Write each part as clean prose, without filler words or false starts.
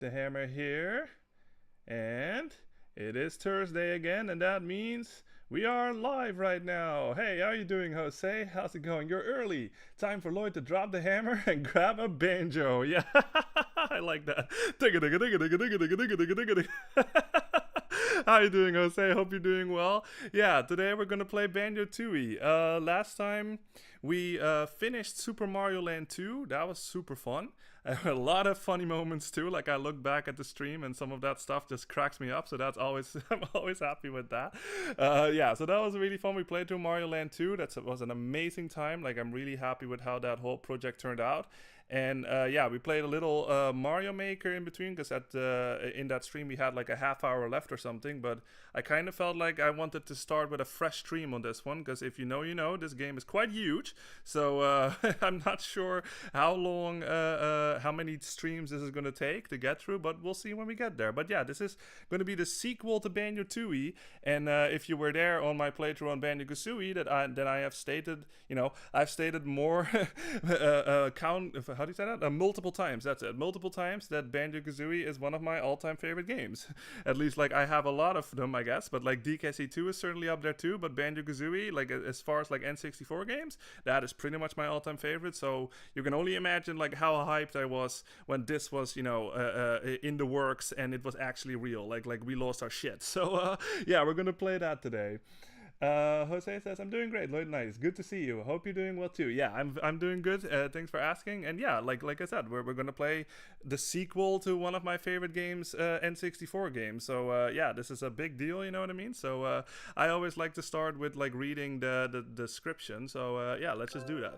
the hammer here. And it is Thursday again, and that means we are live right now. Hey, how you doing, Jose? How's it going? You're early. Time for Lloyd to drop the hammer and grab a banjo. Yeah, I like that. How you doing, Jose? Hope you're doing well. Yeah, today we're gonna play Banjo-Tooie. Last time we finished Super Mario Land 2. That was super fun. A lot of funny moments too. Like I look back at the stream and some of that stuff just cracks me up. So that's always I'm always happy with that. Yeah, so that was really fun. We played through Mario Land 2. That was an amazing time. Like I'm really happy with how that whole project turned out. And yeah, we played a little Mario Maker in between because in that stream we had like a half hour left or something. But I kind of felt like I wanted to start with a fresh stream on this one because if you know, you know, this game is quite huge. So I'm not sure how long, how many streams this is going to take to get through, but we'll see when we get there. But yeah, this is going to be the sequel to Banjo-Tooie. And if you were there on my playthrough on Banjo-Kazooie, that I have stated, you know, I've stated more how do you say that? Multiple times. That's it. Multiple times that Banjo-Kazooie is one of my all-time favorite games. At least, like, I have a lot of them, I guess. But like DKC2 is certainly up there too. But Banjo-Kazooie, like as far as like N64 games, that is pretty much my all-time favorite. So you can only imagine like how hyped I was when this was, you know, in the works and it was actually real. Like we lost our shit. So yeah, we're gonna play that today. Jose says, I'm doing great. Lloyd, nice. Good to see you. Hope you're doing well too. Yeah, I'm doing good. Thanks for asking. And yeah, like I said, we're going to play the sequel to one of my favorite games, N64 games. So yeah, this is a big deal, you know what I mean? So I always like to start with like reading the description. So yeah, let's just do that.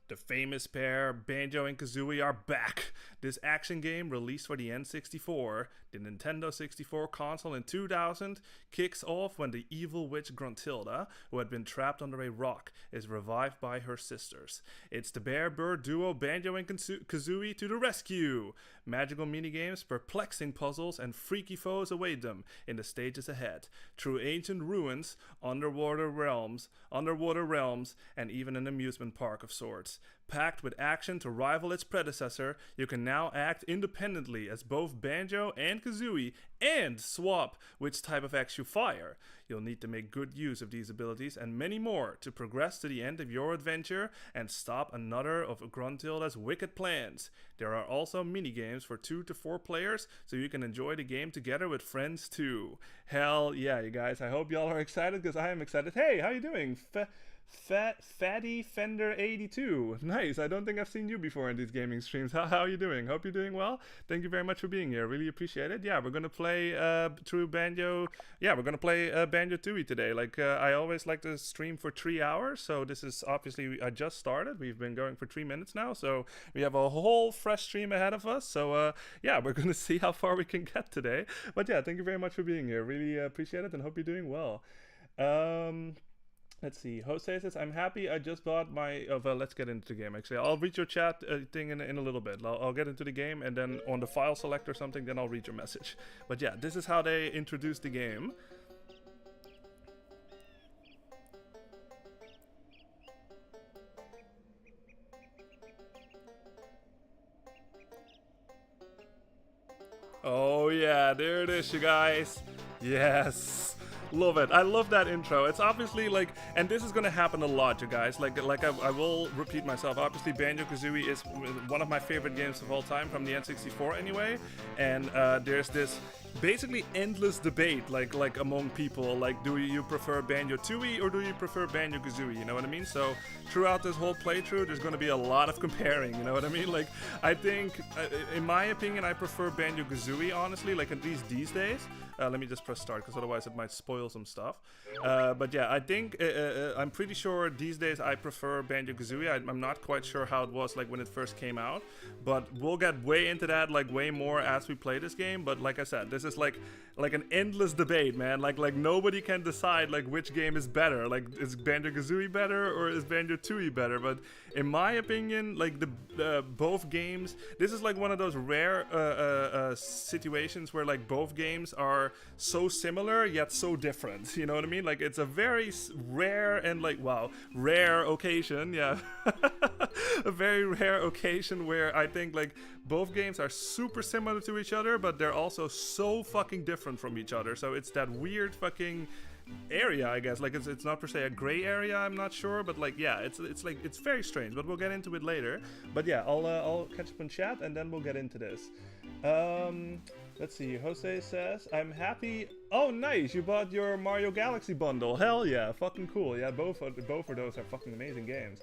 The famous pair, Banjo and Kazooie, are back. This action game, released for the N64, the Nintendo 64 console in 2000, kicks off when the evil witch Gruntilda, who had been trapped under a rock, is revived by her sisters. It's the bear-bird duo Banjo and Kazooie to the rescue! Magical minigames, perplexing puzzles, and freaky foes await them in the stages ahead. Through ancient ruins, underwater realms, and even an amusement park of sorts. Packed with action to rival its predecessor, you can now act independently as both Banjo and Kazooie and swap which type of axe you fire. You'll need to make good use of these abilities and many more to progress to the end of your adventure and stop another of Gruntilda's wicked plans. There are also minigames for 2 to 4 players, so you can enjoy the game together with friends too. Hell yeah, you guys. I hope y'all are excited because I am excited. Hey, how you doing? Fatty Fender 82. Nice. I don't think I've seen you before in these gaming streams. How are you doing? Hope you're doing well. Thank you very much for being here. Really appreciate it. Yeah, we're gonna play through Banjo. Yeah, we're gonna play Banjo-Tooie today. Like I always like to stream for 3 hours. So this is obviously I just started. We've been going for 3 minutes now. So we have a whole fresh stream ahead of us. So yeah, we're gonna see how far we can get today. But yeah, thank you very much for being here. Really appreciate it and hope you're doing well. Let's see. Jose says, I'm happy I just bought my... Oh, well, let's get into the game, actually. I'll read your chat thing in a little bit. I'll get into the game, and then on the file select or something, then I'll read your message. But yeah, this is how they introduce the game. Oh, yeah, there it is, you guys. Yes. Love it. I love that intro. It's obviously like, and this is gonna happen a lot, you guys. Like I will repeat myself. Obviously, Banjo-Kazooie is one of my favorite games of all time from the N64, anyway. And there's this basically endless debate, like among people, like, do you prefer Banjo-Tooie or do you prefer Banjo-Kazooie? You know what I mean? So throughout this whole playthrough, there's gonna be a lot of comparing. You know what I mean? Like, I think, in my opinion, I prefer Banjo-Kazooie, honestly. Like at least these days. Let me just press start because otherwise it might spoil some stuff. But yeah, I think I'm pretty sure these days I prefer Banjo-Kazooie. I'm not quite sure how it was like when it first came out, but we'll get way into that like way more as we play this game. But like I said, this is like an endless debate, man. Like nobody can decide like which game is better. Like is Banjo-Kazooie better or is Banjo-Tooie better? But in my opinion, like the both games, this is like one of those rare situations where like both games are so similar yet so different. different. You know what I mean? Like it's a very rare and like wow, rare occasion. Yeah, a very rare occasion where I think like both games are super similar to each other, but they're also so fucking different from each other. So it's that weird fucking area, I guess. Like it's not per se a gray area, I'm not sure, but like yeah, it's like it's very strange, but we'll get into it later. But yeah, I'll catch up on chat and then we'll get into this. Let's see. Jose says, "I'm happy." Oh, nice! You bought your Mario Galaxy bundle. Hell yeah, fucking cool. Yeah, both of those are fucking amazing games.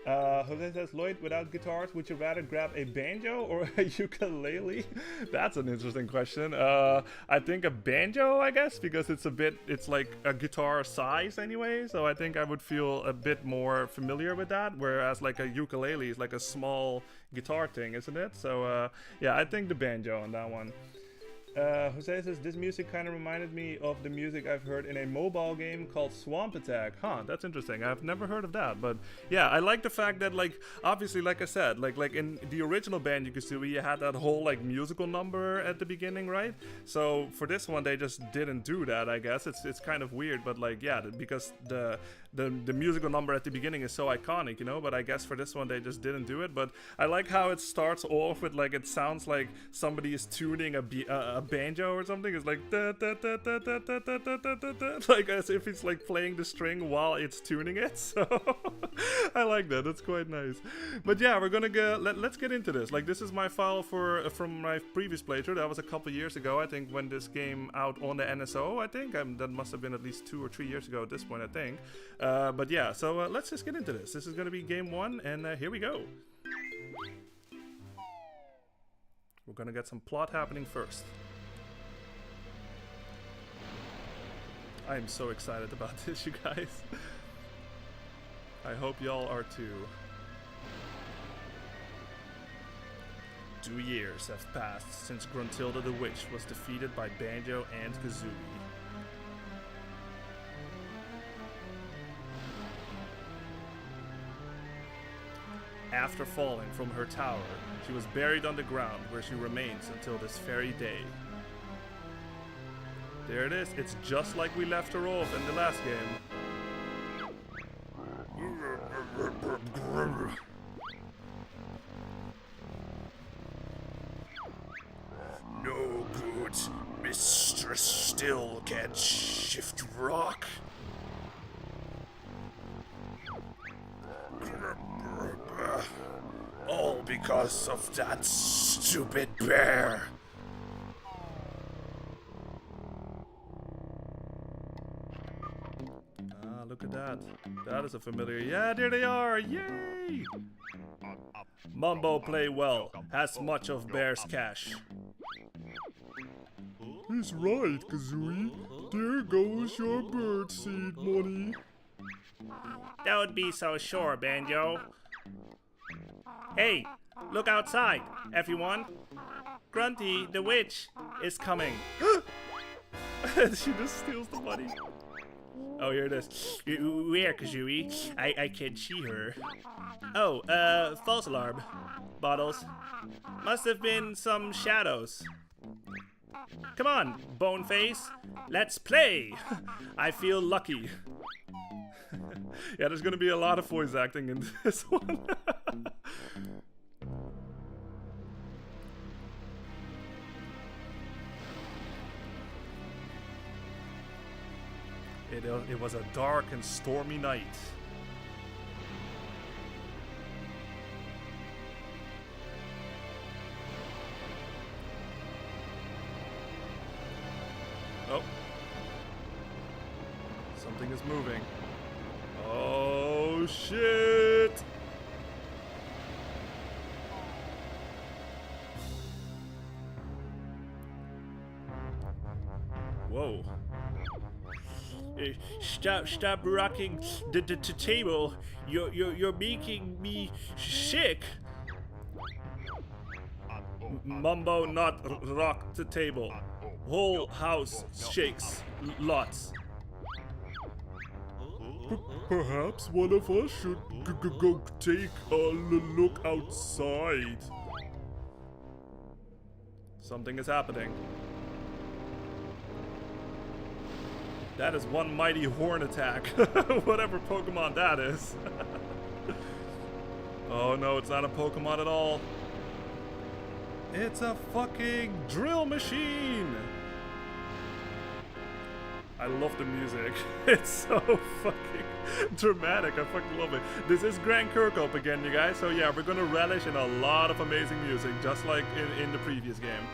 Jose says, Lloyd, without guitars, would you rather grab a banjo or a ukulele? That's an interesting question. I think a banjo, I guess, because it's like a guitar size anyway, so I think I would feel a bit more familiar with that, whereas like a ukulele is like a small guitar thing, isn't it? So, yeah, I think the banjo on that one. Jose says, this music kind of reminded me of the music I've heard in a mobile game called Swamp Attack. Huh, that's interesting. I've never heard of that, but yeah, I like the fact that, like, obviously, like I said, like in the original Banjo-Tooie, you had that whole, like, musical number at the beginning, right? So for this one, they just didn't do that, I guess. It's kind of weird, but, like, yeah, because the musical number at the beginning is so iconic, you know, but I guess for this one, they just didn't do it. But I like how it starts off with, like, it sounds like somebody is tuning a banjo or something. It's like da, da, da, da, da, da, da, da, da, da, da, like as if it's like playing the string while it's tuning it. So I like that. That's quite nice. But yeah, we're gonna let's get into this. Like this is my file from my previous playthrough. That was a couple years ago, I think, when this game out on the NSO. I think that must have been at least 2 or 3 years ago at this point, I think. But yeah, so let's just get into this. This is gonna be game 1, and here we go. We're gonna get some plot happening first. I am so excited about this, you guys. I hope y'all are too. 2 years have passed since Gruntilda the Witch was defeated by Banjo and Kazooie. After falling from her tower, she was buried underground where she remains until this very day. There it is. It's just like we left her off in the last game. No good. Mistress still can't shift rock. All because of that stupid bear. Look at that. That is a familiar. Yeah, there they are. Yay! Mumbo play well. Has much of Bear's cash. He's right, Kazooie. There goes your birdseed money. Don't be so sure, Banjo. Hey, look outside, everyone. Grunty, the witch, is coming. She just steals the money. Oh, here it is. Where, Kazooie? I can't see her. Oh, false alarm. Bottles. Must have been some shadows. Come on, Boneface. Let's play. I feel lucky. Yeah, there's gonna be a lot of voice acting in this one. It was a dark and stormy night. Oh. Something is moving. Oh, shit! Whoa. Stop rocking the table. You're making me sick. Mumbo not rock the table. Whole house shakes lots. Perhaps one of us should go take a look outside. Something is happening. That is one mighty horn attack. Whatever Pokemon that is. Oh no, it's not a Pokemon at all. It's a fucking drill machine. I love the music. It's so fucking dramatic. I fucking love it. This is Grand Kirkhope again, you guys. So yeah, we're gonna relish in a lot of amazing music, just like in the previous game.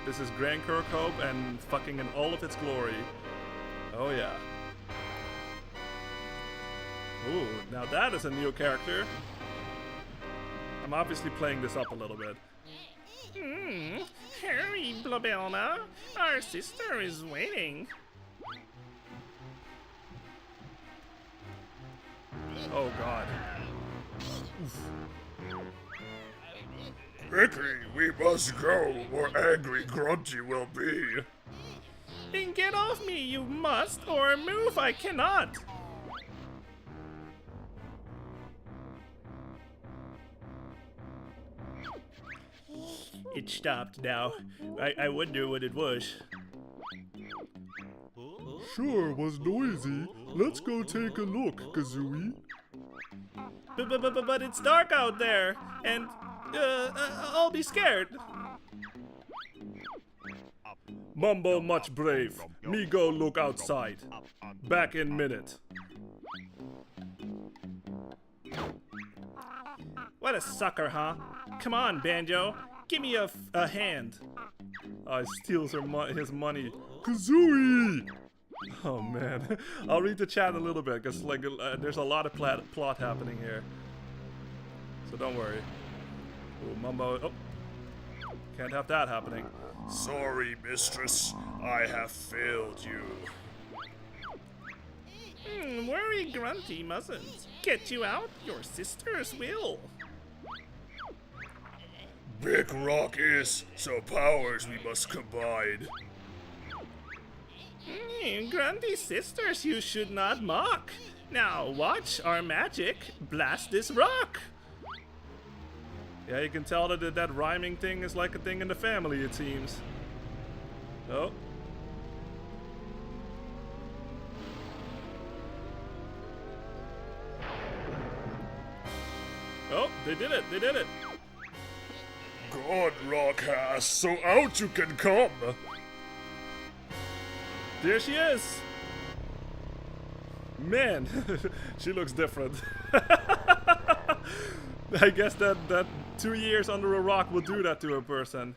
This is Grand Kirkhope and fucking in all of its glory. Oh yeah. Ooh, now that is a new character. I'm obviously playing this up a little bit. Hurry, Blobelma. Our sister is waiting. Oh god. Quickly, we must go, or angry Grunty will be. Then get off me, you must, or move I cannot. It stopped now. I wonder what it was. Sure, was noisy. Let's go take a look, Kazooie. But it's dark out there, and I'll be scared. Mumbo much brave. Me go look outside. Back in minute. What a sucker, huh? Come on, Banjo. Give me a hand. He steals his money. Kazooie! Oh man. I'll read the chat a little bit, because like there's a lot of plot happening here. So don't worry. Ooh, Mumbo. Oh. Can't have that happening. Sorry, mistress. I have failed you. Worry, Grunty mustn't. Get you out, your sisters will. Big Rock is, so powers we must combine. Grunty's sisters you should not mock. Now watch our magic blast this rock. Yeah, you can tell that that rhyming thing is like a thing in the family, it seems. Oh. Oh, they did it, they did it. God, Rock has, so out you can come. There she is. Man, she looks different. I guess that 2 years under a rock will do that to a person.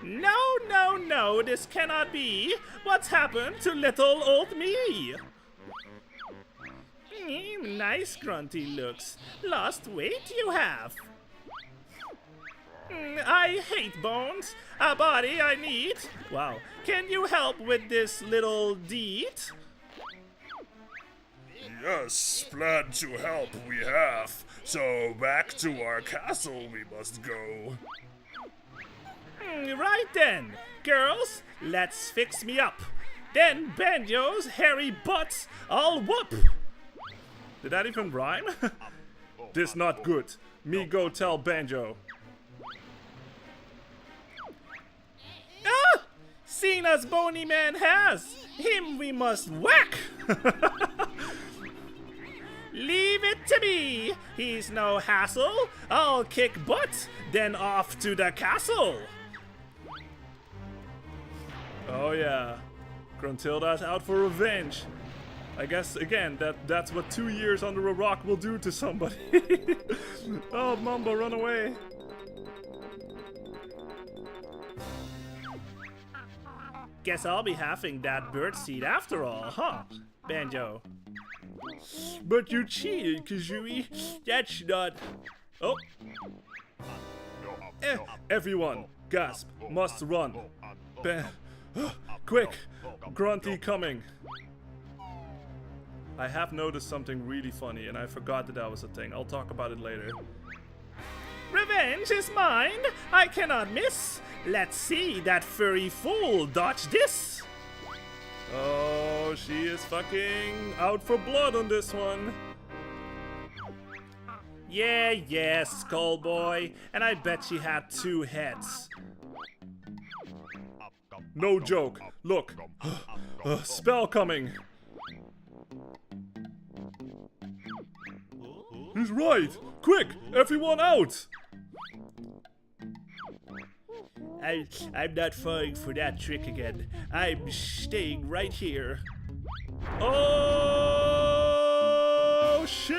No, no, no, this cannot be. What's happened to little old me? Nice Grunty looks. Lost weight you have. I hate bones. A body I need. Wow. Can you help with this little deed? Yes, plan to help we have. So back to our castle we must go. Right then. Girls, let's fix me up. Then Banjo's hairy butts I'll whoop. Did that even rhyme? This not good. Me go tell Banjo. Ah! Seen as Bony Man has, him we must whack! Leave it to me, he's no hassle. I'll kick butt, then off to the castle. Oh yeah, Gruntilda's out for revenge. I guess again that's what 2 years under a rock will do to somebody. Oh, Mumbo, run away! Guess I'll be having that bird seed after all, huh, Banjo? But you cheated, Kazooie. That's not. Oh. Everyone, gasp, must run. Quick, Grunty coming. I have noticed something really funny, and I forgot that was a thing. I'll talk about it later. Revenge is mine. I cannot miss. Let's see that furry fool dodge this. Oh, she is fucking out for blood on this one. Yeah, Skull Boy. And I bet she had 2 heads. No joke. Look. Spell coming. He's right! Quick! Everyone out! I'm not falling for that trick again. I'm staying right here. Oh shit!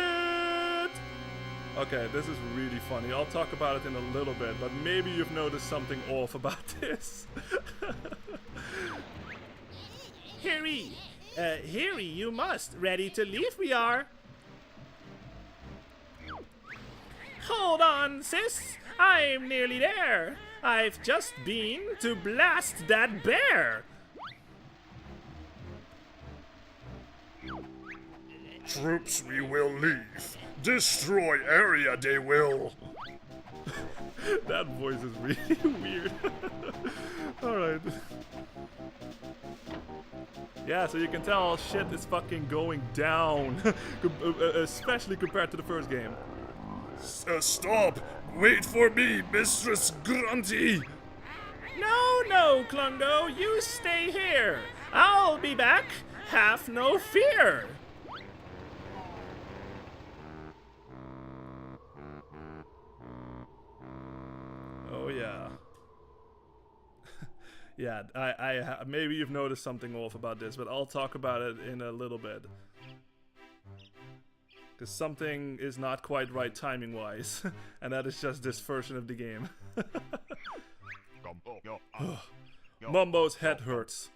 Okay, this is really funny. I'll talk about it in a little bit, but maybe you've noticed something off about this. Harry! Harry, you must. Ready to leave we are. Hold on, sis. I'm nearly there. I've just been to blast that bear. Troops, we will leave. Destroy area, they will. That voice is really weird. Alright. Yeah, so you can tell shit is fucking going down. Especially compared to the first game. Stop! Wait for me, Mistress Grunty! No, Klungo, you stay here. I'll be back. Have no fear. Oh yeah. Yeah, I maybe you've noticed something off about this, but I'll talk about it in a little bit. Because something is not quite right timing-wise, and that is just this version of the game. Mumbo's head hurts.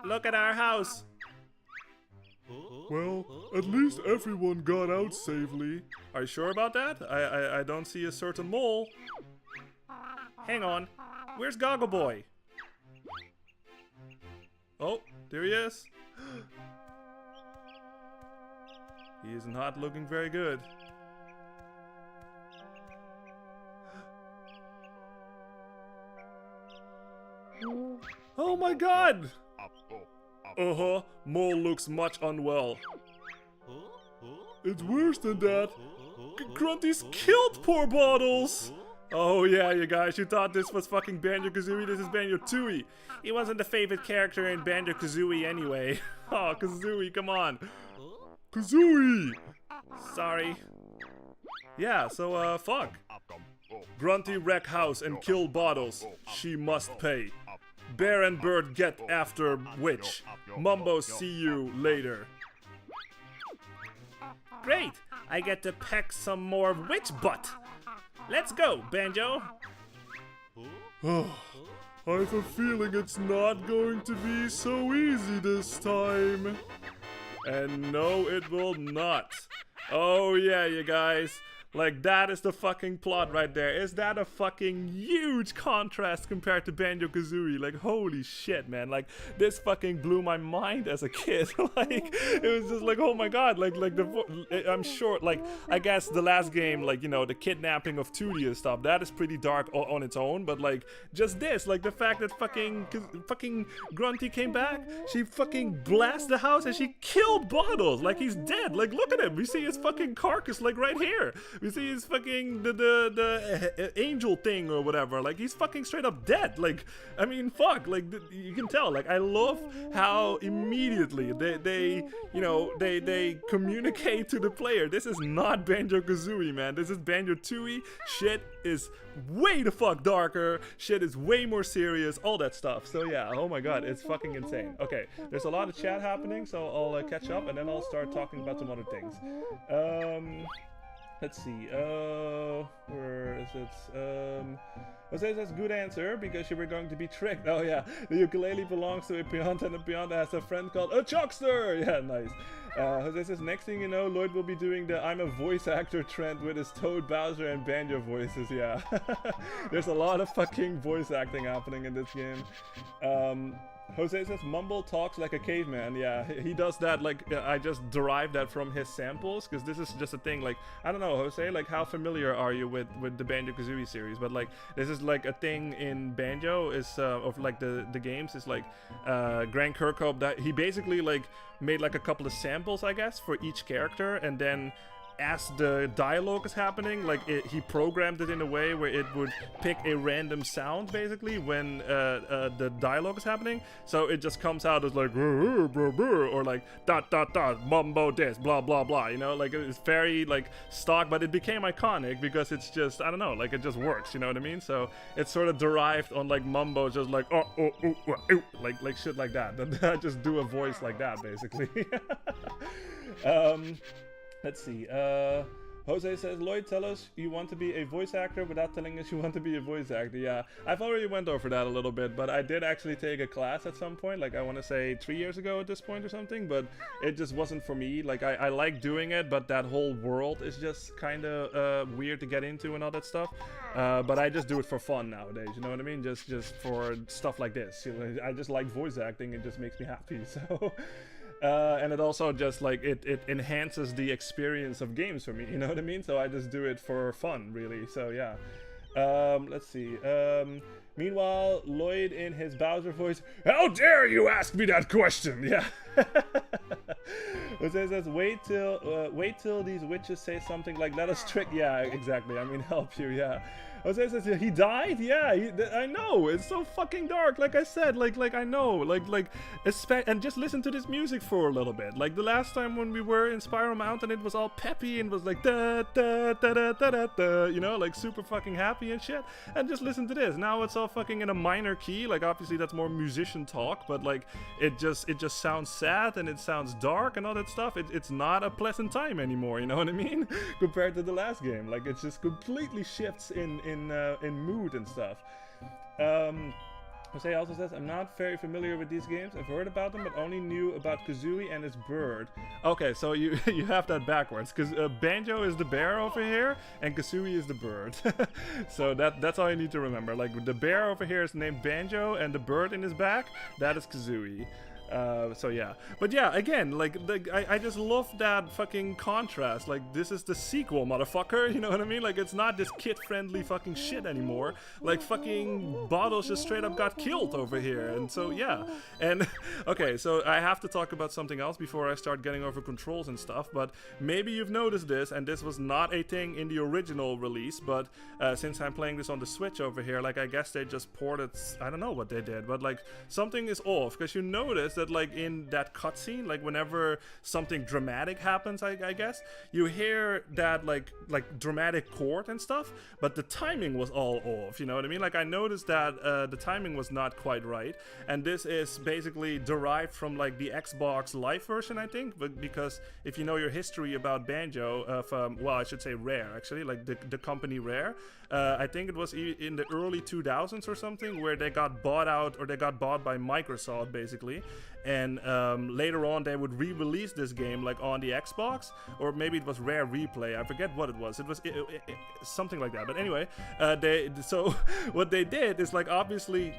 Look at our house. Well, at least everyone got out safely. Are you sure about that? I don't see a certain mole. Hang on. Where's Goggle Boy? Oh, there he is. He is not looking very good. Oh my god! Uh-huh, Mole looks much unwell. It's worse than that. Grunty's killed poor Bottles! Oh yeah, you guys, you thought this was fucking Banjo-Kazooie? This is Banjo-Tooie. He wasn't the favorite character in Banjo-Kazooie anyway. Oh, Kazooie, come on. Kazooie! Sorry. Yeah, so, fuck. Grunty wreck house and kill Bottles. She must pay. Bear and Bird get after Witch. Mumbo see you later. Great! I get to peck some more witch butt. Let's go, Banjo. I have a feeling it's not going to be so easy this time. And no, it will not. Oh yeah, you guys. Like, that is the fucking plot right there. Is that a fucking huge contrast compared to Banjo-Kazooie? Like, holy shit, man. Like, this fucking blew my mind as a kid. Like, it was just like, oh my god. Like I'm sure, like, I guess the last game, like, you know, the kidnapping of Tootie and stuff, that is pretty dark on its own. But, like, just this, like, the fact that fucking Grunty came back, she fucking blasted the house and she killed Bottles. Like, he's dead. Like, look at him. We see his fucking carcass, like, right here. We see his fucking the angel thing or whatever. Like, he's fucking straight up dead. Like, I mean, fuck. Like, you can tell. Like, I love how immediately they communicate to the player. This is not Banjo-Kazooie, man. This is Banjo-Tooie. Shit is way the fuck darker. Shit is way more serious. All that stuff. So yeah. Oh my god, it's fucking insane. Okay, there's a lot of chat happening, so I'll catch up and then I'll start talking about some other things. Let's see, where is it? Jose says, good answer, because you were going to be tricked. Oh yeah, the ukulele belongs to a Pianta, and the Pianta has a friend called a Chuckster! Yeah, nice. Jose says, next thing you know, Lloyd will be doing the I'm a voice actor trend with his Toad, Bowser, and Banjo voices, yeah. There's a lot of fucking voice acting happening in this game. Jose says Mumble talks like a caveman. Yeah, he does that. Like, I just derived that from his samples, because this is just a thing. Like, I don't know, Jose, like, how familiar are you with the Banjo-Kazooie series? But like, this is like a thing in Banjo is of like the games is like Grant Kirkhope, that he basically like made like a couple of samples, I guess, for each character, and then as the dialogue is happening, like he programmed it in a way where it would pick a random sound basically when the dialogue is happening. So it just comes out as like or like dot dot dot mumbo this blah blah blah. You know, like it's very like stock, but it became iconic because it's just, I don't know, like it just works. You know what I mean? So it's sort of derived on like mumbo, just like like shit like that. And I just do a voice like that basically. Let's see. Jose says, Lloyd, tell us you want to be a voice actor without telling us you want to be a voice actor. Yeah, I've already went over that a little bit, but I did actually take a class at some point, like I want to say 3 years ago at this point or something, but it just wasn't for me. Like I like doing it, but that whole world is just kind of weird to get into and all that stuff. But I just do it for fun nowadays, you know what I mean? Just for stuff like this. You know, I just like voice acting, it just makes me happy, so... and it also just like it enhances the experience of games for me, you know what I mean? So I just do it for fun, really. So yeah. Let's see. Meanwhile, Lloyd in his Bowser voice, how dare you ask me that question? Yeah. Jose says, wait till these witches say something like, let us trick. Yeah, exactly. I mean, help you. Yeah. Jose says, he died? Yeah, I know. It's so fucking dark. Like I said, like I know. And just listen to this music for a little bit. Like the last time when we were in Spiral Mountain, it was all peppy and was like da da da da da da da. You know, like super fucking happy and shit. And just listen to this. Now it's all fucking in a minor key. Like obviously that's more musician talk, but like it just sounds sad and it sounds dark and all that stuff. It's not a pleasant time anymore. You know what I mean? Compared to the last game, like it just completely shifts in mood and stuff. Jose also says, I'm not very familiar with these games. I've heard about them, but only knew about Kazooie and his bird. Okay, so you have that backwards, because Banjo is the bear over here, and Kazooie is the bird. So that's all you need to remember. Like, the bear over here is named Banjo, and the bird in his back, that is Kazooie. So yeah, but yeah, again, like I just love that fucking contrast. Like, this is the sequel, motherfucker, you know what I mean? Like, it's not this kid-friendly fucking shit anymore. Like, fucking Bottles just straight up got killed over here, and so yeah. And okay, so I have to talk about something else before I start getting over controls and stuff, but maybe you've noticed this, and this was not a thing in the original release, but since I'm playing this on the Switch over here, like, I guess they just ported, I don't know what they did, but like, something is off, because you notice that like in that cutscene, like whenever something dramatic happens, I guess you hear that like dramatic chord and stuff, but the timing was all off, you know what I mean? Like, I noticed that the timing was not quite right, and this is basically derived from like the Xbox Live version, I think, but because if you know your history about Banjo, well, I should say Rare, actually, like the company Rare, I think it was in the early 2000s or something, where they got bought out, or they got bought by Microsoft basically, and later on they would re-release this game like on the Xbox, or maybe it was Rare Replay, I forget what it was. It was something like that, but anyway, so what they did is, like, obviously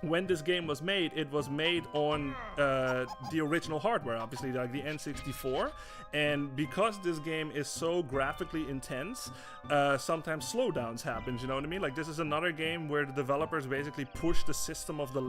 when this game was made, it was made on the original hardware, obviously, like the N64, and because this game is so graphically intense, sometimes slowdowns happen, you know what I mean? Like, this is another game where the developers basically push the system of the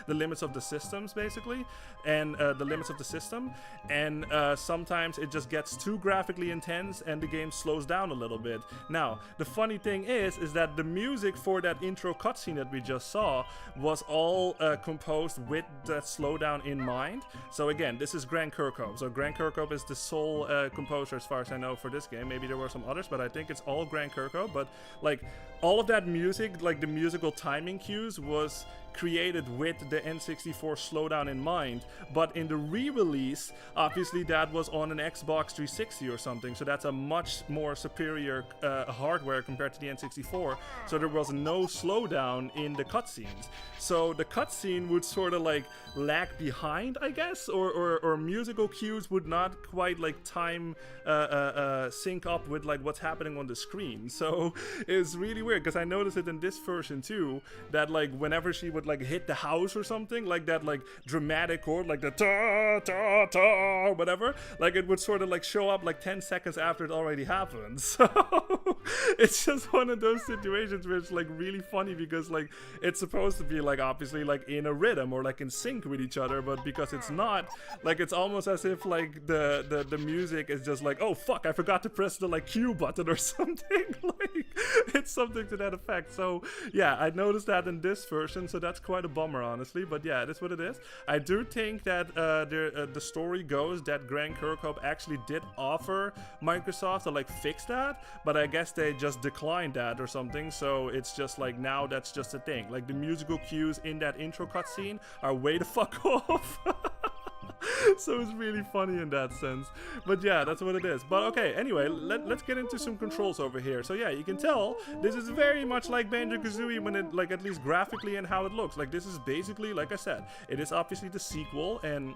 limits of the systems, basically, and the limits of the system, and sometimes it just gets too graphically intense and the game slows down a little bit. Now, the funny thing is that the music for that intro cutscene that we just saw was all composed with that slowdown in mind. So again, this is Grant Kirkhope. So Grant Kirkhope is the sole composer, as far as I know, for this game. Maybe there were some others, but I think it's all Grant Kirkhope. But like, all of that music, like the musical timing cues, was created with the N64 slowdown in mind, but in the re-release, obviously that was on an Xbox 360 or something, so that's a much more superior hardware compared to the N64, so there was no slowdown in the cutscenes. So the cutscene would sort of like lag behind, I guess, or musical cues would not quite like time sync up with like what's happening on the screen. So it's really weird, because I noticed it in this version too, that like whenever she would like hit the house or something, like that like dramatic chord, like the ta ta ta whatever, like it would sort of like show up like 10 seconds after it already happened. So it's just one of those situations where it's like really funny because like it's supposed to be like obviously like in a rhythm or like in sync with each other, but because it's not, like it's almost as if like the music is just like, oh fuck, I forgot to press the like Q button or something. Like it's something to that effect. So yeah, I noticed that in this version, so that's quite a bummer honestly, but yeah, it is what it is. I do think that the story goes that Grant Kirkhope actually did offer Microsoft to like fix that, but I guess they just declined that or something, so it's just like now that's just a thing. Like the musical cues in that intro cutscene are way the fuck off. So it's really funny in that sense, but yeah, that's what it is. But okay, anyway, let's get into some controls over here. So yeah, you can tell this is very much like Banjo-Kazooie when it, like, at least graphically and how it looks. Like this is basically, like I said, it is obviously the sequel, and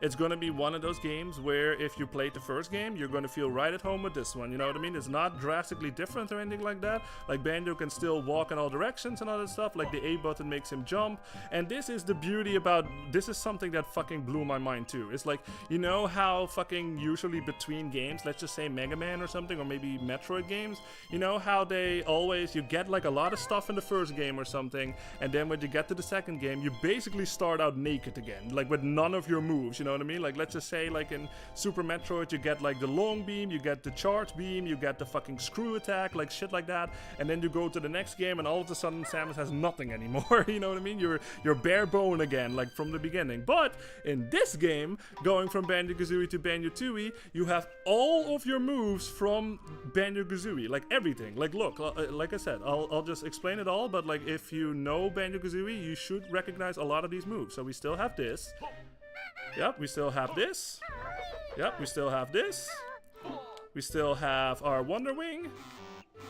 it's gonna be one of those games where if you played the first game, you're gonna feel right at home with this one, you know what I mean? It's not drastically different or anything like that. Like Banjo can still walk in all directions and all that stuff, like the A button makes him jump, and this is the beauty about, this is something that fucking blew my mind too. It's like, you know how fucking usually between games, let's just say Mega Man or something, or maybe Metroid games, you know how they always, you get like a lot of stuff in the first game or something, and then when you get to the second game, you basically start out naked again, like with none of your moves, you know what I mean? Like let's just say like in Super Metroid you get like the long beam, you get the charge beam, you get the fucking screw attack, like shit like that, and then you go to the next game and all of a sudden Samus has nothing anymore. You know what I mean? You're bare bone again, like from the beginning. But in this game, going from Banjo-Kazooie to Banjo-Tooie, you have all of your moves from Banjo-Kazooie, like everything. Like look, like I said, I'll just explain it all, but like if you know Banjo-Kazooie, you should recognize a lot of these moves. So we still have this. Yep, we still have this. Yep, we still have this. We still have our Wonder Wing.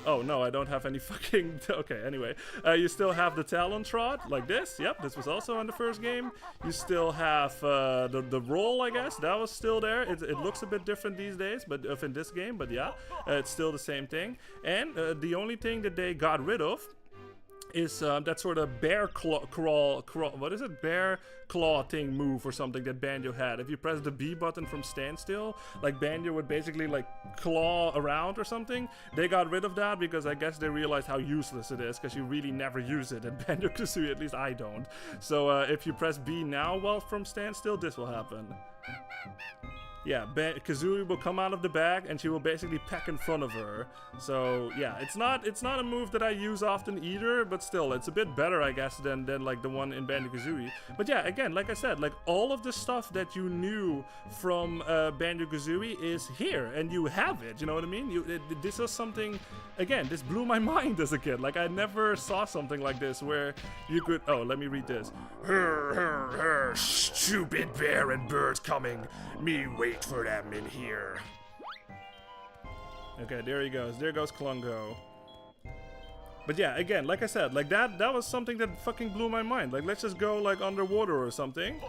Oh no, I don't have any fucking... Okay, anyway. You still have the Talon Trot, like this. Yep, this was also in the first game. You still have the roll, I guess. That was still there. It looks a bit different these days, but in this game, but yeah. It's still the same thing. And the only thing that they got rid of is that sort of bear crawl, what is it? Bear claw thing move or something that Banjo had. If you press the B button from standstill, like Banjo would basically like claw around or something. They got rid of that because I guess they realized how useless it is, because you really never use it in Banjo-Kazooie, at least I don't. So if you press B now while from standstill, this will happen. Yeah, Kazooie will come out of the bag and she will basically peck in front of her. So yeah, it's not a move that I use often either, but still, it's a bit better, I guess, than like the one in Banjo-Kazooie. But yeah, again, like I said, like all of the stuff that you knew from Banjo-Kazooie is here, and you have it. You know what I mean? This was something. Again, this blew my mind as a kid. Like I never saw something like this where you could. Oh, let me read this. Stupid bear and birds coming. Me wait for them in here. Okay, there he goes. There goes Klungo. But yeah, again, like I said, like that was something that fucking blew my mind. Like let's just go like underwater or something.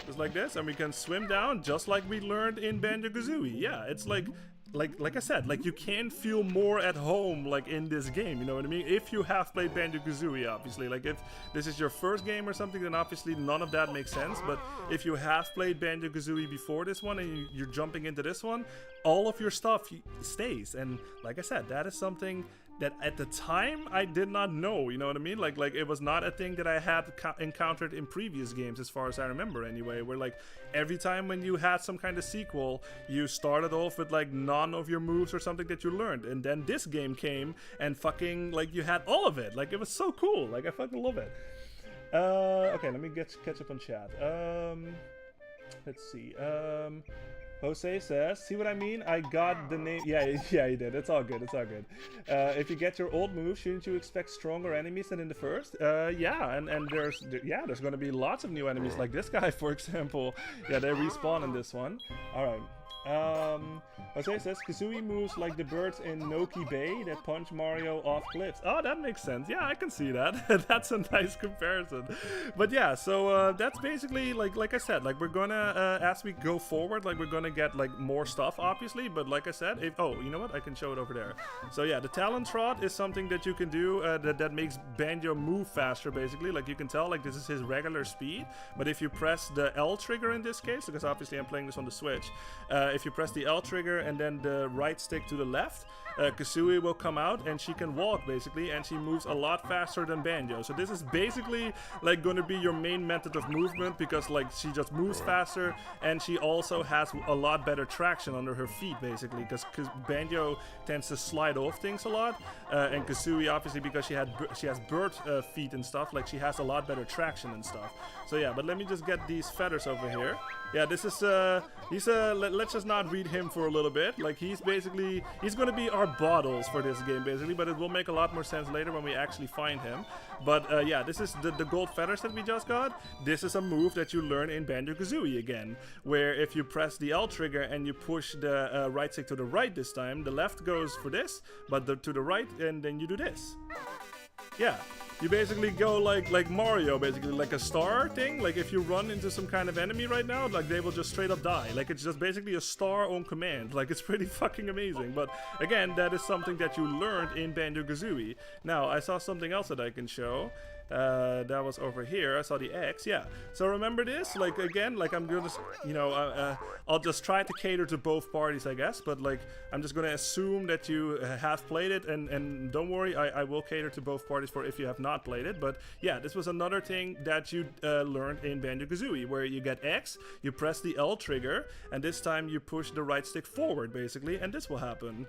Just like this, and we can swim down just like we learned in Banjo-Kazooie. Yeah, it's like I said, like you can feel more at home like in this game, you know what I mean? If you have played Banjo-Kazooie, obviously. Like if this is your first game or something, then obviously none of that makes sense. But if you have played Banjo-Kazooie before this one and you're jumping into this one, all of your stuff stays. And like I said, that is something that at the time I did not know, you know what I mean? Like it was not a thing that I had encountered in previous games, as far as I remember anyway, where like every time when you had some kind of sequel, you started off with like none of your moves or something that you learned, and then this game came and fucking like you had all of it. Like it was so cool. Like I fucking love it. Okay, let me catch up on chat. Let's see. Jose says, see what I mean? I got the name. Yeah, he did. It's all good. It's all good. If you get your old move, shouldn't you expect stronger enemies than in the first? Yeah, and there's going to be lots of new enemies like this guy, for example. Yeah, they respawn in this one. All right. Jose says Kazooie moves like the birds in Noki Bay that punch Mario off cliffs. Oh, that makes sense. Yeah, I can see that. That's a nice comparison. But yeah, so that's basically like I said, like we're gonna as we go forward, like we're gonna get like more stuff, obviously. But like I said, you know what? I can show it over there. So yeah, the Talon Trot is something that you can do that makes Banjo move faster. Basically, like you can tell, like this is his regular speed. But if you press the L trigger in this case, because obviously I'm playing this on the Switch. if you press the L trigger and then the right stick to the left, Kazooie will come out and she can walk basically, and she moves a lot faster than Banjo. So this is basically like going to be your main method of movement, because like she just moves faster and she also has a lot better traction under her feet basically, because Banjo tends to slide off things a lot, and Kazooie obviously, because she has bird feet and stuff, like she has a lot better traction and stuff. So yeah, but let me just get these feathers over here. Yeah, this is let's just not read him for a little bit. Like he's gonna be our bottles for this game basically, but it will make a lot more sense later when we actually find him. But yeah, this is the gold feathers that we just got. This is a move that you learn in Banjo-Kazooie again, where if you press the L trigger and you push the right stick to the right this time, the left goes for this, but to the right, and then you do this. Yeah. You basically go like Mario, basically, like a star thing. Like if you run into some kind of enemy right now, like they will just straight up die. Like it's just basically a star on command. Like it's pretty fucking amazing. But again, that is something that you learned in Banjo-Kazooie. Now, I saw something else that I can show. That was over here. I saw the X. Yeah. So remember this? Like again, like I'm gonna, you know, I'll just try to cater to both parties, I guess. But like I'm just gonna assume that you have played it, and don't worry, I will cater to both parties for if you have not played it. But yeah, this was another thing that you learned in Banjo-Kazooie, where you get X, you press the L trigger, and this time you push the right stick forward, basically, and this will happen.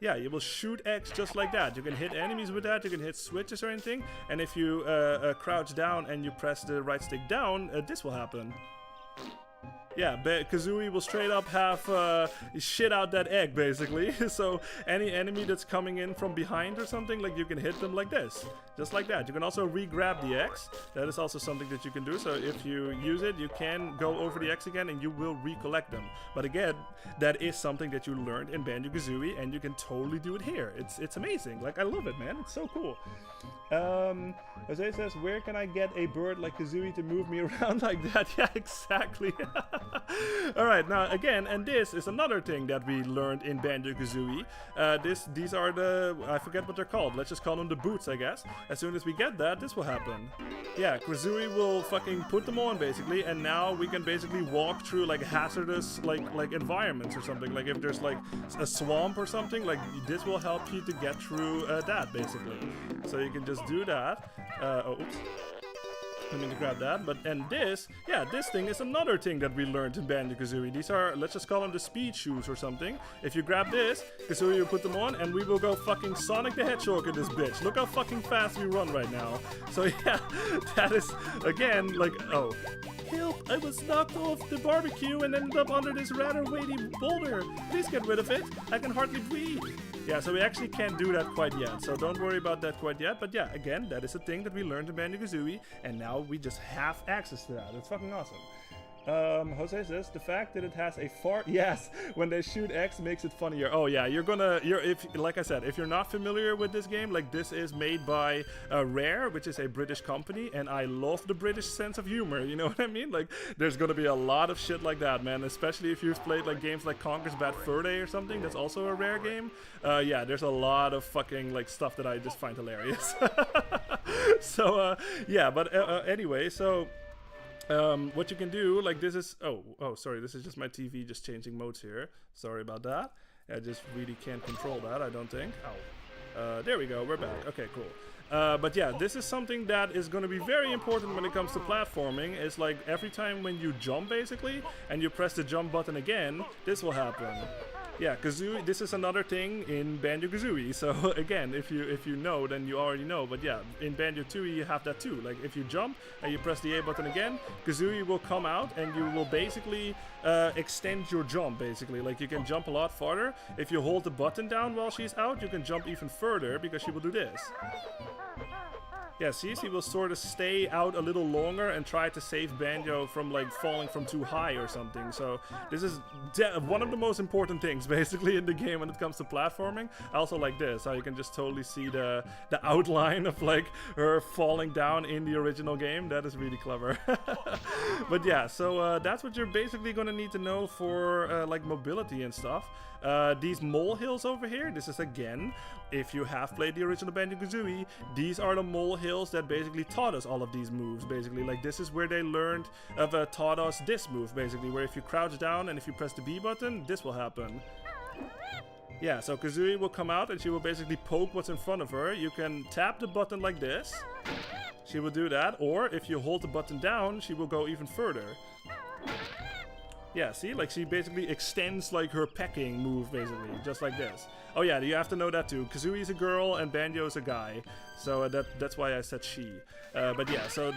Yeah, you will shoot X just like that. You can hit enemies with that, you can hit switches or anything, and if you crouch down and you press the right stick down, this will happen. Yeah, Kazooie will straight up have shit out that egg, basically. So any enemy that's coming in from behind or something, like you can hit them like this. Just like that. You can also re-grab the X. That is also something that you can do. So if you use it, you can go over the X again and you will recollect them. But again, that is something that you learned in Banjo-Kazooie, and you can totally do it here. It's amazing. Like, I love it, man. It's so cool. Jose says, where can I get a bird like Kazooie to move me around like that? Yeah, exactly. Alright, now again, and this is another thing that we learned in Banjo-Kazooie. These are the, I forget what they're called. Let's just call them the boots, I guess. As soon as we get that, this will happen. Yeah, Kazooie will fucking put them on, basically, and now we can basically walk through like hazardous like environments or something. Like if there's like a swamp or something, like this will help you to get through that, basically. So you can just do that. Oh, oops. I mean to grab that, and this, yeah, this thing is another thing that we learned in Banjo-Kazooie. These are, let's just call them the speed shoes or something. If you grab this, Kazooie will put them on, and we will go fucking Sonic the Hedgehog in this bitch. Look how fucking fast we run right now. So yeah, that is, again, like, oh. Help, I was knocked off the barbecue and ended up under this rather weighty boulder. Please get rid of it. I can hardly breathe. Yeah, so we actually can't do that quite yet, so don't worry about that quite yet. But yeah, again, that is a thing that we learned in Banjo-Kazooie, and now we just have access to that. It's fucking awesome. Jose says, the fact that it has a fart, yes, when they shoot X makes it funnier. Oh yeah, if like I said, if you're not familiar with this game, like this is made by Rare, which is a British company, and I love the British sense of humor, you know what I mean? Like, there's gonna be a lot of shit like that, man, especially if you've played like games like Conker's Bad Fur Day or something, that's also a Rare game. Yeah, there's a lot of fucking like stuff that I just find hilarious. So, yeah, but anyway, so what you can do, like this is, oh, sorry, this is just my TV just changing modes here. Sorry about that. I just really can't control that, I don't think. Ow. There we go, we're back. Okay, cool. But yeah, this is something that is going to be very important when it comes to platforming. It's like every time when you jump, basically, and you press the jump button again, this will happen. Yeah, Kazooie, this is another thing in Banjo-Kazooie. So again, if you know, then you already know. But yeah, in Banjo-Tooie you have that too. Like if you jump and you press the A button again, Kazooie will come out and you will basically extend your jump, basically. Like you can jump a lot farther. If you hold the button down while she's out, you can jump even further because she will do this. Yeah, see, he will sort of stay out a little longer and try to save Banjo from like falling from too high or something. So this is one of the most important things basically in the game when it comes to platforming. I also like this, how you can just totally see the outline of like her falling down in the original game. That is really clever. But yeah, so that's what you're basically gonna need to know for like mobility and stuff. These molehills over here, this is again, if you have played the original Banjo-Kazooie, these are the molehills that basically taught us all of these moves, basically. Like, this is where they learned, taught us this move, basically, where if you crouch down and if you press the B button, this will happen. Yeah, so Kazooie will come out and she will basically poke what's in front of her. You can tap the button like this. She will do that, or if you hold the button down, she will go even further. Yeah, see? Like, she basically extends, like, her pecking move, basically, just like this. Oh yeah, you have to know that too. Kazooie is a girl and Banjo is a guy. So that's why I said she. But yeah, so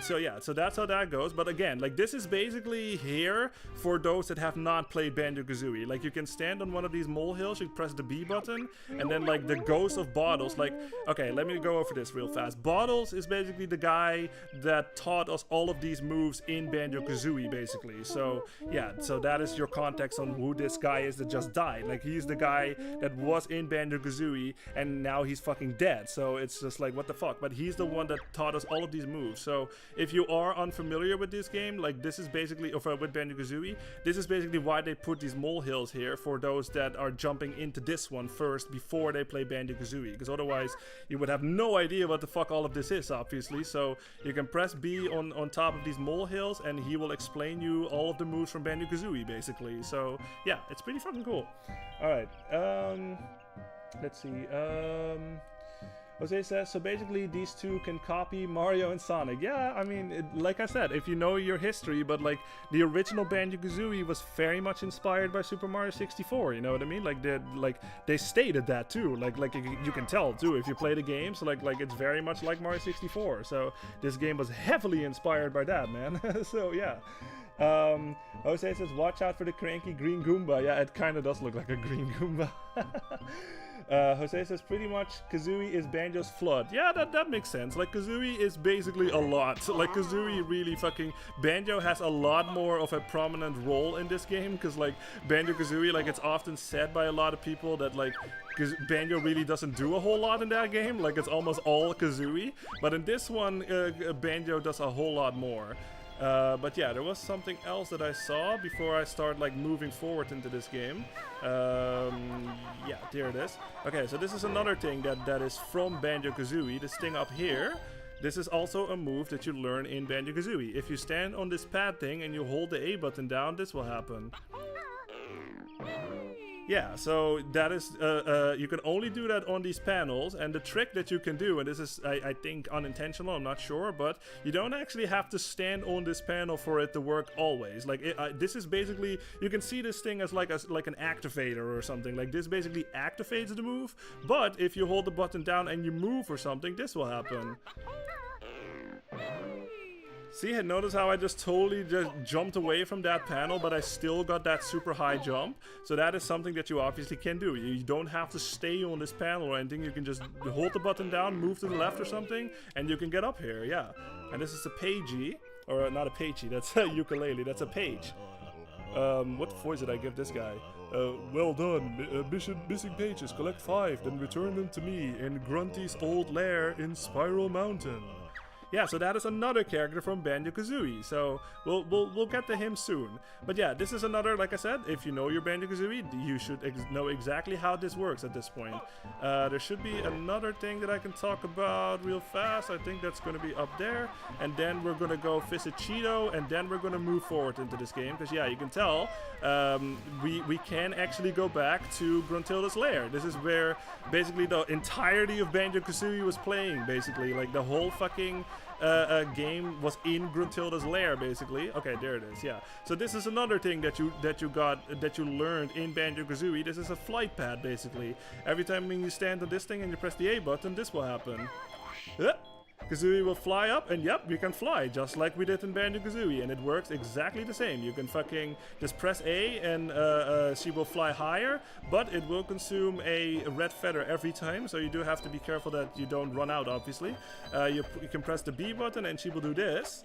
that's how that goes. But again, like, this is basically here for those that have not played Banjo-Kazooie. Like, you can stand on one of these molehills, you press the B button, and then, like, the ghost of Bottles, like, okay, let me go over this real fast. Bottles is basically the guy that taught us all of these moves in Banjo-Kazooie, basically. So yeah, so that is your context on who this guy is that just died. Like, he's the guy that was in Banjo-Kazooie, and now he's fucking dead. So it's just like, what the fuck? But he's the one that taught us all of these moves. So if you are unfamiliar with this game, like, this is basically, or with Banjo-Kazooie, this is basically why they put these molehills here, for those that are jumping into this one first before they play Banjo-Kazooie, because otherwise you would have no idea what the fuck all of this is, obviously. So you can press B on top of these molehills and he will explain you all of the moves from Banjo-Kazooie, basically. So yeah, it's pretty fucking cool. Alright, let's see, Jose says, so basically these two can copy Mario and Sonic. Yeah, I mean, like I said, if you know your history, but like the original Banjo-Kazooie was very much inspired by Super Mario 64, you know what I mean? Like they stated that too, like you can tell too if you play the game, so like it's very much like Mario 64. So this game was heavily inspired by that, man. So yeah. Jose says, watch out for the cranky green Goomba. Yeah, it kind of does look like a green Goomba. Jose says, pretty much Kazooie is Banjo's flood. Yeah, that makes sense. Like, Kazooie is basically a lot. Like, Kazooie really fucking... Banjo has a lot more of a prominent role in this game, because, like, Banjo-Kazooie, like, it's often said by a lot of people that, like, Banjo really doesn't do a whole lot in that game. Like, it's almost all Kazooie. But in this one, Banjo does a whole lot more. But yeah, there was something else that I saw before I start like moving forward into this game. Yeah, there it is. Okay, so this is another thing that is from Banjo-Kazooie. This thing up here, this is also a move that you learn in Banjo-Kazooie. If you stand on this pad thing and you hold the A button down, this will happen. Yeah, so that is, you can only do that on these panels, and the trick that you can do, and this is, I think, unintentional, I'm not sure, but you don't actually have to stand on this panel for it to work always. Like, this is basically, you can see this thing as like an activator or something. Like, this basically activates the move, but if you hold the button down and you move or something, this will happen. See, notice how I just totally just jumped away from that panel, but I still got that super high jump. So that is something that you obviously can do. You don't have to stay on this panel or anything. You can just hold the button down, move to the left or something, and you can get up here, yeah. And this is a pagey, or not a pagey, that's a ukulele, that's a page. What voice did I give this guy? Well done, missing pages, collect 5, then return them to me in Grunty's old lair in Spiral Mountain. Yeah, so that is another character from Banjo-Kazooie, so we'll get to him soon. But yeah, this is another, like I said, if you know your Banjo-Kazooie, you should know exactly how this works at this point. There should be another thing that I can talk about real fast. I think that's going to be up there, and then we're going to go visit Cheeto, and then we're going to move forward into this game, because yeah, you can tell, we can actually go back to Gruntilda's lair. This is where basically the entirety of Banjo-Kazooie was playing, basically, like the whole fucking game was in Gruntilda's lair, basically. Okay, there it is. Yeah. So this is another thing that you learned in Banjo-Kazooie. This is a flight pad, basically. Every time when you stand on this thing and you press the A button, this will happen. Kazooie will fly up, and yep, you can fly, just like we did in Banjo-Kazooie, and it works exactly the same. You can fucking just press A, and she will fly higher, but it will consume a red feather every time, so you do have to be careful that you don't run out, obviously. You can press the B button, and she will do this.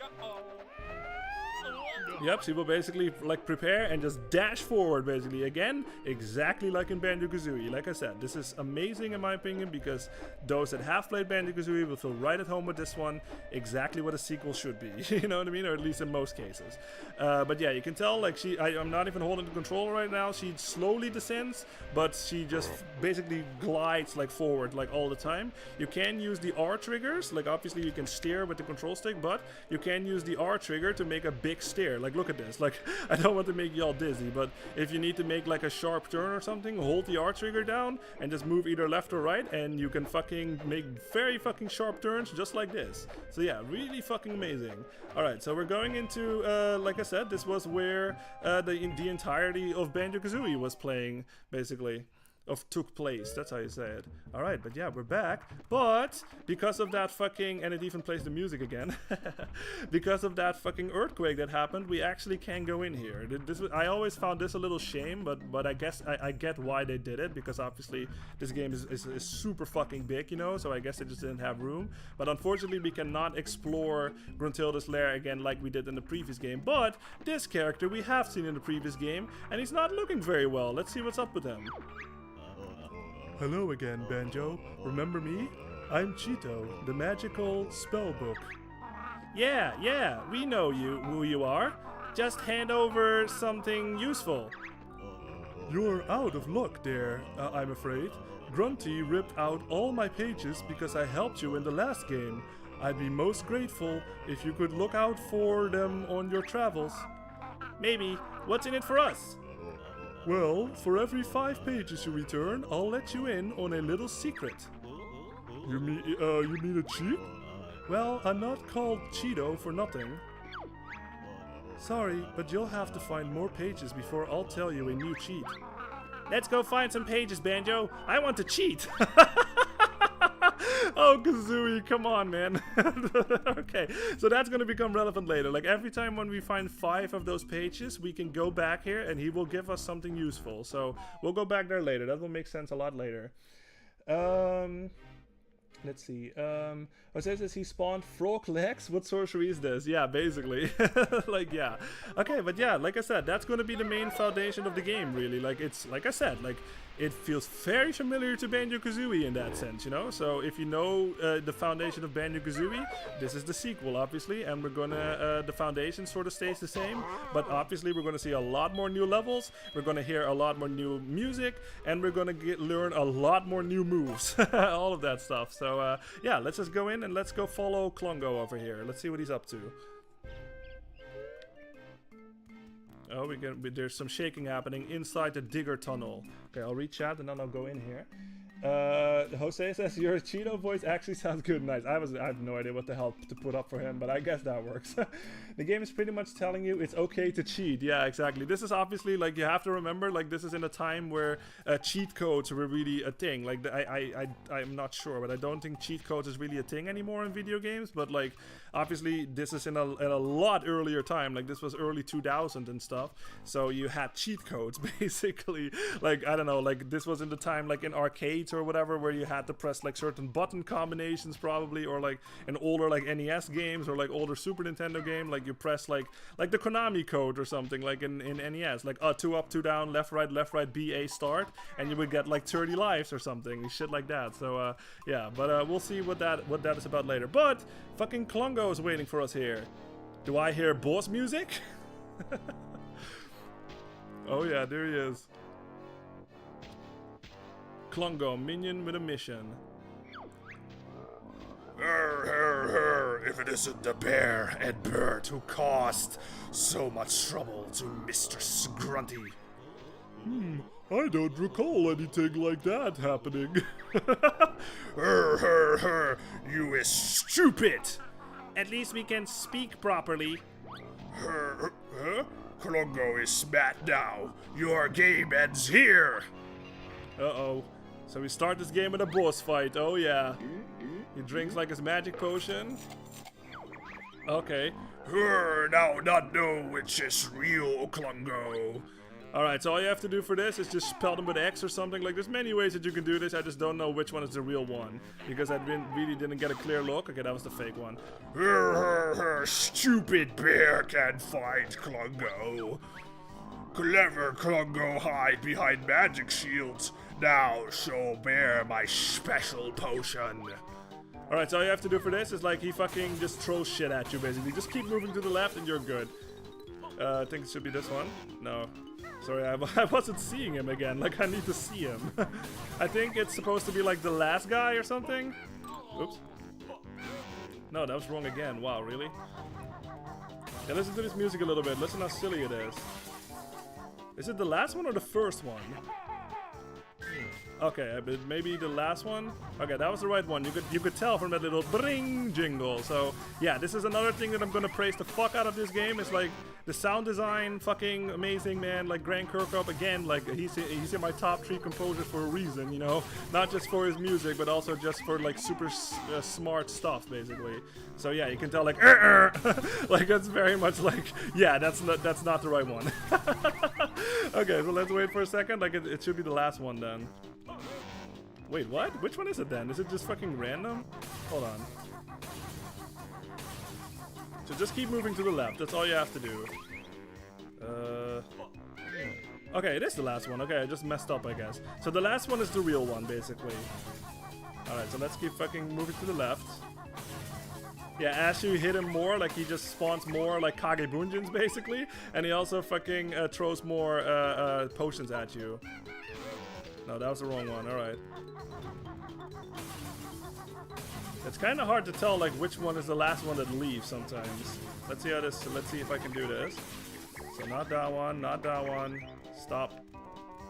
Yep, she will basically like prepare and just dash forward basically. Again, exactly like in Banjo-Kazooie. Like I said, this is amazing in my opinion because those that have played Banjo-Kazooie will feel right at home with this one. Exactly what a sequel should be. You know what I mean? Or at least in most cases. But yeah, you can tell like I'm not even holding the controller right now. She slowly descends, but she just basically glides like forward like all the time. You can use the R triggers. Like obviously you can steer with the control stick, but you can use the R trigger to make a big steer. Like look at this. Like I don't want to make y'all dizzy, but if you need to make like a sharp turn or something, hold the R trigger down and just move either left or right, and you can fucking make very fucking sharp turns just like this. So yeah, really fucking amazing. All right, so we're going into like I said, this was where the entirety of Banjo-Kazooie was playing basically. Took place, that's how you say it. Alright, but yeah, we're back. But because of that fucking, and it even plays the music again, because of that fucking earthquake that happened, we actually can go in here. I always found this a little shame, but I guess I get why they did it, because obviously this game is super fucking big, you know, so I guess they just didn't have room. But unfortunately we cannot explore Gruntilda's lair again like we did in the previous game. But this character we have seen in the previous game, and he's not looking very well. Let's see what's up with him. Hello again, Banjo. Remember me? I'm Cheeto, the magical spellbook. Yeah, we know who you are. Just hand over something useful. You're out of luck there, I'm afraid. Grunty ripped out all my pages because I helped you in the last game. I'd be most grateful if you could look out for them on your travels. Maybe. What's in it for us? Well, for every 5 pages you return, I'll let you in on a little secret. You mean a cheat? Well, I'm not called Cheeto for nothing. Sorry, but you'll have to find more pages before I'll tell you a new cheat. Let's go find some pages, Banjo. I want to cheat. Oh, Kazooie, come on, man. Okay, so that's gonna become relevant later. Like every time when we find 5 of those pages, we can go back here and he will give us something useful. So we'll go back there later. That will make sense a lot later. Let's see. It says he spawned frog legs. What sorcery is this? Yeah, basically. Like, yeah. Okay, but yeah, like I said, that's gonna be the main foundation of the game, really. Like, it's, like I said, like, it feels very familiar to Banjo-Kazooie in that sense, you know? So if you know the foundation of Banjo-Kazooie, this is the sequel, obviously, and we're gonna, the foundation sort of stays the same, but obviously we're gonna see a lot more new levels, we're gonna hear a lot more new music, and we're gonna learn a lot more new moves. All of that stuff. So, yeah, let's just go in and let's go follow Klongo over here. Let's see what he's up to. Oh, there's some shaking happening inside the digger tunnel. Okay, I'll read chat and then I'll go in here. Jose says your Cheeto voice actually sounds good. Nice. I have no idea what the hell to put up for him, but I guess that works. The game is pretty much telling you it's okay to cheat. Yeah, exactly. This is obviously, like, you have to remember, like, this is in a time where cheat codes were really a thing. Like, I'm not sure, but I don't think cheat codes is really a thing anymore in video games. But, like, obviously this is in a lot earlier time. Like, this was early 2000 and stuff. So you had cheat codes, basically. Like, I don't know, like, this was in the time, like, in arcades or whatever, where you had to press, like, certain button combinations, probably, or, like, in older, like, NES games, or, like, older Super Nintendo game, like, you press, like the Konami code or something, like, in NES, like, 2 up, 2 down, left, right, B, A, start, and you would get, like, 30 lives or something, shit like that. So, yeah, but, we'll see what that is about later. But, fucking Klongo is waiting for us here. Do I hear boss music? Oh, yeah, there he is. Klongo, minion with a mission. If it isn't the bear and bird who caused so much trouble to Mistress Grunty. I don't recall anything like that happening. You is stupid! At least we can speak properly. Klongo is mad now. Your game ends here. Uh-oh. So we start this game with a boss fight. Oh, yeah. He drinks like his magic potion. Okay. Now not know which is real, Klongo. Alright, so all you have to do for this is just spell them with X or something. Like, there's many ways that you can do this. I just don't know which one is the real one. Because I really didn't get a clear look. Okay, that was the fake one. Stupid bear can't fight Klungo. Clever Klungo hide behind magic shields. Now show bear my special potion. Alright, so all you have to do for this is like he fucking just throws shit at you basically. Just keep moving to the left and you're good. I think it should be this one. No. Sorry, I wasn't seeing him again. Like, I need to see him. I think it's supposed to be like the last guy or something. Oops. No, that was wrong again. Wow, really? Yeah, listen to this music a little bit. Listen how silly it is. Is it the last one or the first one? Okay, but maybe the last one? Okay, that was the right one. You could tell from that little bring jingle. So, yeah, this is another thing that I'm gonna praise the fuck out of this game. It's like the sound design, fucking amazing, man. Like Grant Kirkhope, again, like he's in my top 3 composers for a reason, you know? Not just for his music, but also just for like super smart stuff, basically. So yeah, you can tell like, like that's very much like, yeah, that's not the right one. Okay, so let's wait for a second. Like it should be the last one then. Wait, what? Which one is it then? Is it just fucking random? Hold on. So just keep moving to the left. That's all you have to do. Okay, it is the last one. Okay, I just messed up, I guess. So the last one is the real one, basically. Alright, so let's keep fucking moving to the left. Yeah, as you hit him more, like he just spawns more like Kage Bunjins, basically. And he also fucking throws more potions at you. No, that was the wrong one. Alright. It's kind of hard to tell like which one is the last one that leaves sometimes. Let's see how this. Let's see if I can do this. So not that one, not that one. Stop.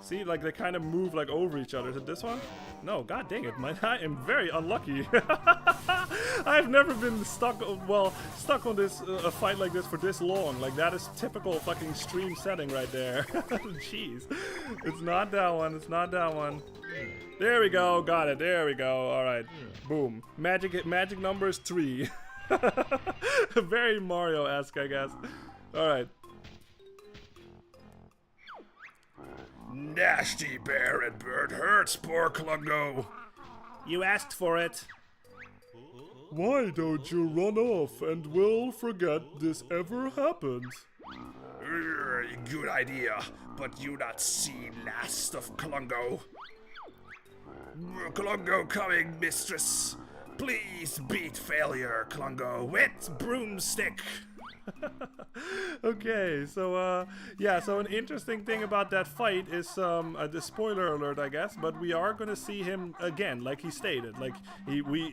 See, like they kind of move like over each other. Is it this one? No, god dang it, man. I am very unlucky. I've never been stuck, well, stuck on this a fight like this for this long. Like that is typical fucking stream setting right there. Jeez. It's not that one. It's not that one. There we go. Got it. There we go. All right. Boom. Magic number is 3. Very Mario-esque, I guess. All right. Nasty bear and bird hurts, poor Klungo. You asked for it. Why don't you run off and we'll forget this ever happened? Good idea, but you not seen last of Klungo. Klungo coming, mistress. Please beat failure, Klungo, with broomstick. Okay, so yeah, so an interesting thing about that fight is the spoiler alert, I guess, but we are gonna see him again, like he stated. Like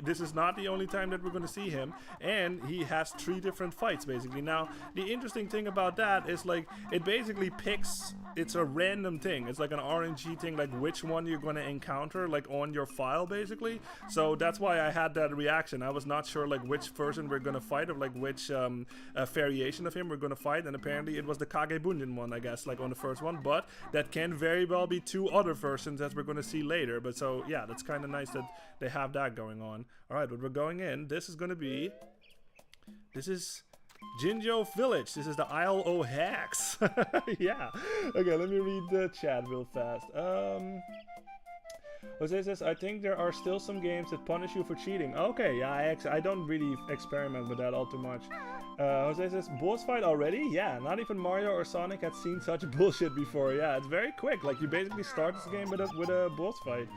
this is not the only time that we're gonna see him, and he has 3 different fights basically. Now, the interesting thing about that is like it basically picks. It's a random thing. It's like an RNG thing, like which one you're gonna encounter, like on your file, basically. So that's why I had that reaction. I was not sure like which version we're gonna fight, or like which variation of him we're gonna fight, and apparently it was the Kage Bunjin one, I guess, like on the first one. But that can very well be 2 other versions that we're gonna see later. But so yeah, that's kind of nice that they have that going on. All right, but we're going in. This is gonna be. This is. Jinjo Village. This is the Isle o' Hacks. Yeah. Okay, let me read the chat real fast. Jose says, I think there are still some games that punish you for cheating. Okay, yeah, I don't really experiment with that all too much. Jose says, boss fight already? Yeah, not even Mario or Sonic had seen such bullshit before. Yeah, it's very quick. Like, you basically start this game with a boss fight.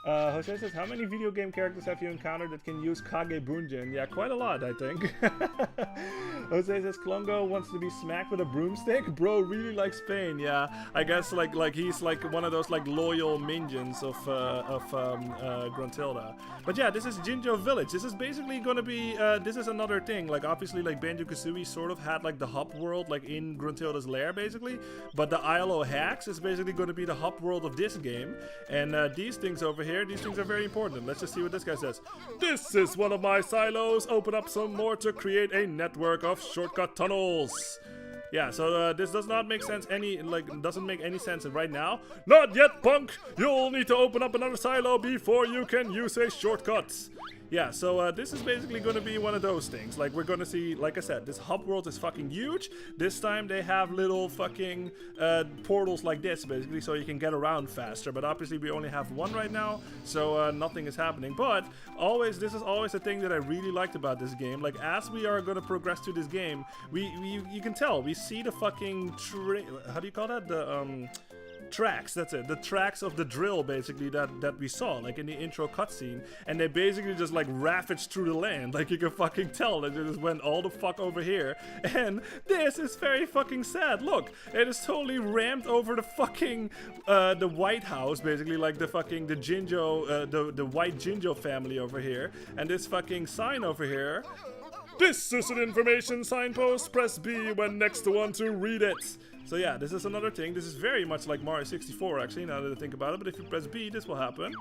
Jose says, how many video game characters have you encountered that can use Kage Bunjin? Yeah, quite a lot, I think. Jose says, Klungo wants to be smacked with a broomstick? Bro really likes pain. Yeah, I guess like he's like one of those like loyal minions of Gruntilda. But yeah, this is Jinjo Village. This is basically gonna be, this is another thing. Like obviously like Banjo-Kazooie sort of had like the hub world like in Gruntilda's lair basically. But the Isle o' Hacks is basically gonna be the hub world of this game. And these things over here, these things are very important. Let's just see what this guy says. This is one of my silos. Open up some more to create a network of shortcut tunnels. Yeah, so this does not make sense doesn't make any sense right now. Not yet, punk! You'll need to open up another silo before you can use a shortcut. Yeah, so this is basically going to be one of those things. Like, we're going to see, like I said, this hub world is fucking huge. This time they have little fucking portals like this, basically, so you can get around faster. But obviously we only have one right now, so nothing is happening. But this is always a thing that I really liked about this game. Like, as we are going to progress through this game, you can tell, we see the fucking, how do you call that? The, tracks, that's it, the tracks of the drill basically that we saw like in the intro cutscene, and they basically just like ravaged through the land. Like, you can fucking tell that they just went all the fuck over here, and this is very fucking sad. Look, it is totally rammed over the fucking the White House, basically, like the fucking the white Jinjo family over here, and this fucking sign over here. This is an information signpost. Press B when next to one to read it. So yeah, this is another thing. This is very much like Mario 64 actually, now that I think about it. But if you press B, this will happen.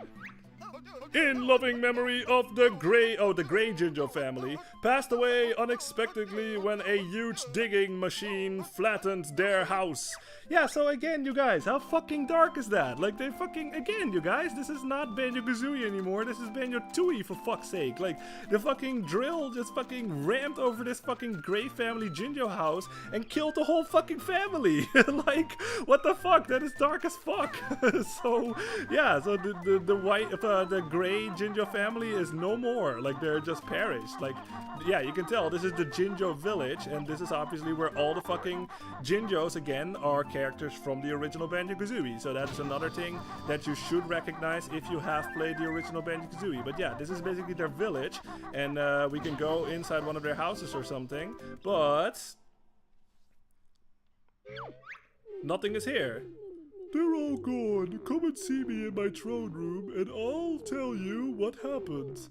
In loving memory of the Grey Jinjo family, passed away unexpectedly when a huge digging machine flattened their house. Yeah, so again, you guys, how fucking dark is that? Like, they fucking, again, you guys, this is not Banjo-Kazooie anymore, this is Banjo-Tooie, for fuck's sake. Like, the fucking drill just fucking rammed over this fucking Grey family Jinjo house and killed the whole fucking family. Like, what the fuck? That is dark as fuck. So, yeah, so the Grey Jinjo family is no more. Like, they're just perished. Like, yeah, you can tell this is the Jinjo village, and this is obviously where all the fucking Jinjos, again, are characters from the original Banjo-Kazooie. So that is another thing that you should recognize if you have played the original Banjo-Kazooie. But yeah, this is basically their village, and we can go inside one of their houses or something, but nothing is here. They're all gone. Come and see me in my throne room and I'll tell you what happened.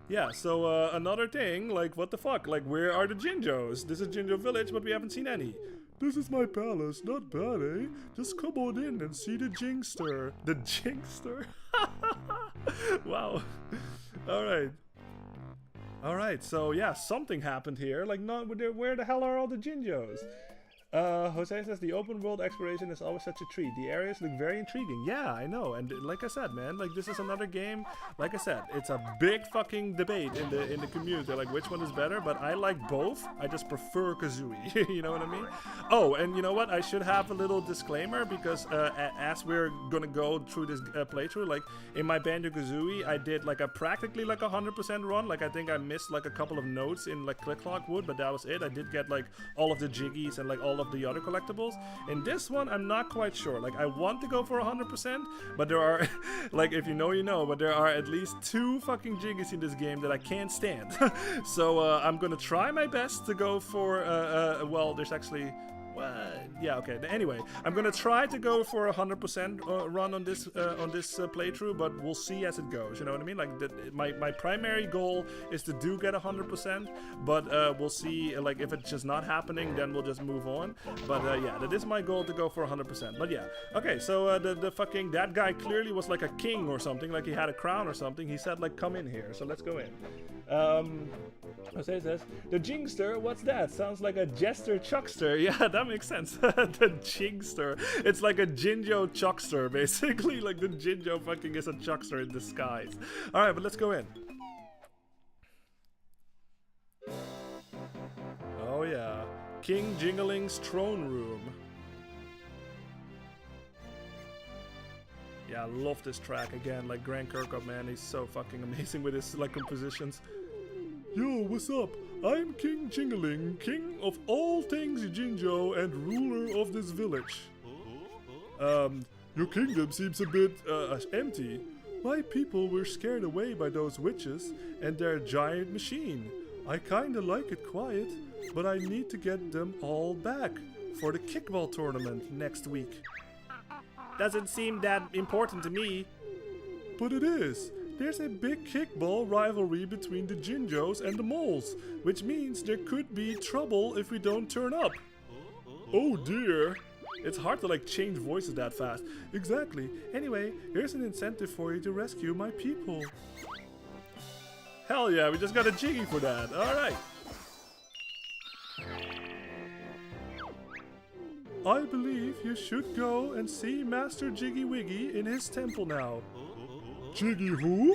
Yeah, so another thing, like, what the fuck? Like, where are the Jinjos? This is Jinjo Village, but we haven't seen any. This is my palace, not bad, eh? Just come on in and see the Jingster. The Jingster? Wow. Alright. Alright, so yeah, something happened here. Like, where the hell are all the Jinjos? Jose says the open world exploration is always such a treat. The areas look very intriguing. Yeah, I know. And like I said, man, like, this is another game. Like I said, it's a big fucking debate in the community, like which one is better. But I like both. I just prefer Kazooie. You know what I mean? Oh, and you know what? I should have a little disclaimer because as we're gonna go through this playthrough, like in my Banjo-Kazooie, I did like a practically like 100% run. Like, I think I missed like a couple of notes in like Click Clock Wood, but that was it. I did get like all of the Jiggies and like all of the other collectibles. In this one, I'm not quite sure. Like, I want to go for 100%, but there are like, if you know, you know, but there are at least 2 fucking Jiggies in this game that I can't stand. So I'm gonna try my best to go for well, there's actually yeah, okay. Anyway, I'm gonna try to go for 100% run on this playthrough, but we'll see as it goes. You know what I mean? Like, my primary goal is to get 100%, but we'll see. Like, if it's just not happening, then we'll just move on. But yeah, that is my goal, to go for 100%. But yeah, okay. So the fucking that guy clearly was like a king or something. Like, he had a crown or something. He said like, come in here. So let's go in. Jose says, the Jingster, what's that? Sounds like a jester chuckster. Yeah, that makes sense. The Jingster. It's like a Jinjo chuckster, basically. Like, the Jinjo fucking is a chuckster in disguise. Alright, but let's go in. Oh yeah. King Jingling's throne room. Yeah, I love this track again. Like, Grant Kirkhope, man, he's so fucking amazing with his like compositions. Yo, what's up? I'm King Jingling, king of all things Jinjo and ruler of this village. Your kingdom seems a bit, empty. My people were scared away by those witches and their giant machine. I kinda like it quiet, but I need to get them all back for the kickball tournament next week. Doesn't seem that important to me. But it is. There's a big kickball rivalry between the Jinjos and the moles, which means there could be trouble if we don't turn up. Oh dear. It's hard to like change voices that fast. Exactly. Anyway, here's an incentive for you to rescue my people. Hell yeah, we just got a Jiggy for that. Alright. I believe you should go and see Master Jiggy Wiggy in his temple now. Jiggy who?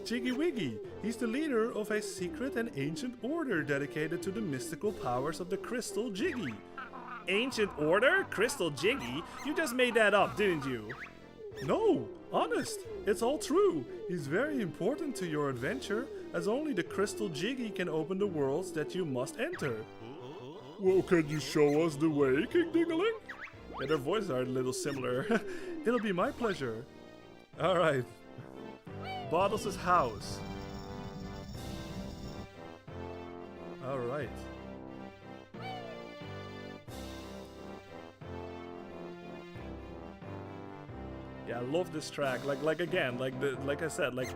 Jiggy Wiggy. He's the leader of a secret and ancient order dedicated to the mystical powers of the Crystal Jiggy. Ancient order? Crystal Jiggy? You just made that up, didn't you? No, honest, it's all true. He's very important to your adventure, as only the Crystal Jiggy can open the worlds that you must enter. Well, can you show us the way, King Dingaling? Yeah, their voices are a little similar. It'll be my pleasure. Alright. Bottles' house. Alright. Yeah, I love this track. Like again, like I said, like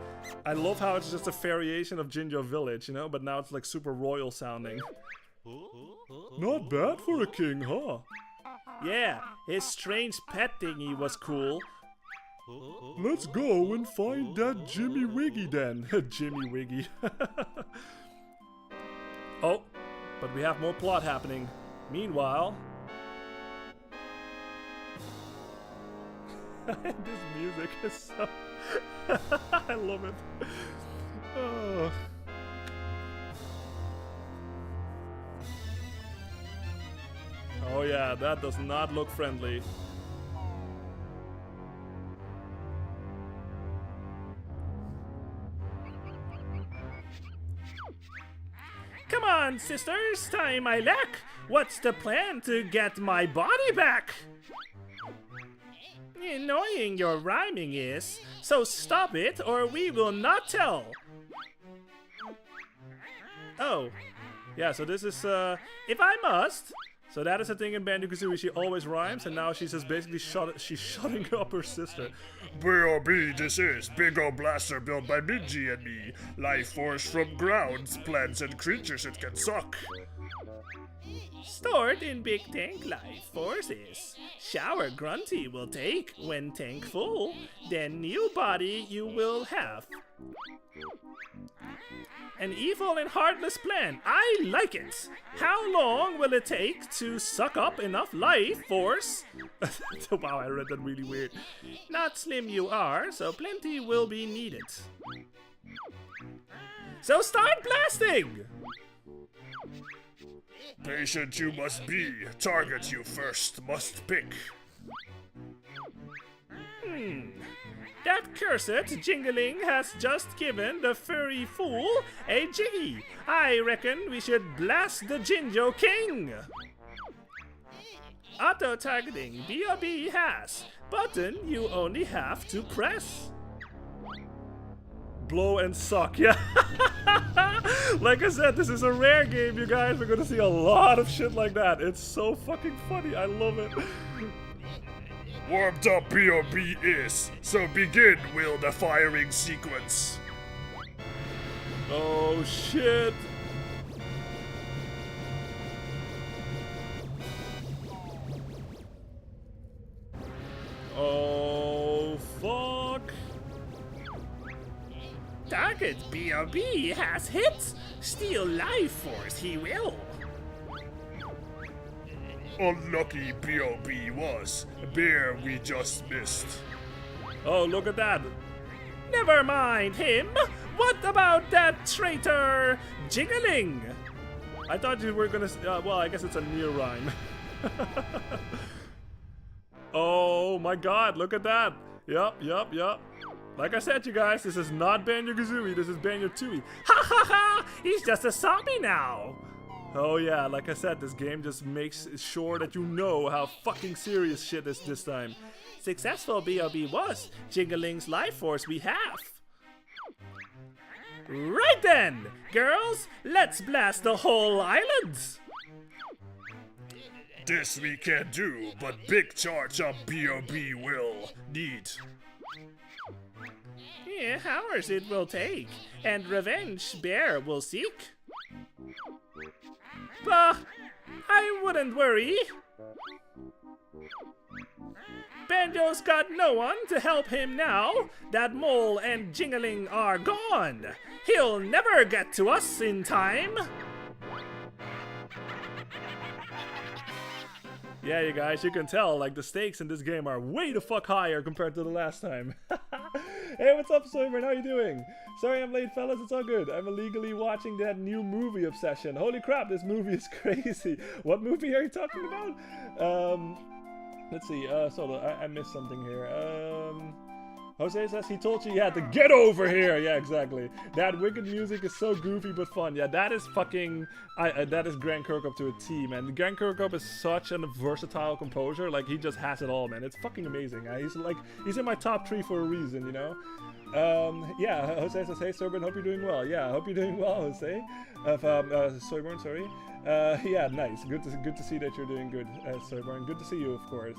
I love how it's just a variation of Jinjo Village, you know, but now it's like super royal sounding. Not bad for a king, huh? Yeah, his strange pet thingy was cool. Let's go and find that Jimmy Wiggy then. Jimmy Wiggy. Oh, but we have more plot happening. Meanwhile... this music is so... I love it. Oh. Oh yeah, that does not look friendly. Come on, sisters, tie my leg. What's the plan to get my body back? Annoying your rhyming is, so stop it or we will not tell. Oh, yeah, so this is, if I must. So that is the thing in Banjo-Kazooie, she always rhymes, and now she's just basically she's shutting up her sister. B.O.B. This is Big Ol' Blaster built by Minji and me. Life force from grounds, plants and creatures it can suck. Stored in big tank life forces. Shower Grunty will take when tank full, then new body you will have. An evil and heartless plan. I like it. How long will it take to suck up enough life force? Wow, I read that really weird. Not slim you are, so plenty will be needed. So start blasting! Patient you must be. Target you first must pick. That cursed Jingling has just given the furry fool a jiggy. I reckon we should blast the Jinjo King. Auto-targeting B.O.B. has. Button you only have to press. Blow and suck, yeah. Like I said, this is a rare game, you guys. We're gonna see a lot of shit like that. It's so fucking funny. I love it. Warmed up B.O.B. is, so begin will the firing sequence. Oh shit. Oh fuck. Target B.O.B. has hit. Steal life force he will. Unlucky B.O.B. was. Bear we just missed. Oh, look at that. Never mind him. What about that traitor Jingling? I thought you were gonna. Well, I guess it's a near rhyme. Oh my god, look at that. Yup. Like I said, you guys, this is not Banjo-Kazooie, this is Banjo-Tooie. Ha ha ha! He's just a zombie now. Oh yeah, like I said, this game just makes sure that you know how fucking serious shit is this time. Successful B.O.B. was. Jingling's life force we have. Right then, girls, let's blast the whole island. This we can do, but big charge of B.O.B. will need. Yeah, hours it will take, and revenge Bear will seek. Bah, I wouldn't worry. Banjo's got no one to help him now that Mole and Jingling are gone. He'll never get to us in time. Yeah, you guys, you can tell, like, the stakes in this game are way the fuck higher compared to the last time. Hey, what's up, Soyburn? How you doing? Sorry I'm late, fellas. It's all good. I'm illegally watching that new movie Obsession. Holy crap, this movie is crazy. What movie are you talking about? Let's see. I missed something here. Jose says he told you had to get over here. Yeah, exactly. That wicked music is so goofy but fun. Yeah, that is fucking. That is Grant Kirkhope to a T, man. Grant Kirkhope is such a versatile composer. Like, he just has it all, man. It's fucking amazing. He's in my top 3 for a reason, you know. Yeah, Jose says, hey, Soyburn, hope you're doing well. Yeah, I hope you're doing well, Jose. Soyburn, sorry. Yeah, nice. Good to see that you're doing good, Soyburn. Good to see you, of course.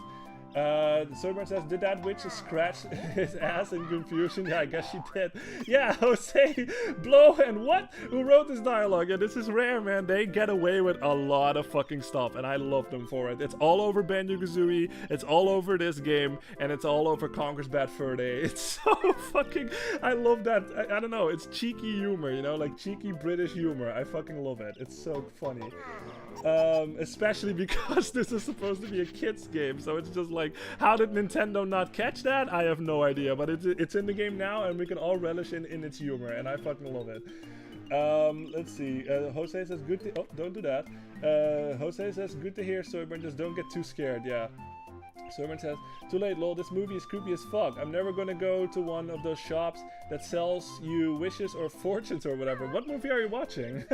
Soyburn says, did that witch scratch his ass in confusion? Yeah, I guess she did. Yeah, Jose, Blow, and what? Who wrote this dialogue? Yeah, this is rare, man. They get away with a lot of fucking stuff, and I love them for it. It's all over Banjo-Kazooie, it's all over this game, and it's all over Conker's Bad Fur Day. It's so fucking... I love that. I don't know, it's cheeky humor, you know? Like, cheeky British humor. I fucking love it. It's so funny. Especially because this is supposed to be a kid's game, so it's just like, how did Nintendo not catch that? I have no idea, but it's in the game now, and we can all relish in its humor, and I fucking love it. Let's see. Jose says, good to... Oh, don't do that. Jose says, good to hear, Soyburn, just don't get too scared. Yeah. Soyburn says, too late, lol, this movie is creepy as fuck. I'm never gonna go to one of those shops that sells you wishes or fortunes or whatever. What movie are you watching?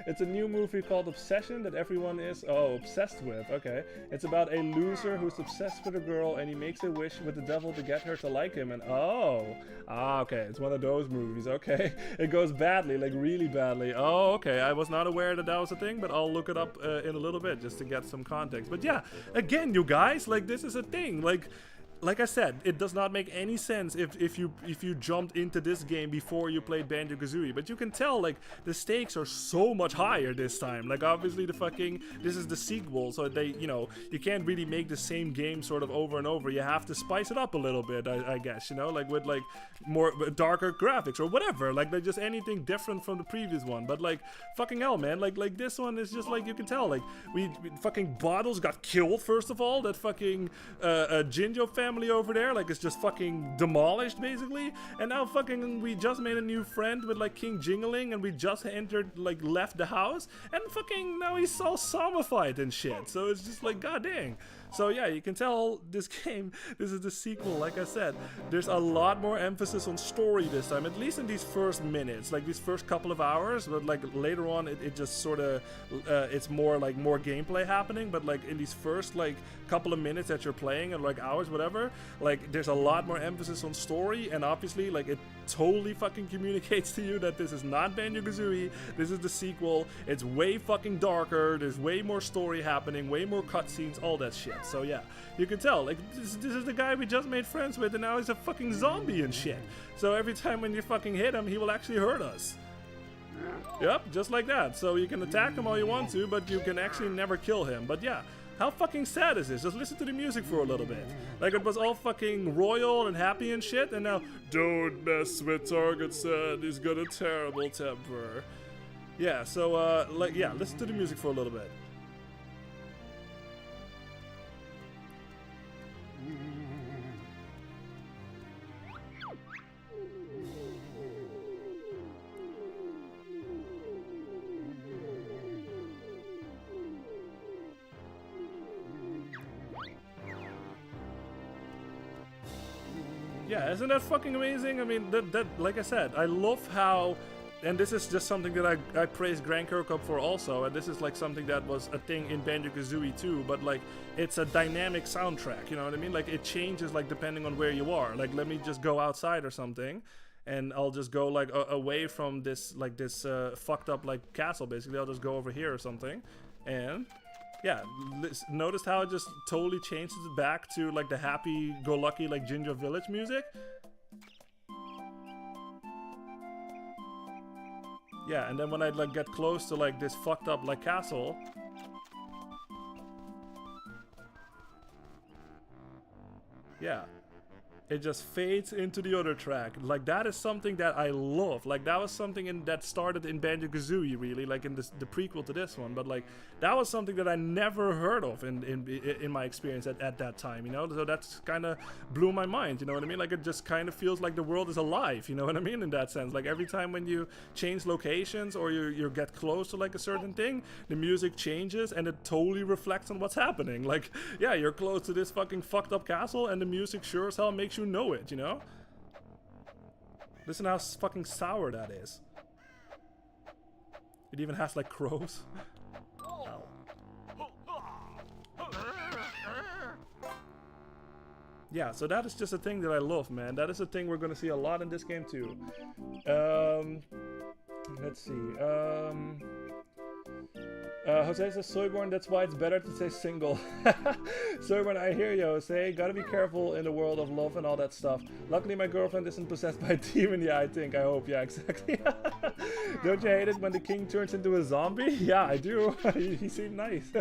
It's a new movie called Obsession that everyone is, obsessed with. Okay. It's about a loser who's obsessed with a girl and he makes a wish with the devil to get her to like him, and okay, it's one of those movies. Okay. It goes badly, like really badly. Oh, okay. I was not aware that that was a thing, but I'll look it up in a little bit just to get some context. But yeah, again, you guys, like, this is a thing. Like I said, it does not make any sense if you jumped into this game before you played Banjo-Kazooie, but you can tell, like, the stakes are so much higher this time. Like, obviously this is the sequel, so they, you know, you can't really make the same game sort of over and over. You have to spice it up a little bit, I guess, you know, like with like more darker graphics or whatever, like just anything different from the previous one. But like, fucking hell, man, like this one is just like, you can tell, like, we fucking Bottles got killed, first of all. That fucking Jinjo family over there, like, it's just fucking demolished basically, and now fucking we just made a new friend with like King Jingling, and we just left the house, and fucking now he's all zombified and shit, so it's just like, god dang. So yeah, you can tell this game, this is the sequel. Like I said, there's a lot more emphasis on story this time, at least in these first minutes, like these first couple of hours, but like later on it just sort of, it's more like more gameplay happening, but like in these first like couple of minutes that you're playing, and like hours, whatever, like there's a lot more emphasis on story, and obviously like it totally fucking communicates to you that this is not Banjo-Kazooie, this is the sequel. It's way fucking darker, there's way more story happening, way more cutscenes, all that shit. So yeah, you can tell, like, this is the guy we just made friends with, and now he's a fucking zombie and shit. So every time when you fucking hit him, he will actually hurt us. Yep, just like that. So you can attack him all you want to, but you can actually never kill him. But yeah, how fucking sad is this? Just listen to the music for a little bit. Like, it was all fucking royal and happy and shit, and now, don't mess with Target said, he's got a terrible temper. Yeah, so like, yeah, listen to the music for a little bit. Yeah, isn't that fucking amazing? I mean, that like I said, I love how, and this is just something that I praise Grant Kirkhope for also, and this is like something that was a thing in Banjo-Kazooie too, but like, it's a dynamic soundtrack, you know what I mean? Like, it changes like depending on where you are. Like, let me just go outside or something, and I'll just go like away from this, like this fucked up like castle basically. I'll just go over here or something, and yeah, notice how it just totally changes it back to like the happy-go-lucky like Jinjo Village music. Yeah, and then when I like get close to like this fucked up like castle, yeah, it just fades into the other track. Like, that is something that I love. Like, that was something that started in Banjo-Kazooie, really, like in the prequel to this one. But like, that was something that I never heard of in my experience at that time, you know. So that's kind of blew my mind, you know what I mean? Like, it just kind of feels like the world is alive, you know what I mean? In that sense, like every time when you change locations or you get close to like a certain thing, the music changes and it totally reflects on what's happening. Like, yeah, you're close to this fucking fucked up castle and the music sure as hell makes you know it, you know? Listen how fucking sour that is. It even has like crows. Ow. Yeah, so that is just a thing that I love, man. That is a thing we're gonna see a lot in this game too. Let's see. Jose says, Soyborn, that's why it's better to say single. Soyborn, I hear you, Jose. Gotta be careful in the world of love and all that stuff. Luckily, my girlfriend isn't possessed by a demon. Yeah, I hope. Yeah, exactly. Don't you hate it when the king turns into a zombie? Yeah, I do. He seemed nice.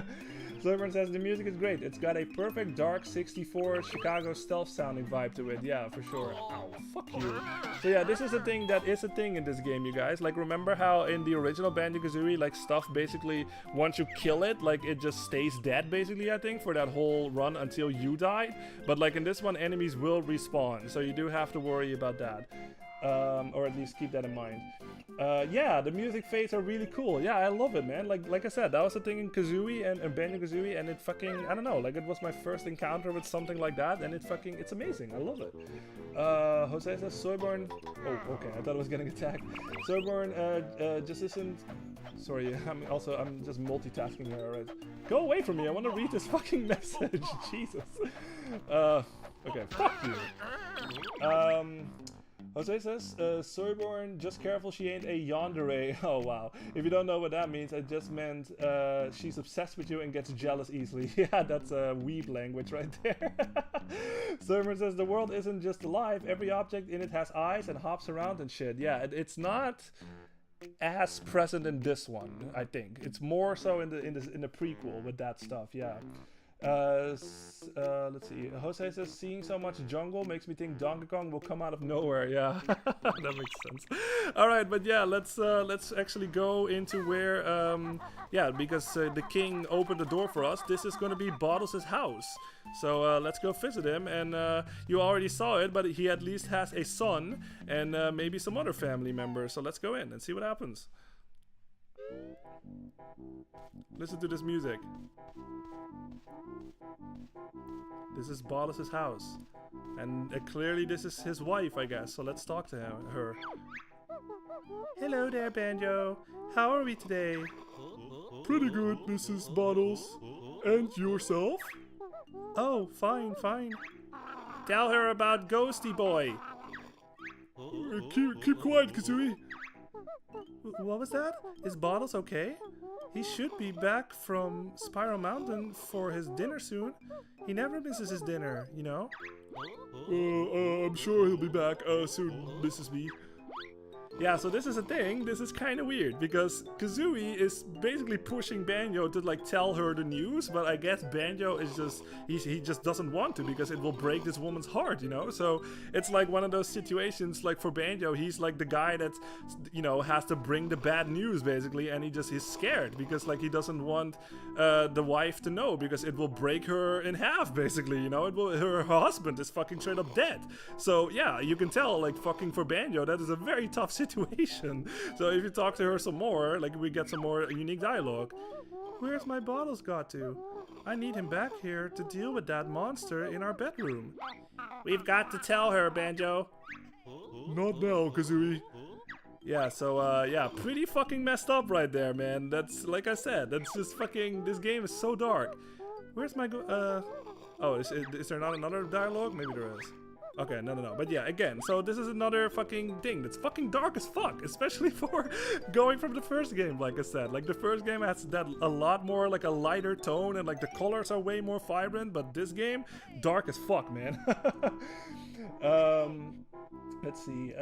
Soyborn says, the music is great. It's got a perfect dark 64 Chicago stealth sounding vibe to it. Yeah, for sure. Ow, fuck you. So yeah, this is a thing that is a thing in this game, you guys. Like, remember how in the original Banjo-Kazooie, like, stuff basically, once you kill it, like, it just stays dead, basically, I think, for that whole run until you died. But, like, in this one, enemies will respawn, so you do have to worry about that. Or at least keep that in mind. Yeah, the music fades are really cool. Yeah, I love it, man. Like I said, that was the thing in Kazooie and Banjo-Kazooie, and it fucking, I don't know, like, it was my first encounter with something like that, and it's amazing. I love it. Jose says, Soyborn, oh, okay, I thought I was getting attacked. Soyborn, just listen, sorry, I'm just multitasking here already. Go away from me, I want to read this fucking message, Jesus. Okay, fuck you. Jose says, Soyborn, just careful she ain't a yandere. Oh, wow. If you don't know what that means, it just meant she's obsessed with you and gets jealous easily. Yeah, that's a weeb language right there. Soyborn says, the world isn't just alive. Every object in it has eyes and hops around and shit. Yeah, it's not as present in this one, I think. It's more so in the prequel with that stuff, yeah. Let's see. Jose says, seeing so much jungle makes me think Donkey Kong will come out of nowhere. Yeah, that makes sense. All right, but yeah, let's actually go into where yeah, because the king opened the door for us. This is going to be Bottles' house. So let's go visit him. And you already saw it, but he at least has a son and maybe some other family members. So let's go in and see what happens. Listen to this music. This is Bottles' house. And clearly this is his wife, I guess. So let's talk to her. Hello there, Banjo. How are we today? Pretty good, Mrs. Bottles. And yourself? Oh, fine, fine. Tell her about Ghosty Boy. Keep quiet, Kazooie. What was that? Is Bottles okay? He should be back from Spiral Mountain for his dinner soon. He never misses his dinner, you know? I'm sure he'll be back soon, Mrs. B. Yeah, so this is a thing. This is kind of weird because Kazooie is basically pushing Banjo to like tell her the news, but I guess Banjo is just he just doesn't want to because it will break this woman's heart, you know? So it's like one of those situations like for Banjo, he's like the guy that, you know, has to bring the bad news basically, and he's scared because like he doesn't want the wife to know because it will break her in half basically, you know? Her husband is fucking straight up dead. So yeah, you can tell like fucking for Banjo that is a very tough situation. So if you talk to her some more, like we get some more unique dialogue. Where's my Bottles got to? I need him back here to deal with that monster in our bedroom. We've got to tell her, Banjo. Not now, Kazooie. Yeah, so yeah, pretty fucking messed up right there, man. That's like I said, that's just fucking, this game is so dark. Where's my oh, is there not another dialogue? Maybe there is. Okay, no. But yeah, again, so this is another fucking thing that's fucking dark as fuck, especially for going from the first game, like I said. Like, the first game has that a lot more, like, a lighter tone, and, like, the colors are way more vibrant, but this game, dark as fuck, man. Let's see,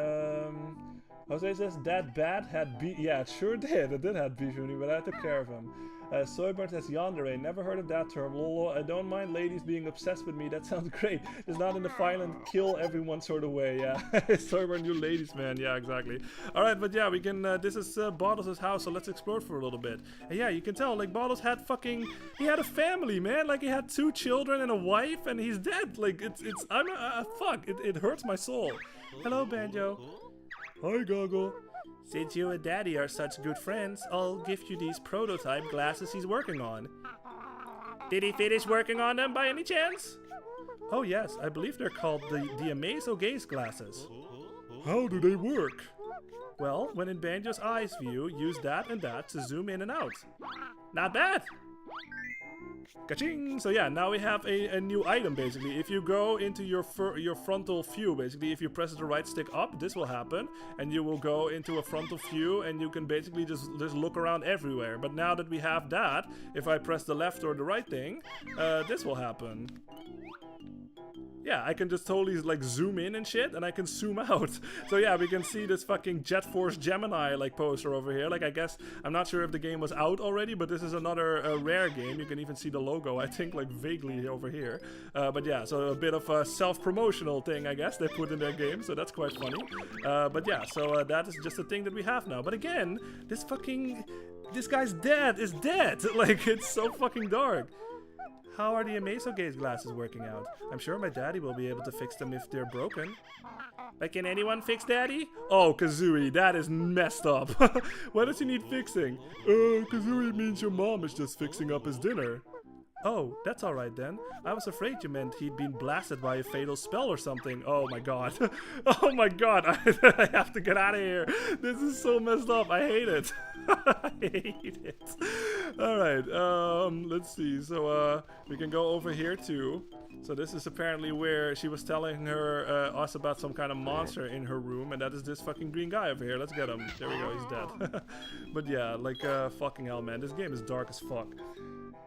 Jose says that bat had beef. Yeah, it sure did. It did have beef with me, but I took care of him. Soyburn says yandere. Never heard of that term. Lolo, I don't mind ladies being obsessed with me. That sounds great. Just not in the violent kill everyone sort of way. Yeah. Soyburn, you ladies, man. Yeah, exactly. Alright, but yeah, we can, this is Bottles' house, so let's explore for a little bit. And yeah, you can tell, like, Bottles had fucking, he had a family, man. Like, he had 2 children and a wife, and he's dead. Like, fuck, it hurts my soul. Hello, Banjo. Hi, Goggle. Since you and Daddy are such good friends, I'll gift you these prototype glasses he's working on. Did he finish working on them by any chance? Oh yes, I believe they're called the Amazo Gaze glasses. How do they work? Well, when in Banjo's eyes view, use that and that to zoom in and out. Not bad! Ka-ching! So yeah, now we have a new item basically. If you go into your frontal view, basically, if you press the right stick up, this will happen, and you will go into a frontal view, and you can basically just look around everywhere. But now that we have that, if I press the left or the right thing, this will happen. Yeah, I can just totally like zoom in and shit, and I can zoom out. So yeah, we can see this fucking Jet Force Gemini like poster over here. Like, I guess, I'm not sure if the game was out already, but this is another rare game. You can even see the logo, I think, like vaguely over here. But yeah, so a bit of a self-promotional thing, I guess, they put in their game, so that's quite funny. But yeah, so that is just a thing that we have now. But again, this guy's dad is dead. Like, it's so fucking dark. How are the Amazo Gaze glasses working out? I'm sure my daddy will be able to fix them if they're broken. But can anyone fix Daddy? Oh, Kazooie, that is messed up. Why does he need fixing? Kazooie means your mom is just fixing up his dinner. Oh, that's alright then. I was afraid you meant he'd been blasted by a fatal spell or something. Oh my god. Oh my god. I have to get out of here. This is so messed up. I hate it. I hate it. Alright, let's see. So, we can go over here too. So this is apparently where she was telling us about some kind of monster in her room, and that is this fucking green guy over here. Let's get him. There we go, he's dead. But yeah, like, fucking hell, man. This game is dark as fuck.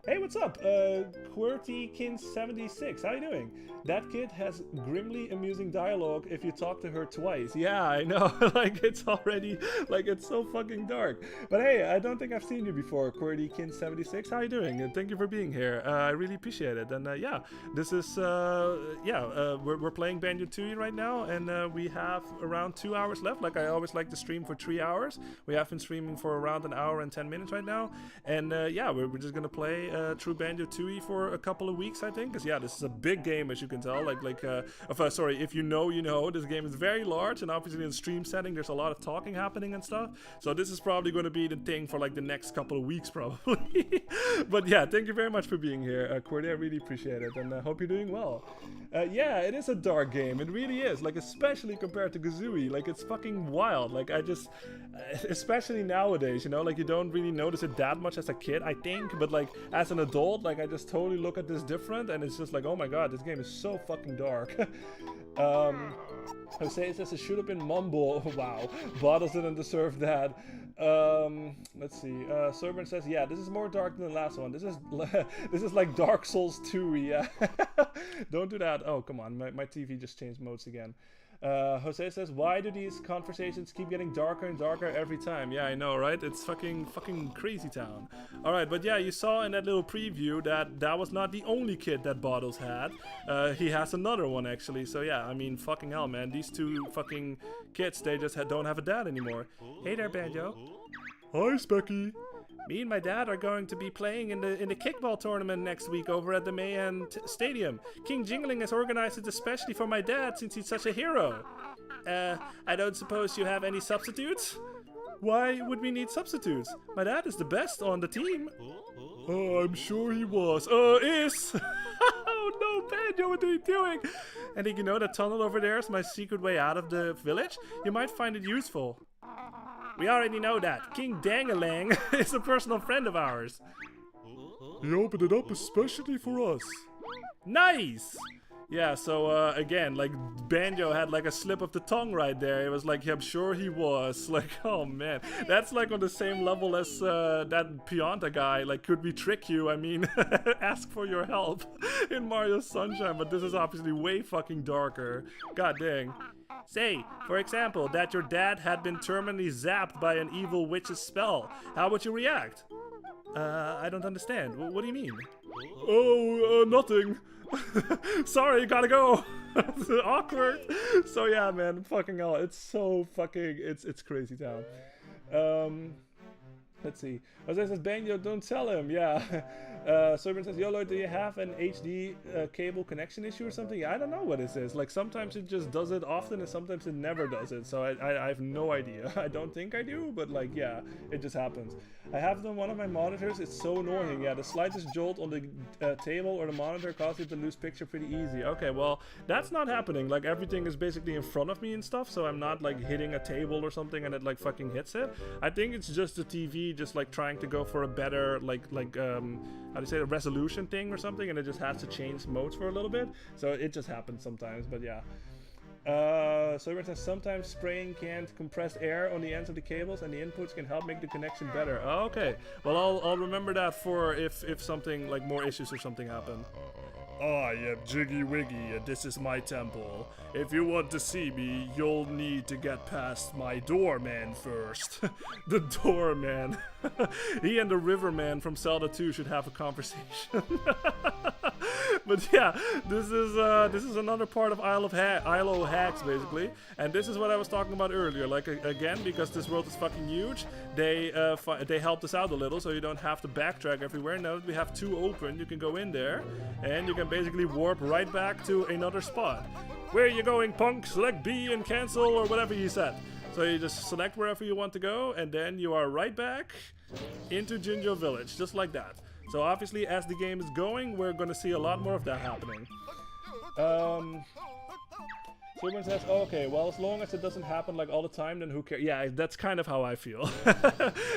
Hey, what's up? QWERTYKIN76, how you doing? That kid has grimly amusing dialogue if you talk to her twice. Yeah, I know. Like, it's already, like, it's so fucking dark. But hey, I don't think I've seen you before, QWERTYKIN76. How you doing? And thank you for being here. I really appreciate it. And yeah, this is, we're playing Banjo-Tooie right now, and we have around 2 hours left. Like, I always like to stream for 3 hours. We have been streaming for around 1 hour and 10 minutes right now. And yeah, we're just gonna play through Banjo-Tooie for a couple of weeks, I think. Because yeah, this is a big game, as you can tell. Sorry, if you know, you know. This game is very large, and obviously in stream setting, there's a lot of talking happening and stuff. So this is probably going to be the thing for like the next couple of weeks, probably. But yeah, thank you very much for being here, Cordy. I really appreciate it, and I hope you're doing well. Yeah, it is a dark game. It really is. Like, especially compared to Kazooie. Like, it's fucking wild. Like, I just, especially nowadays, you know, like, you don't really notice it that much as a kid, I think. But like, as an adult, like, I just totally look at this different, and it's just like, oh my god, this game is so fucking dark. Jose says it should have been Mumble. Wow, Bottles didn't deserve that. Let's see. Servant says, yeah, this is more dark than the last one. This is like Dark Souls 2. Yeah. Don't do that. Oh, come on, my TV just changed modes again. Jose says, why do these conversations keep getting darker and darker every time? Yeah, I know, right? It's fucking crazy town. Alright, but yeah, you saw in that little preview that was not the only kid that Bottles had. He has another one, actually. So yeah, I mean, fucking hell, man. These two fucking kids, they just don't have a dad anymore. Hey there, Banjo. Hi, Specky. Me and my dad are going to be playing in the kickball tournament next week over at the Mayan Stadium. King Jingling has organized it especially for my dad since he's such a hero. I don't suppose you have any substitutes? Why would we need substitutes? My dad is the best on the team. Oh, I'm sure he was. Is! Oh no, Banjo, what are you doing? And did you know that tunnel over there is my secret way out of the village? You might find it useful. We already know that. King Dangalang is a personal friend of ours. He opened it up especially for us. Nice! Yeah, so again, like, Banjo had like a slip of the tongue right there. It was like, I'm sure he was. Like, oh man. That's like on the same level as that Pianta guy. Like, could we trick you? I mean, ask for your help in Mario Sunshine. But this is obviously way fucking darker. God dang. Say, for example, that your dad had been terminally zapped by an evil witch's spell. How would you react? I don't understand. What do you mean? Oh, nothing. Sorry, gotta go. It's awkward. So yeah, man, fucking hell, it's so fucking, it's crazy town. Let's see. Jose says, Banjo, don't tell him. Yeah. Servant says, YOLO, do you have an HD cable connection issue or something? Yeah, I don't know what it is. Like, sometimes it just does it often and sometimes it never does it. So I have no idea. I don't think I do, but like, yeah, it just happens. I have it on one of my monitors. It's so annoying. Yeah, the slightest jolt on the table or the monitor causes it to lose picture pretty easy. Okay, well, that's not happening. Like, everything is basically in front of me and stuff, so I'm not like hitting a table or something and it like fucking hits it. I think it's just the TV just like trying to go for a better how do you say, a resolution thing or something, and it just has to change modes for a little bit. So it just happens sometimes, but yeah. Server says sometimes spraying can't compress air on the ends of the cables and the inputs can help make the connection better. Oh, okay, well I'll remember that for if something like more issues or something happen. I am Jiggy Wiggy, and this is my temple. If you want to see me, you'll need to get past my doorman first. The doorman. He and the riverman from Zelda 2 should have a conversation. But yeah, this is another part of Isle of Hags basically, and this is what I was talking about earlier. Like again, because this world is fucking huge, they helped us out a little, so you don't have to backtrack everywhere. Now that we have 2 open, you can go in there, and you can basically warp right back to another spot. Where are you going, punk? Select B and cancel or whatever you said. So you just select wherever you want to go, and then you are right back into Jinjo Village, just like that. So obviously, as the game is going, we're gonna see a lot more of that happening. Someone says, oh, okay, well, as long as it doesn't happen like all the time, then who cares? Yeah, that's kind of how I feel.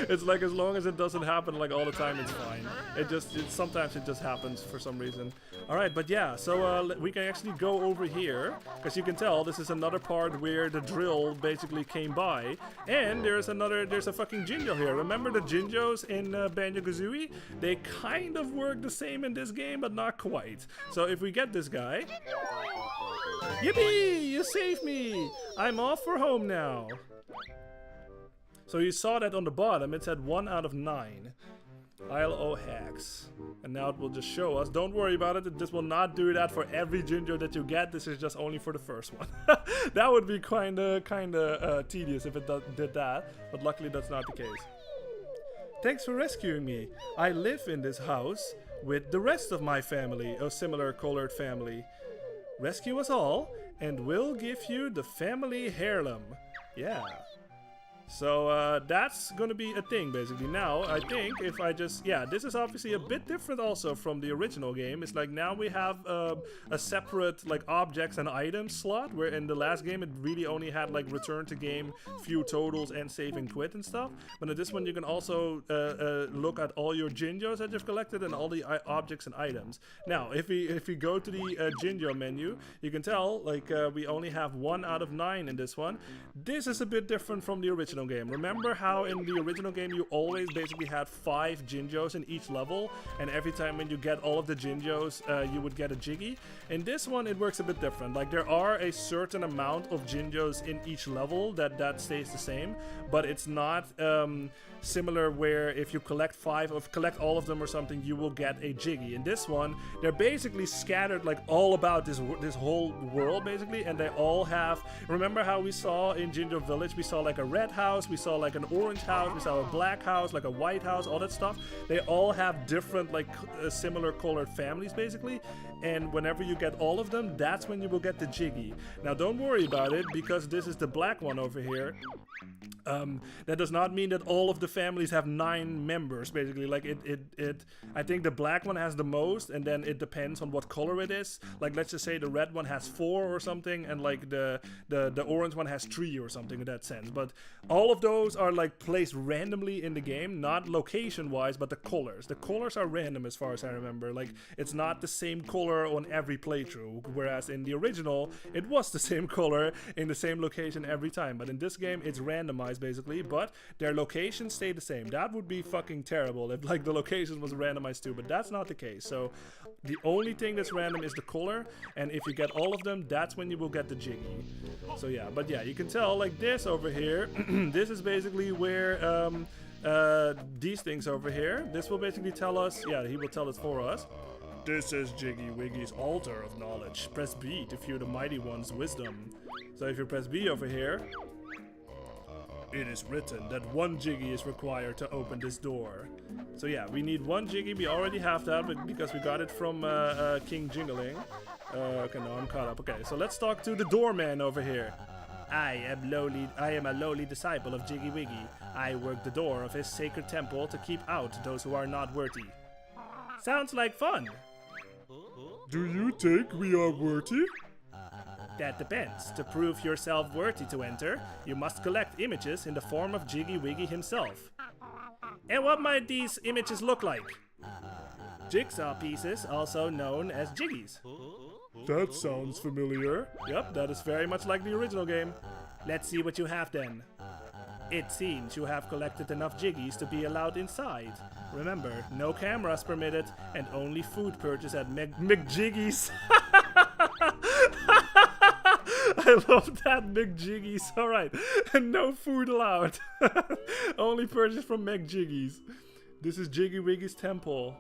It's like as long as it doesn't happen like all the time, it's fine. Sometimes it just happens for some reason. All right, but yeah, so we can actually go over here, because you can tell this is another part where the drill basically came by, and there's a fucking Jinjo here. Remember the Jinjos in Banjo-Kazooie? They kind of work the same in this game, but not quite. So if we get this guy, yippee! You saved me! I'm off for home now. So you saw that on the bottom, it said 1 out of 9. Isle of Hags. And now it will just show us. Don't worry about it. This will not do that for every Jinjo that you get. This is just only for the first one. That would be kinda tedious if it did that. But luckily that's not the case. Thanks for rescuing me. I live in this house with the rest of my family. A similar colored family. Rescue us all, and we'll give you the family heirloom. Yeah. So that's gonna be a thing basically. Now I think if I just, yeah, this is obviously a bit different also from the original game. It's like now we have a separate like objects and items slot, where in the last game it really only had like return to game, view totals, and save and quit and stuff. But in this one you can also look at all your Jinjos that you've collected and all the objects and items. Now if we go to the Jinjo menu, you can tell like we only have 1 out of 9 in this one. This is a bit different from the original game. Remember how in the original game you always basically had 5 Jinjos in each level, and every time when you get all of the Jinjos you would get a Jiggy? In this one it works a bit different. Like there are a certain amount of Jinjos in each level that stays the same, but it's not similar where if you collect 5 or collect all of them or something you will get a Jiggy. In this one they're basically scattered like all about this whole world basically, and they all have, remember how we saw in Jinjo Village, we saw like a red house, we saw like an orange house, we saw a black house, like a white house, all that stuff. They all have different like similar colored families basically, and whenever you get all of them, that's when you will get the Jiggy. Now don't worry about it, because this is the black one over here. That does not mean that all of the families have 9 members basically. Like I think the black one has the most, and then it depends on what color it is. Like let's just say the red one has 4 or something, and like the orange one has 3 or something in that sense. But all of those are like placed randomly in the game, not location wise, but the colors are random as far as I remember. Like it's not the same color on every playthrough, whereas in the original it was the same color in the same location every time. But in this game it's randomized basically, but their locations stay the same. That would be fucking terrible if like the location was randomized too, but that's not the case. So the only thing that's random is the color, and if you get all of them, that's when you will get the Jiggy. So yeah, but yeah, you can tell like this over here, this is basically where these things over here. This will basically tell us, yeah, he will tell it for us. This is Jiggy Wiggy's altar of knowledge. Press B to view the mighty one's wisdom. So if you press B over here, it is written that 1 Jiggy is required to open this door. So yeah, we need 1 Jiggy. We already have that because we got it from King Jingling. Okay, no, I'm caught up. Okay, so let's talk to the doorman over here. I am a lowly disciple of Jiggy Wiggy. I work the door of his sacred temple to keep out those who are not worthy. Sounds like fun. Do you think we are worthy? That depends. To prove yourself worthy to enter, you must collect images in the form of Jiggy Wiggy himself. And what might these images look like? Jigsaw pieces, also known as jiggies. That sounds familiar. Yup, that is very much like the original game. Let's see what you have then. It seems you have collected enough jiggies to be allowed inside. Remember, no cameras permitted and only food purchased at McJiggies. I love that, McJiggies. Alright, and no food allowed. Only purchased from McJiggies. This is Jiggy Wiggy's temple.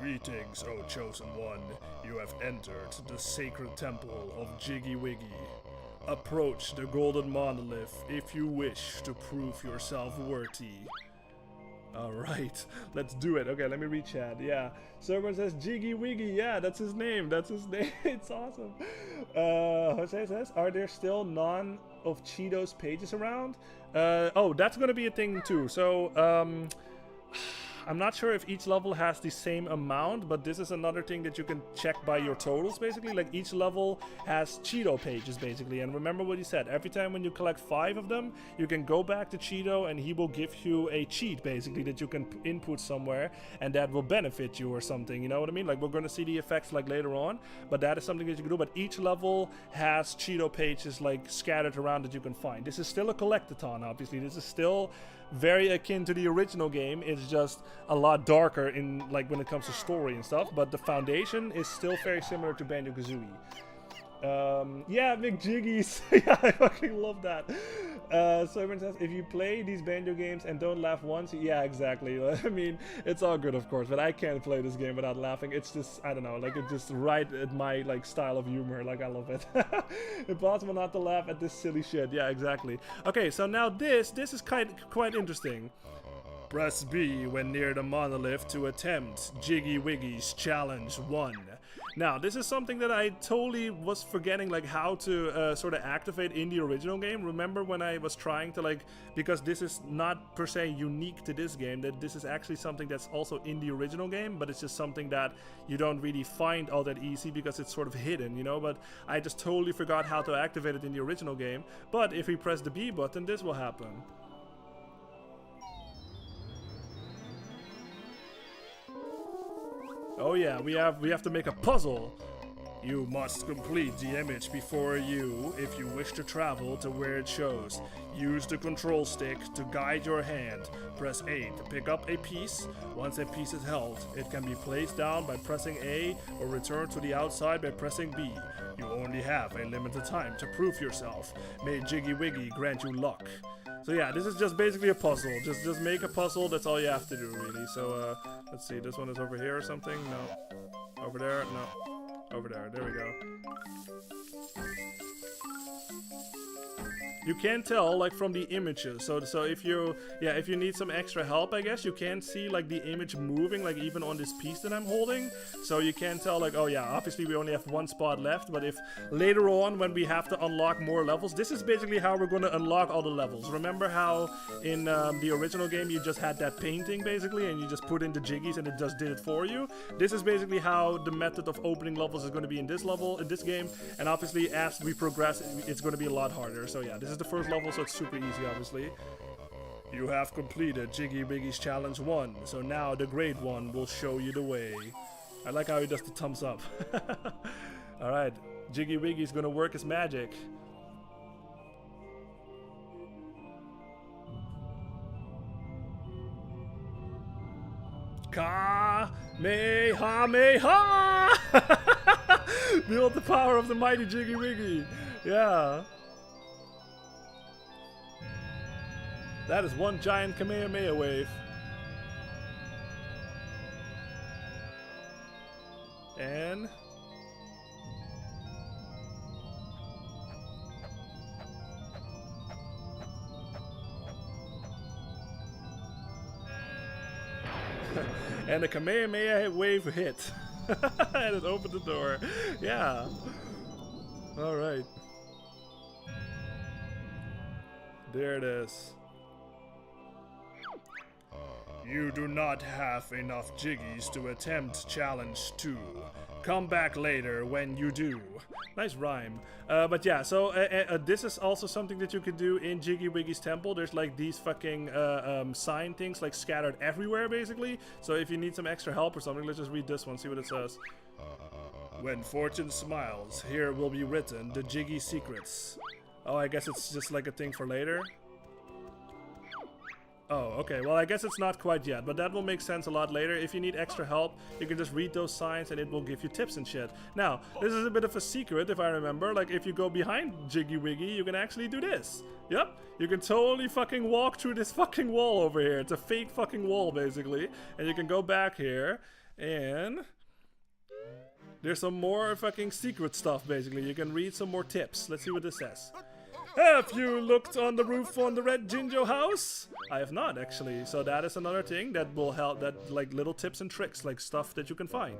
Greetings, O Chosen One. You have entered the sacred temple of Jiggy Wiggy. Approach the golden monolith if you wish to prove yourself worthy. Alright, let's do it. Okay, let me read chat. Yeah, Server says Jiggy Wiggy. Yeah, that's his name. That's his name. It's awesome. Jose says, are there still none of Cheetos pages around? Oh, that's gonna be a thing too. So, I'm not sure if each level has the same amount, but this is another thing that you can check by your totals, basically. Like, each level has Cheeto pages, basically. And remember what he said. Every time when you collect 5 of them, you can go back to Cheeto and he will give you a cheat, basically, that you can input somewhere, and that will benefit you or something, you know what I mean? Like, we're gonna see the effects, like, later on, but that is something that you can do. But each level has Cheeto pages, like, scattered around that you can find. This is still a collectathon, obviously. This is still very akin to the original game. It's just a lot darker in, like, when it comes to story and stuff, but the foundation is still very similar to Banjo-Kazooie. Yeah, McJiggies. Yeah, I fucking love that. Someone says, if you play these Banjo games and don't laugh once, yeah, exactly. I mean, it's all good, of course, but I can't play this game without laughing. It's just, I don't know, like, it's just right at my, like, style of humor. Like, I love it. Impossible not to laugh at this silly shit. Yeah, exactly. Okay, so now this is quite interesting. Press B when near the monolith to attempt Jiggy Wiggy's Challenge 1. Now, this is something that I totally was forgetting, like, how to sort of activate in the original game. Remember when I was trying to, like, because this is not per se unique to this game, that this is actually something that's also in the original game, but it's just something that you don't really find all that easy because it's sort of hidden, you know? But I just totally forgot how to activate it in the original game. But if we press the B button, this will happen. Oh yeah, we have to make a puzzle. You must complete the image before you if you wish to travel to where it shows. Use the control stick to guide your hand. Press A to pick up a piece. Once a piece is held, it can be placed down by pressing A or return to the outside by pressing B. You only have a limited time to prove yourself. May Jiggy Wiggy grant you luck. So yeah, this is just basically a puzzle. Just make a puzzle, that's all you have to do, really. So, let's see, this one is over here or something? No. Over there? No. Over there. There we go. You can tell, like, from the images. So if you need some extra help, I guess, you can see, like, the image moving, like, even on this piece that I'm holding. So you can tell, like, oh yeah, obviously we only have one spot left, but if later on when we have to unlock more levels, this is basically how we're going to unlock all the levels. Remember how in the original game you just had that painting, basically, and you just put in the jiggies and it just did it for you? This is basically how the method of opening levels is going to be in this level, in this game, and obviously as we progress, it's going to be a lot harder. So yeah, this is the first level, so it's super easy, obviously. You have completed Jiggy Wiggy's Challenge 1, so now the Great One will show you the way. I like how he does the thumbs up. Alright, Jiggy Wiggy's gonna work his magic. Kamehameha! Behold the power of the mighty Jiggy Wiggy. Yeah. That is one giant Kamehameha wave. And... and the Kamehameha wave hit. And it opened the door. Yeah. Alright. There it is. You do not have enough jiggies to attempt challenge 2. Come back later when you do. Nice rhyme. But yeah, so this is also something that you can do in Jiggy Wiggy's temple. There's like these fucking sign things like scattered everywhere basically. So if you need some extra help or something, let's just read this one, see what it says. When fortune smiles, here will be written the Jiggy secrets. Oh, I guess it's just like a thing for later. Oh, okay. Well, I guess it's not quite yet, but that will make sense a lot later. If you need extra help, you can just read those signs and it will give you tips and shit. Now, this is a bit of a secret, if I remember. Like, if you go behind Jiggy Wiggy, you can actually do this. Yep. You can totally fucking walk through this fucking wall over here. It's a fake fucking wall, basically. And you can go back here and... there's some more fucking secret stuff, basically. You can read some more tips. Let's see what this says. Have you looked on the roof on the Red Jinjo house? I have not, actually. So that is another thing that will help, that like little tips and tricks, like stuff that you can find.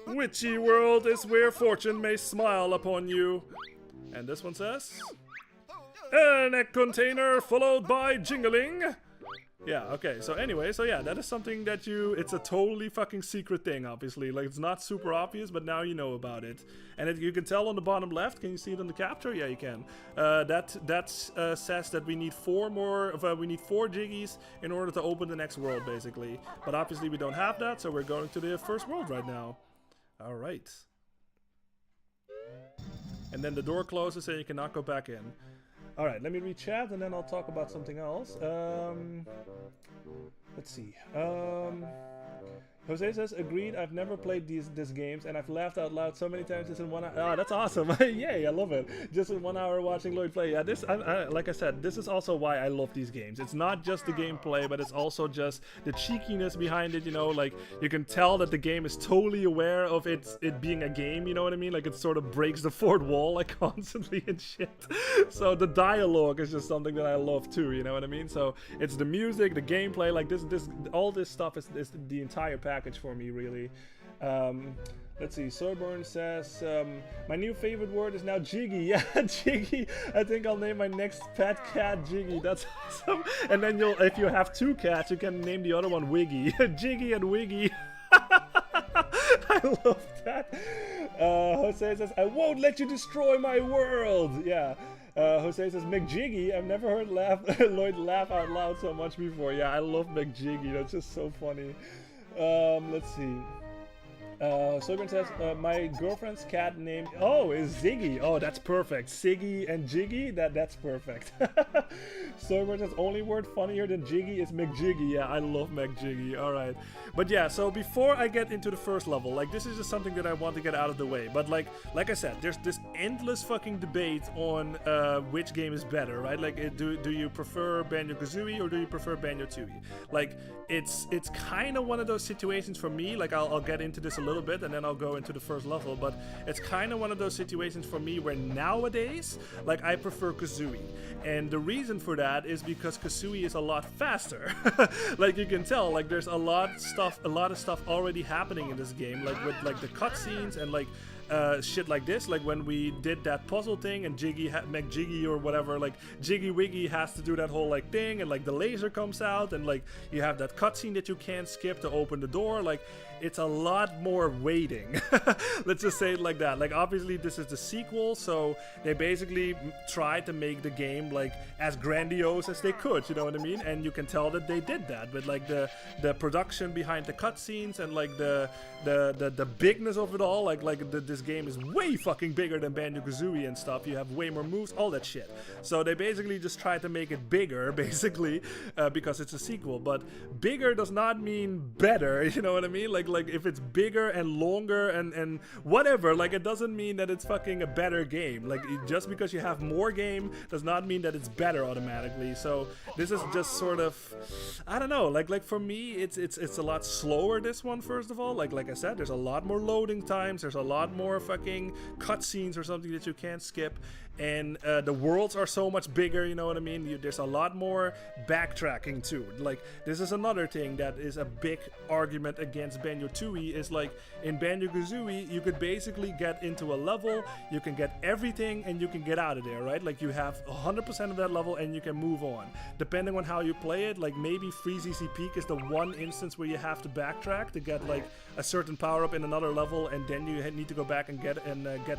Witchy world is where fortune may smile upon you. And this one says... an egg container followed by jingling. Yeah, okay, so anyway, so yeah, that is something that it's a totally fucking secret thing, obviously. Like, it's not super obvious, but now you know about it. And you can tell on the bottom left, can you see it on the capture? Yeah, you can. That says that we need four jiggies in order to open the next world, basically. But obviously we don't have that, so we're going to the first world right now. Alright. And then the door closes and you cannot go back in. Alright, let me read chat and then I'll talk about something else. Let's see. Jose says, agreed, I've never played these games and I've laughed out loud so many times just in 1 hour. Oh, that's awesome. Yay, I love it. Just in 1 hour watching Lloyd play. Yeah, like I said, this is also why I love these games. It's not just the gameplay, but it's also just the cheekiness behind it, you know, like you can tell that the game is totally aware of it being a game, you know what I mean? Like it sort of breaks the fourth wall like constantly and shit. So the dialogue is just something that I love too, you know what I mean? So it's the music, the gameplay, like all this stuff is the entire package for me, really. Let's see, Soyburn says, my new favorite word is now Jiggy. Yeah, Jiggy. I think I'll name my next pet cat Jiggy. That's awesome. And then if you have 2 cats, you can name the other one Wiggy. Jiggy and Wiggy. I love that. Jose says, I won't let you destroy my world. Yeah. Jose says, McJiggy. I've never heard Lloyd laugh out loud so much before. Yeah, I love McJiggy. That's just so funny. Let's see. Soyburn says, my girlfriend's cat name is Ziggy. Oh, that's perfect. Siggy and Jiggy, that's perfect. Soyburn says, only word funnier than Jiggy is McJiggy. Yeah, I love McJiggy. Alright. But yeah, so before I get into the first level, like this is just something that I want to get out of the way. But like I said, there's this endless fucking debate on which game is better, right? Like, do you prefer Banjo-Kazooie or do you prefer Banjo-Tooie? Like, it's kind of one of those situations for me. Like, I'll get into this a little bit and then I'll go into the first level, but it's kind of one of those situations for me where nowadays, like, I prefer Kazooie. And the reason for that is because Kazooie is a lot faster. Like you can tell, like there's a lot of stuff already happening in this game, like with like the cutscenes and like shit like this, like when we did that puzzle thing and McJiggy or whatever, like Jiggy Wiggy has to do that whole like thing and like the laser comes out and like you have that cutscene that you can't skip to open the door. Like it's a lot more waiting. Let's just say it like that. Like obviously this is the sequel, so they basically tried to make the game like as grandiose as they could, you know what I mean? And you can tell that they did that with like the production behind the cutscenes and like the bigness of it all, like this this game is way fucking bigger than Banjo-Kazooie and stuff. You have way more moves, all that shit. So they basically just tried to make it bigger, basically, because it's a sequel. But bigger does not mean better, you know what I mean? Like if it's bigger and longer and whatever, like it doesn't mean that it's fucking a better game. Like just because you have more game does not mean that it's better automatically. So this is just sort of, I don't know, like for me it's a lot slower, this one. First of all, like I said, there's a lot more loading times, there's a lot more fucking cutscenes or something that you can't skip, and the worlds are so much bigger, you know what I mean? There's a lot more backtracking too. Like this is another thing that is a big argument against Banjo-Tooie, is like in Banjo-Kazooie you could basically get into a level, you can get everything and you can get out of there, right? Like you have 100% of that level and you can move on. Depending on how you play it, like maybe Freeze Easy Peak is the one instance where you have to backtrack to get like a certain power up in another level, and then you need to go back and get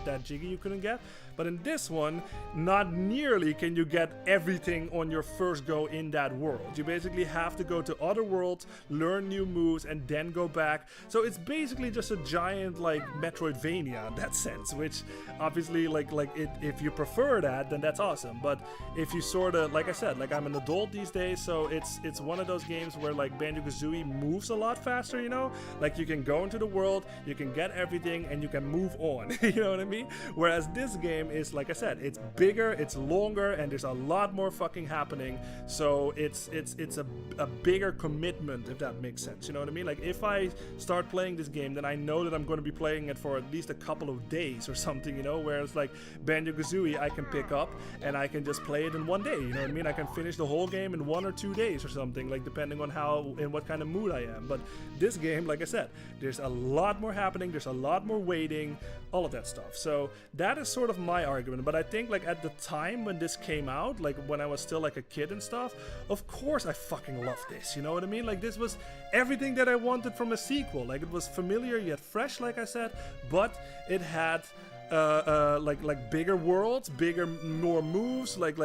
that Jiggy you couldn't get. But in this one, not nearly can you get everything on your first go in that world. You basically have to go to other worlds, learn new moves, and then go back. So it's basically just a giant like Metroidvania in that sense, which obviously if you prefer that, then that's awesome. But if you sort of, like I said, like I'm an adult these days, so it's one of those games where like Banjo-Kazooie moves a lot faster, you know? Like you can go into the world, you can get everything, and you can move on. You know what I mean? Whereas this game is, like I said, it's bigger, it's longer, and there's a lot more fucking happening. So it's a bigger commitment, if that makes sense. You know what I mean? Like if I start playing this game, then I know that I'm going to be playing it for at least a couple of days or something, you know? Whereas like Banjo-Kazooie, I can pick up and I can just play it in one day. You know what I mean? I can finish the whole game in 1 or 2 days or something, like depending on how and what kind of mood I am. But this game, like I said, there's a lot more happening, there's a lot more waiting, all of that stuff. So that is sort of my argument. But I think like at the time when this came out, like when I was still like a kid and stuff, of course I fucking loved this, you know what I mean? Like this was everything that I wanted from a sequel. Like it was familiar yet fresh, like I said, but it had like bigger worlds, bigger, more moves, like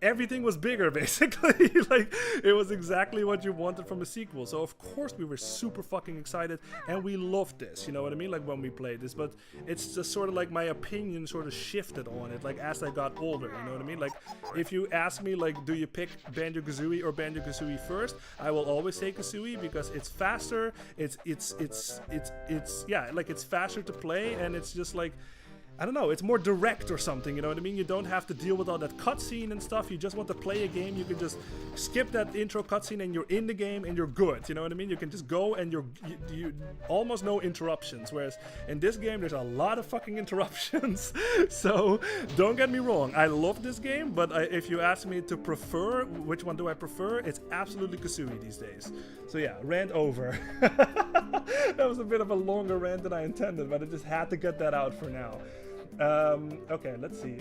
everything was bigger basically. Like it was exactly what you wanted from a sequel. So of course we were super fucking excited and we loved this, you know what I mean, like when we played this. But it's just sort of like my opinion sort of shifted on it like as I got older, you know what I mean? Like if you ask me like do you pick Banjo-Kazooie or Banjo-Kazooie first, I will always say Kazooie because it's faster, it's yeah, like it's faster to play, and it's just like, I don't know, it's more direct or something, you know what I mean? You don't have to deal with all that cutscene and stuff. You just want to play a game, you can just skip that intro cutscene and you're in the game and you're good, you know what I mean? You can just go and you almost no interruptions, whereas in this game there's a lot of fucking interruptions. So don't get me wrong, I love this game, but if you ask me to prefer, which one do I prefer, it's absolutely Kazooie these days. So yeah, rant over. That was a bit of a longer rant than I intended, but I just had to get that out for now. Okay, let's see.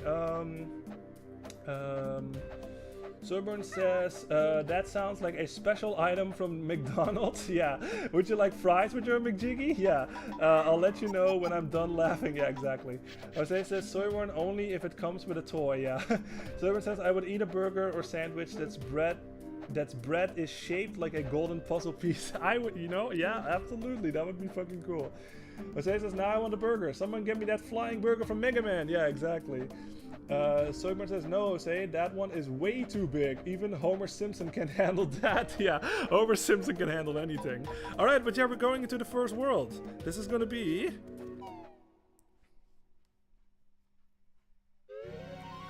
Soyburn says, that sounds like a special item from McDonald's. Yeah. Would you like fries with your McJiggy? Yeah. I'll let you know when I'm done laughing. Yeah, exactly. Jose says, Soyburn only if it comes with a toy. Yeah. Soyburn says, I would eat a burger or sandwich that's bread is shaped like a golden puzzle piece. I would, you know, yeah, absolutely. That would be fucking cool. Jose says, now I want a burger. Someone get me that flying burger from Mega Man. Yeah, exactly. Soyburn says, no, Jose, that one is way too big. Even Homer Simpson can handle that. Yeah, Homer Simpson can handle anything. Alright, but yeah, we're going into the first world. This is gonna be...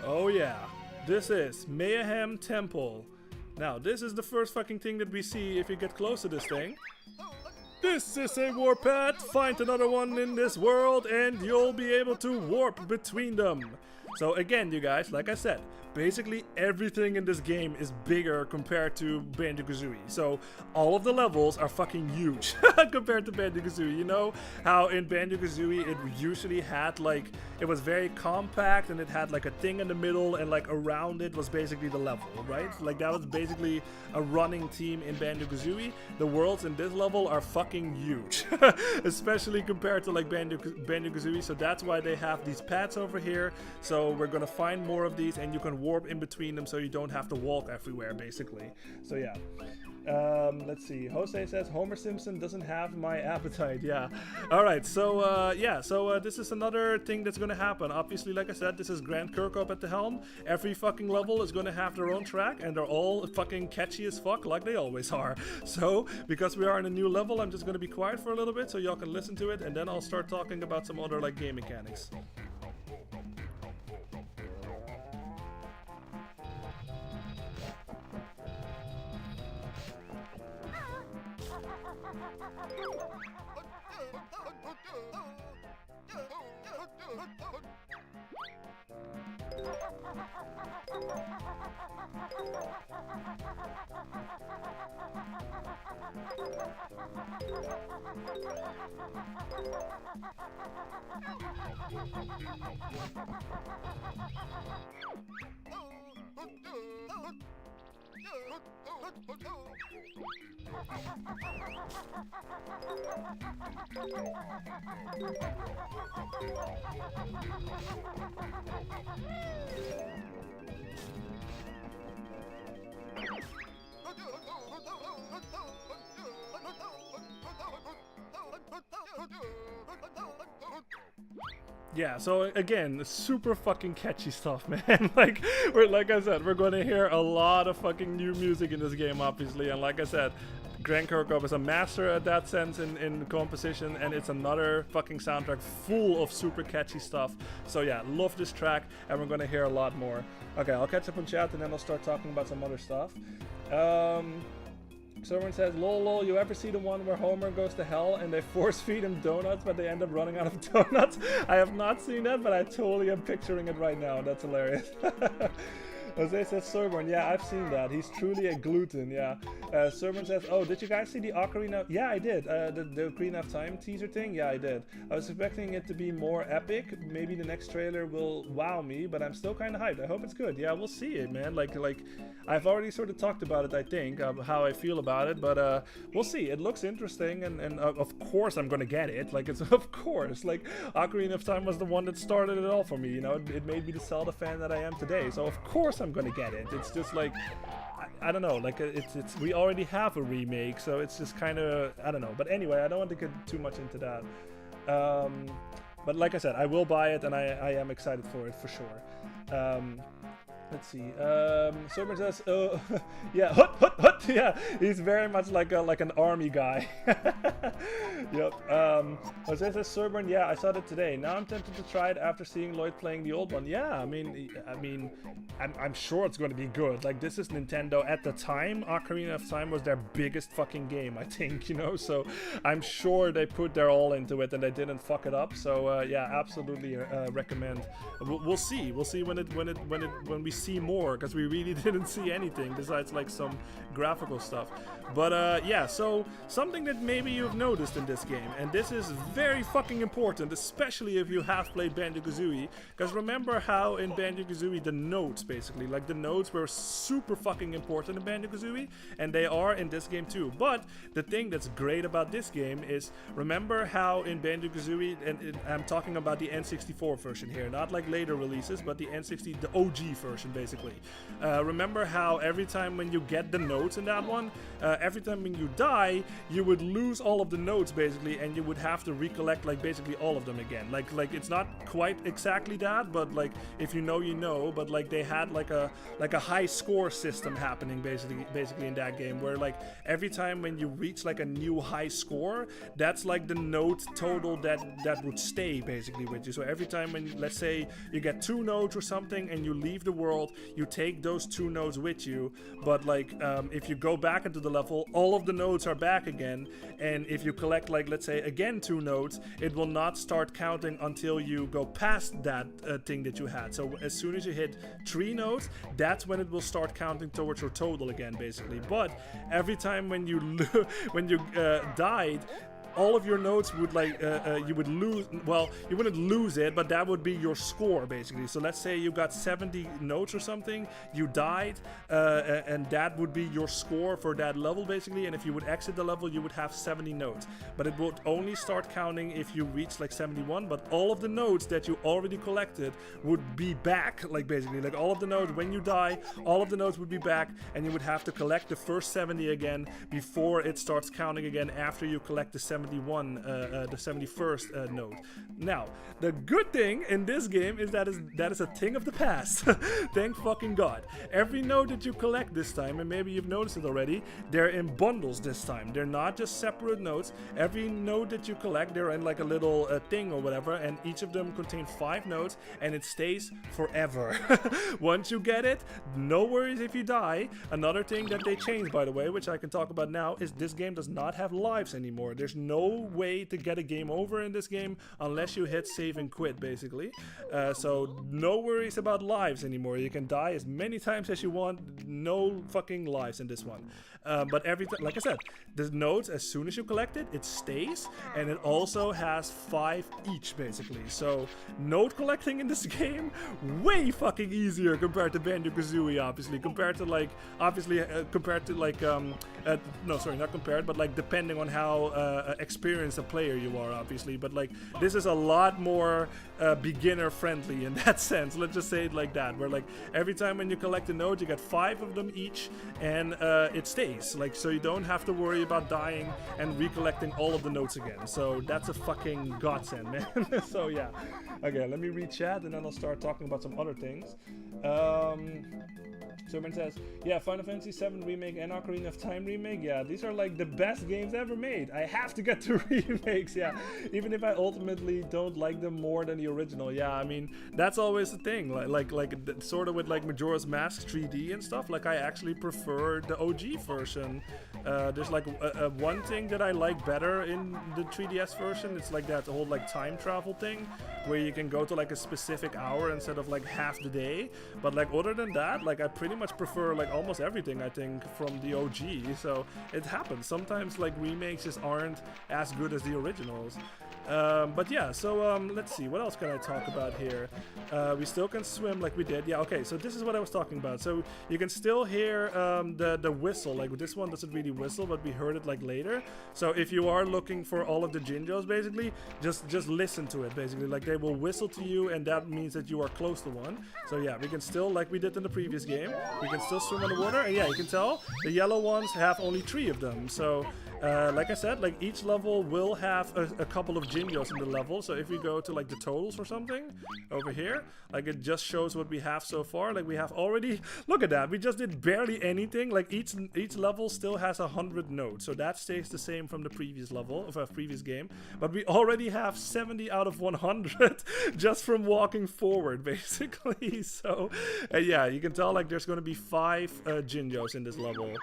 Oh yeah, this is Mayhem Temple. Now, this is the first fucking thing that we see if you get close to this thing. This is a warp pad. Find another one in this world and you'll be able to warp between them. So again, you guys, like I said, basically everything in this game is bigger compared to Banjo-Kazooie. So all of the levels are fucking huge compared to Banjo-Kazooie. You know how in Banjo-Kazooie it usually had like, it was very compact and it had like a thing in the middle and like around it was basically the level, right? Like that was basically a running team in Banjo-Kazooie. The worlds in this level are fucking huge, especially compared to like Banjo-Kazooie. So that's why they have these pads over here. So we're gonna find more of these and you can warp in between them so you don't have to walk everywhere basically. So yeah. Let's see. Jose says Homer Simpson doesn't have my appetite. Yeah. All right. So this is another thing that's gonna happen. Obviously, like I said, this is Grant Kirkhope at the helm. Every fucking level is gonna have their own track, and they're all fucking catchy as fuck, like they always are. So because we are in a new level, I'm just gonna be quiet for a little bit so y'all can listen to it, and then I'll start talking about some other like game mechanics. Yeah, so again, super fucking catchy stuff, man. like I said, we're gonna hear a lot of fucking new music in this game, obviously, and like I said, Grant Kirkhope is a master at that sense in composition, and it's another fucking soundtrack full of super catchy stuff. So yeah, love this track, and we're gonna hear a lot more. Okay, I'll catch up on chat, and then I'll start talking about some other stuff. Someone says, lol, you ever see the one where Homer goes to hell and they force feed him donuts, but they end up running out of donuts? I have not seen that, but I totally am picturing it right now. That's hilarious. Jose says, Serburn, yeah, I've seen that. He's truly a gluten, yeah. Serburn says, oh, did you guys see the Ocarina? Yeah, I did. The Ocarina of Time teaser thing? Yeah, I did. I was expecting it to be more epic. Maybe the next trailer will wow me, but I'm still kind of hyped. I hope it's good. Yeah, we'll see it, man. Like I've already sort of talked about it, I think, how I feel about it, but we'll see. It looks interesting, and of course I'm gonna get it. Like, it's of course. Like, Ocarina of Time was the one that started it all for me, you know? It made me the Zelda fan that I am today, so of course I'm gonna get it. It's just like, I don't know, like it's we already have a remake, so it's just kind of, I don't know. But anyway, I don't want to get too much into that. But like I said, I will buy it, and I am excited for it for sure. Let's see. Sober says, oh, yeah, hut. Yeah, he's very much like an army guy. Yep. Jose says, Serburn, yeah, I saw it today. Now I'm tempted to try it after seeing Lloyd playing the old one. Yeah, I mean, I'm sure it's going to be good. Like, this is Nintendo at the time. Ocarina of Time was their biggest fucking game, I think, you know. So I'm sure they put their all into it and they didn't fuck it up. So yeah, absolutely recommend. We'll see. We'll see when we see more, because we really didn't see anything besides like some graphical stuff. But yeah, so something that maybe you've noticed in this game, and this is very fucking important, especially if you have played Banjo-Kazooie, because remember how in Banjo-Kazooie the notes, basically, like the notes were super fucking important in Banjo-Kazooie, and they are in this game too. But the thing that's great about this game is, remember how in Banjo-Kazooie, and I'm talking about the N64 version here, not like later releases, but the N60, the OG version, basically. Remember how every time when you get the notes in that one, every time when you die, you would lose all of the notes basically, and you would have to recollect like basically all of them again. Like it's not quite exactly that, but like if you know, you know. But like they had like a high score system happening basically in that game, where like every time when you reach like a new high score, that's like the note total that would stay basically with you. So every time when, let's say you get 2 notes or something and you leave the world, you take those 2 notes with you, but like if you go back into the level, all of the notes are back again, and if you collect like, let's say again 2 notes, it will not start counting until you go past that thing that you had. So as soon as you hit 3 notes, that's when it will start counting towards your total again basically. But every time when you died, all of your notes would like you would lose. Well, you wouldn't lose it, but that would be your score basically. So let's say you got 70 notes or something, you died, and that would be your score for that level basically. And if you would exit the level, you would have 70 notes, but it would only start counting if you reach like 71. But all of the notes that you already collected would be back, like basically like all of the notes when you die, all of the notes would be back, and you would have to collect the first 70 again before it starts counting again after you collect the 71, the 71st note. Now, the good thing in this game is that is a thing of the past. Thank fucking God. Every note that you collect this time, and maybe you've noticed it already, they're in bundles this time. They're not just separate notes. Every note that you collect, they're in like a little thing or whatever, and each of them contain 5 notes, and it stays forever. Once you get it, no worries if you die. Another thing that they changed, by the way, which I can talk about now, is this game does not have lives anymore. There's no way to get a game over in this game unless you hit save and quit, basically. So no worries about lives anymore. You can die as many times as you want. No fucking lives in this one. But every time, like I said, the notes, as soon as you collect it, it stays, and it also has 5 each, basically. So note collecting in this game, way fucking easier compared to Banjo-Kazooie, obviously. Compared to like, no, sorry, not compared, but like depending on how experienced a player you are, obviously. But like, this is a lot more beginner friendly in that sense. Let's just say it like that, where like every time when you collect a note, you get 5 of them each, and it stays. Like, so you don't have to worry about dying and recollecting all of the notes again. So that's a fucking godsend, man. So yeah. Okay, let me read chat and then I'll start talking about some other things. Someone says, yeah, Final Fantasy VII Remake and Ocarina of Time Remake, yeah, these are like the best games ever made. I have to get the remakes, yeah, even if I ultimately don't like them more than the original. Yeah, I mean, that's always the thing, like sort of with like Majora's Mask 3D and stuff, like I actually prefer the OG version. There's like one thing that I like better in the 3DS version. It's like that whole like time travel thing where you can go to like a specific hour instead of like half the day. But like other than that, like I pretty much prefer like almost everything, I think, from the OG. So it happens. Sometimes like remakes just aren't as good as the originals. But yeah, so let's see, what else can I talk about here? We still can swim like we did. Yeah, okay, so this is what I was talking about. So you can still hear the whistle. Like this one doesn't really whistle, but we heard it like later. So if you are looking for all of the Jinjos, basically, just listen to it, basically. Like they will whistle to you, and that means that you are close to one. So yeah, we can still, like we did in the previous game, we can still swim underwater. And yeah, you can tell the yellow ones have only 3 of them. So like I said, like each level will have a couple of Jinjos in the level. So if we go to like the totals or something over here, like it just shows what we have so far. Like we have already, look at that, we just did barely anything. Like each level still has 100 notes, so that stays the same from the previous level of a previous game. But we already have 70 out of 100 just from walking forward, basically. So yeah, you can tell like there's going to be 5 Jinjos in this level.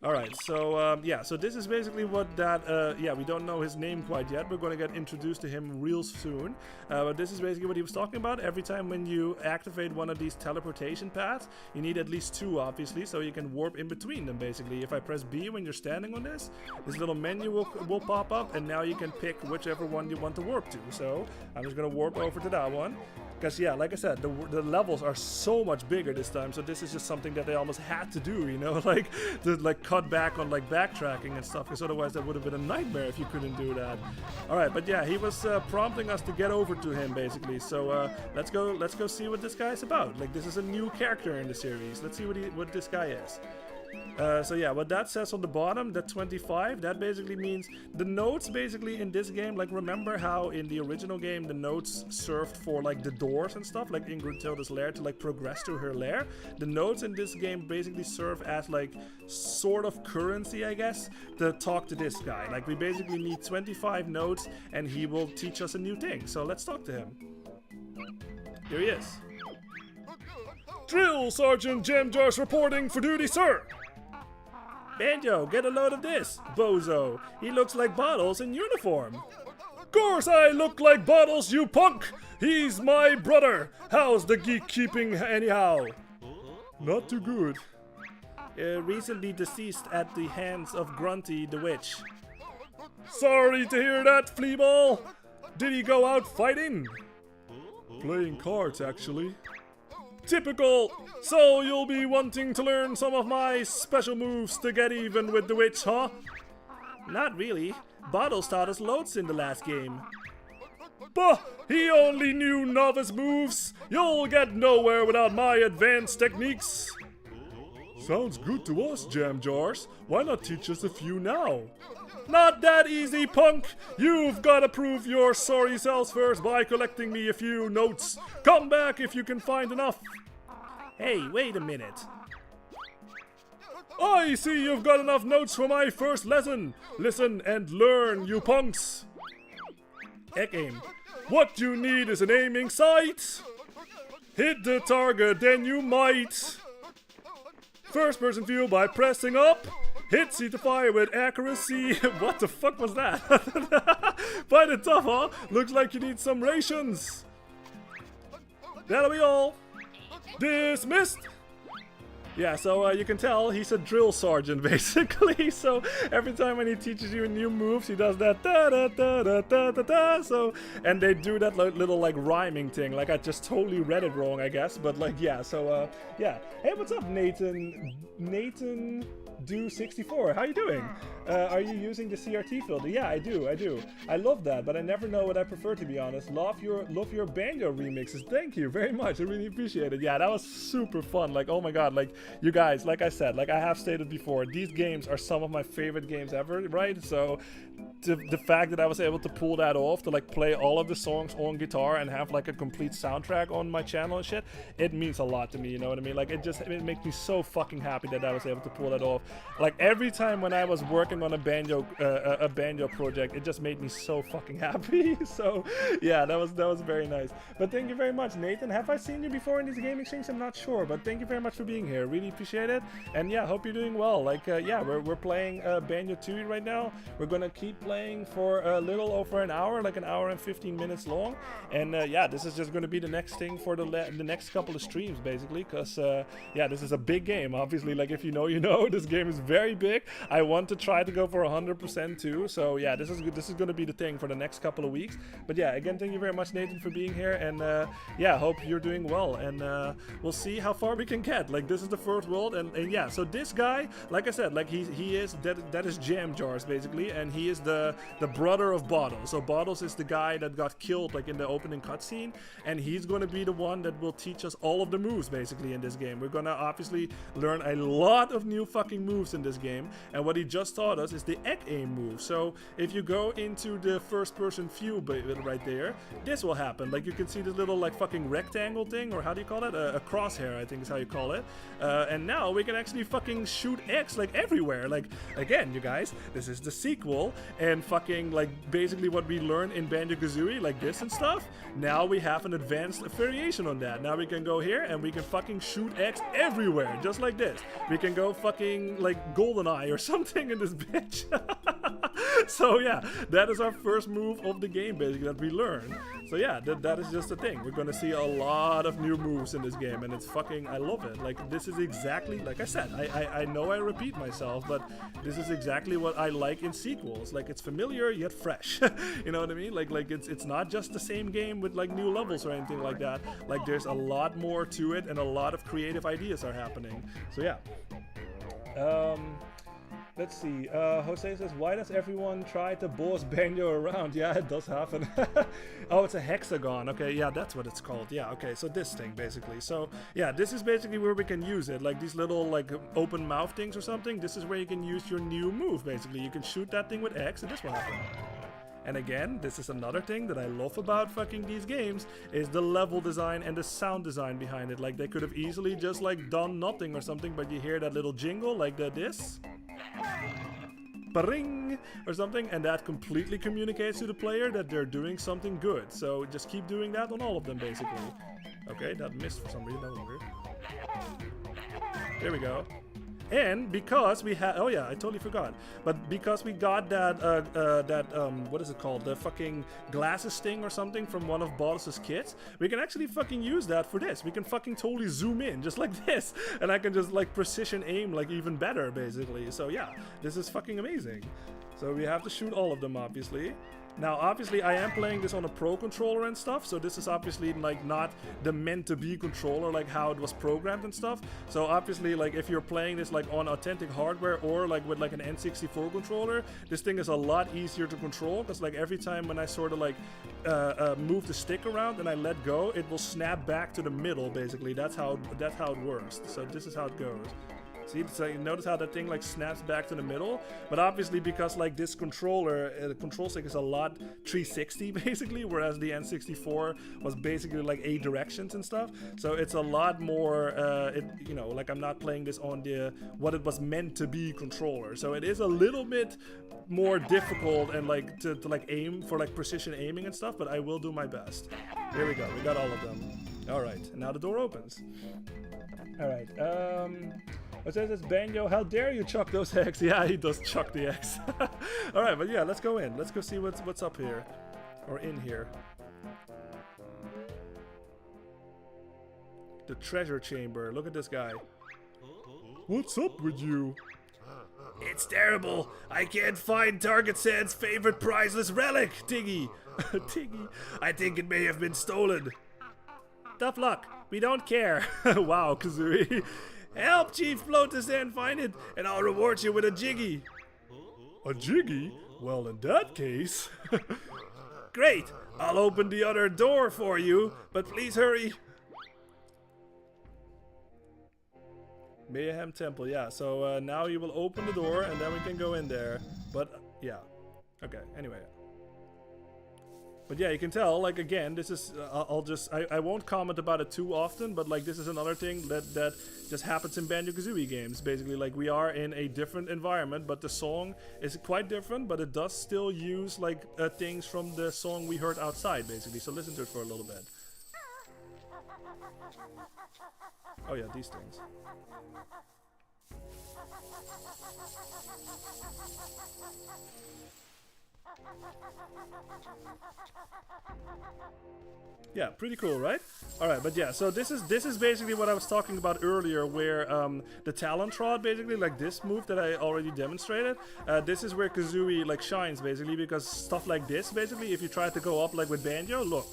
Alright, so yeah, so this is basically what that, yeah, we don't know his name quite yet. We're going to get introduced to him real soon. But this is basically what he was talking about. Every time when you activate one of these teleportation paths, you need at least 2, obviously, so you can warp in between them, basically. If I press B when you're standing on this little menu will pop up, and now you can pick whichever one you want to warp to. So I'm just going to warp over to that one. Because yeah, like I said, the levels are so much bigger this time, so this is just something that they almost had to do, you know, like to like cut back on like backtracking and stuff, because otherwise that would have been a nightmare if you couldn't do that. All right, but yeah, he was prompting us to get over to him, basically. So let's go see what this guy is about. Like, this is a new character in the series. Let's see what this guy is. So yeah, what that says on the bottom, that 25, that basically means the notes basically in this game, like remember how in the original game the notes served for like the doors and stuff, like in Gruntilda's lair to like progress to her lair. The notes in this game basically serve as like sort of currency, I guess, to talk to this guy. Like we basically need 25 notes and he will teach us a new thing. So let's talk to him. Here he is. Drill Sergeant Jamjosh reporting for duty, sir. Banjo, get a load of this, bozo. He looks like Bottles in uniform. Course I look like Bottles, you punk. He's my brother. How's the geek keeping anyhow? Not too good. Recently deceased at the hands of Grunty the Witch. Sorry to hear that, Fleaball. Did he go out fighting? Playing cards, actually. Typical! So you'll be wanting to learn some of my special moves to get even with the witch, huh? Not really. Bottles taught us loads in the last game. Bah! He only knew novice moves! You'll get nowhere without my advanced techniques! Sounds good to us, Jam Jars. Why not teach us a few now? Not that easy, punk! You've gotta prove your sorry selves first by collecting me a few notes. Come back if you can find enough. Hey, wait a minute. I see you've got enough notes for my first lesson. Listen and learn, you punks. Egg aim. What you need is an aiming sight. Hit the target, then you might. First person view by pressing up. Hit C to fire with accuracy. What the fuck was that? By the tough, huh? Looks like you need some rations. That'll be all. Dismissed. Yeah, so you can tell he's a drill sergeant basically. So every time when he teaches you new moves, he does that da da da da da da da. So and they do that little like rhyming thing. Like I just totally read it wrong, I guess. But like yeah, so yeah. Hey, what's up, Nathan? Nathan Do 64. How you doing? Are you using the CRT filter? Yeah, I do. I love that, but I never know what I prefer, to be honest. Love your banjo remixes. Thank you very much. I really appreciate it. Yeah, that was super fun. Like, oh my god, like you guys, like I said, like I have stated before, these games are some of my favorite games ever, right? So the fact that I was able to pull that off, to like play all of the songs on guitar and have like a complete soundtrack on my channel and shit, it means a lot to me, you know what I mean? Like it makes me so fucking happy that I was able to pull that off. Like every time when I was working on a banjo project, it just made me so fucking happy. So yeah, that was very nice. But thank you very much, Nathan. Have I seen you before in these game exchanges? I'm not sure, but thank you very much for being here. Really appreciate it. And yeah, hope you're doing well. Like yeah, we're playing Banjo-Tooie right now. We're gonna keep playing for a little over an hour, like an hour and 15 minutes long. And yeah, this is just gonna be the next thing for the next couple of streams, basically, because yeah, this is a big game. Obviously, like if you know, you know. This game is very big. I want to try to go for 100% too. So yeah, this is gonna be the thing for the next couple of weeks. But yeah, again, thank you very much, Nathan, for being here. And yeah, hope you're doing well. And we'll see how far we can get. Like this is the first world, and yeah. So this guy, like I said, like he is that is Jam Jars basically, and he is the brother of Bottles. So Bottles is the guy that got killed like in the opening cutscene, and he's going to be the one that will teach us all of the moves basically in this game. We're gonna obviously learn a lot of new fucking moves in this game, and what he just taught us is the egg aim move. So if you go into the first person view right there, this will happen. Like you can see this little like fucking rectangle thing, or how do you call it? A crosshair, I think is how you call it. And now we can actually fucking shoot eggs like everywhere. Like again, you guys, this is the sequel, and fucking like basically what we learned in Banjo-Kazooie, like this and stuff. Now we have an advanced variation on that. Now we can go here and we can fucking shoot eggs everywhere, just like this. We can go fucking like GoldenEye or something in this bitch. So yeah, that is our first move of the game basically that we learn. So yeah, that is just the thing. We're gonna see a lot of new moves in this game, and it's fucking, I love it. Like this is exactly, like I said, I know I repeat myself, but this is exactly what I like in sequels. Like it's familiar yet fresh. You know what I mean? Like it's not just the same game with like new levels or anything like that. Like there's a lot more to it, and a lot of creative ideas are happening. So yeah. Let's see. Jose says, why does everyone try to boss Banjo around? Yeah, it does happen. Oh, it's a hexagon. Okay, yeah, that's what it's called. Yeah, okay, so this thing, basically. So, yeah, this is basically where we can use it. Like these little, like, open mouth things or something. This is where you can use your new move, basically. You can shoot that thing with X, and this will happen. And again, this is another thing that I love about fucking these games, is the level design and the sound design behind it. Like, they could have easily just, like, done nothing or something, but you hear that little jingle, like this. Ba-ring! Or something, and that completely communicates to the player that they're doing something good. So just keep doing that on all of them, basically. Okay, that missed for some reason, that was weird. There we go. And because we had, oh yeah, I totally forgot. But because we got that, what is it called? The fucking glasses thing or something from one of Bottles' kits, we can actually fucking use that for this. We can fucking totally zoom in, just like this. And I can just like precision aim like even better, basically. So yeah, this is fucking amazing. So we have to shoot all of them, obviously. Now, obviously, I am playing this on a pro controller and stuff, so this is obviously like not the meant-to-be controller, like how it was programmed and stuff. So obviously, like if you're playing this like on authentic hardware or like with like an N64 controller, this thing is a lot easier to control because like every time when I sort of like move the stick around and I let go, it will snap back to the middle. Basically, that's how it works. So this is how it goes. See, so you notice how that thing like snaps back to the middle, but obviously because like this controller, the control stick is a lot 360 basically, whereas the N64 was basically like 8 directions and stuff. So it's a lot more, you know, like I'm not playing this on the what it was meant to be controller. So it is a little bit more difficult and like to like aim for like precision aiming and stuff, but I will do my best. Here we go, we got all of them. All right, and now the door opens. All right. What says this? Banjo, how dare you chuck those eggs? Yeah, he does chuck the eggs. All right, but yeah, let's go in. Let's go see what's up here, or in here. The treasure chamber. Look at this guy. What's up with you? It's terrible. I can't find Target Sand's favorite priceless relic, Tiggy. Tiggy. I think it may have been stolen. Tough luck. We don't care. Wow, Kazooie. Help Chief Flotus and find it, and I'll reward you with a jiggy. A jiggy? Well, in that case... Great! I'll open the other door for you, but please hurry. Mayhem Temple, yeah. So now you will open the door, and then we can go in there. But, yeah. Okay, anyway. But yeah, you can tell, like, again, this is, I won't comment about it too often, but, like, this is another thing that just happens in Banjo-Kazooie games, basically. Like, we are in a different environment, but the song is quite different, but it does still use, like, things from the song we heard outside, basically. So listen to it for a little bit. Oh yeah, these things. Yeah, pretty cool, right? Alright, but yeah, so this is basically what I was talking about earlier, where the Talon Trot, basically, like this move that I already demonstrated, this is where Kazooie like shines, basically, because stuff like this, basically, if you try to go up like with Banjo, look.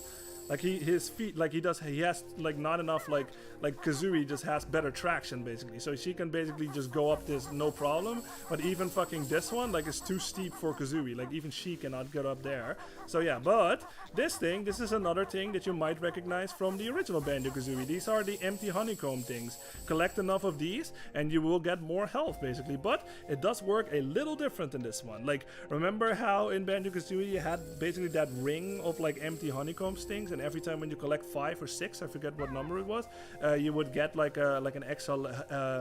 Like his feet, like he has like not enough, like Kazooie just has better traction basically, so she can basically just go up this no problem. But even fucking this one, like, is too steep for Kazooie, like even she cannot get up there. So yeah, but this is another thing that you might recognize from the original Banjo-Kazooie. These are the empty honeycomb things. Collect enough of these and you will get more health basically, but it does work a little different in this one. Like, remember how in Banjo-Kazooie you had basically that ring of like empty honeycomb things, and every time when you collect 5 or 6, I forget what number it was, you would get like an extra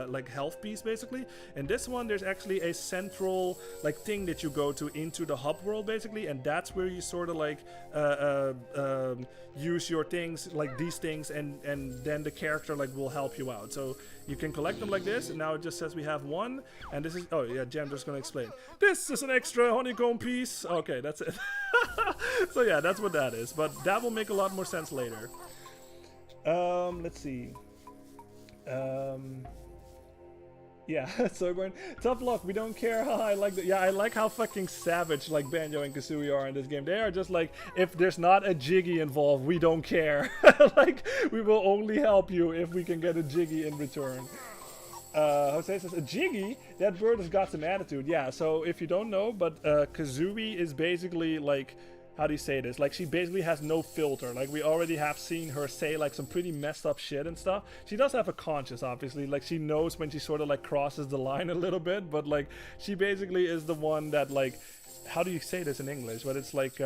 like health piece basically. In this one, there's actually a central like thing that you go to into the hub world basically, and that's where you sort of like use your things, like these things, and then the character like will help you out. So you can collect them like this, and now it just says we have one, and this is, oh yeah, Jam just gonna explain. This is an extra honeycomb piece. Okay, that's it. So yeah, that's what that is, but that will make a lot more sense later. Let's see. Yeah, Soyborn, tough luck, we don't care. I like that. Yeah, I like how fucking savage like Banjo and Kazooie are in this game. They are just like, if there's not a Jiggy involved, we don't care. Like, we will only help you if we can get a Jiggy in return. Jose says, a Jiggy? That bird has got some attitude. Yeah, so if you don't know, but Kazooie is basically like, how do you say this? Like, she basically has no filter. Like, we already have seen her say like some pretty messed up shit and stuff. She does have a conscience, obviously. Like, she knows when she sort of like crosses the line a little bit, but like, she basically is the one that like, how do you say this in English? But it's like,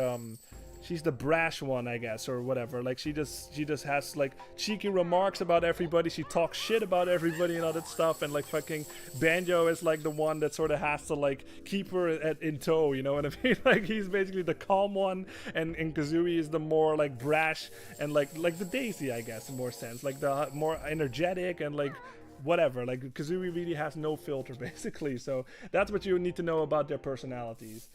she's the brash one, I guess, or whatever. Like, she just has like cheeky remarks about everybody. She talks shit about everybody and all that stuff. And like fucking Banjo is like the one that sort of has to like keep her in tow. You know what I mean? Like, he's basically the calm one, and Kazooie is the more like brash and like the Daisy, I guess, in more sense. Like the more energetic and like whatever. Like, Kazooie really has no filter basically. So that's what you need to know about their personalities.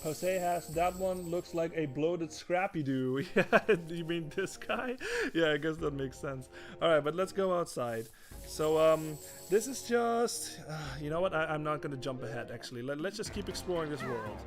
Jose has, that one looks like a bloated Scrappy-Doo. Yeah, you mean this guy? Yeah, I guess that makes sense. Alright, but let's go outside. So this is just, you know what? I'm not gonna jump ahead. Actually, let's just keep exploring this world.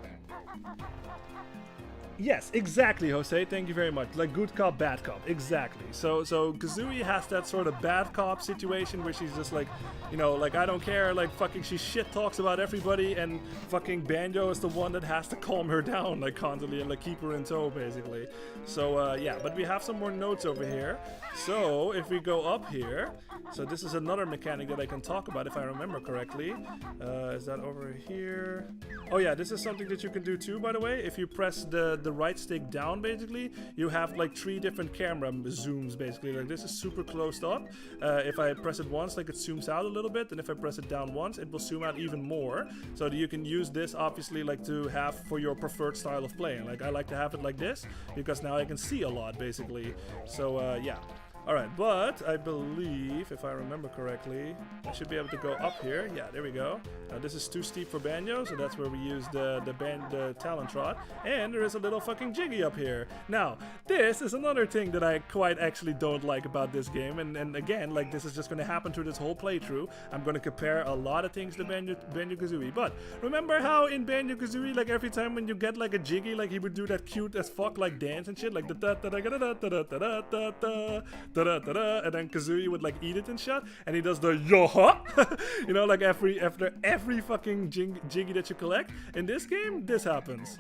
Yes, exactly, Jose. Thank you very much. Like good cop, bad cop. Exactly. So Kazooie has that sort of bad cop situation where she's just like, you know, like I don't care, like fucking she shit talks about everybody, and fucking Banjo is the one that has to calm her down like constantly and like keep her in tow basically. So yeah, but we have some more notes over here. So if we go up here, so this is another mechanic that I can talk about if I remember correctly. Is that over here? Oh yeah, this is something that you can do too, by the way. If you press the right stick down, basically, you have like 3 different camera zooms, basically. Like this is super closed up. If I press it once, like it zooms out a little bit, and if I press it down once, it will zoom out even more. So that you can use this, obviously, like to have for your preferred style of playing. Like I like to have it like this, because now I can see a lot, basically. So yeah. Alright, but I believe, if I remember correctly, I should be able to go up here. Yeah, there we go. Now this is too steep for Banjo, so that's where we use the talent trot. And there is a little fucking Jiggy up here. Now, this is another thing that I quite actually don't like about this game. And again, like this is just going to happen through this whole playthrough. I'm going to compare a lot of things to Banjo-Kazooie. But remember how in Banjo-Kazooie, like every time when you get like a Jiggy, like he would do that cute as fuck like dance and shit, like the da da da da da da da da da da. Da-da-da-da, and then Kazooie would like eat it and shit, and he does the yo-ha, you know, like after every fucking Jiggy that you collect. In this game, this happens.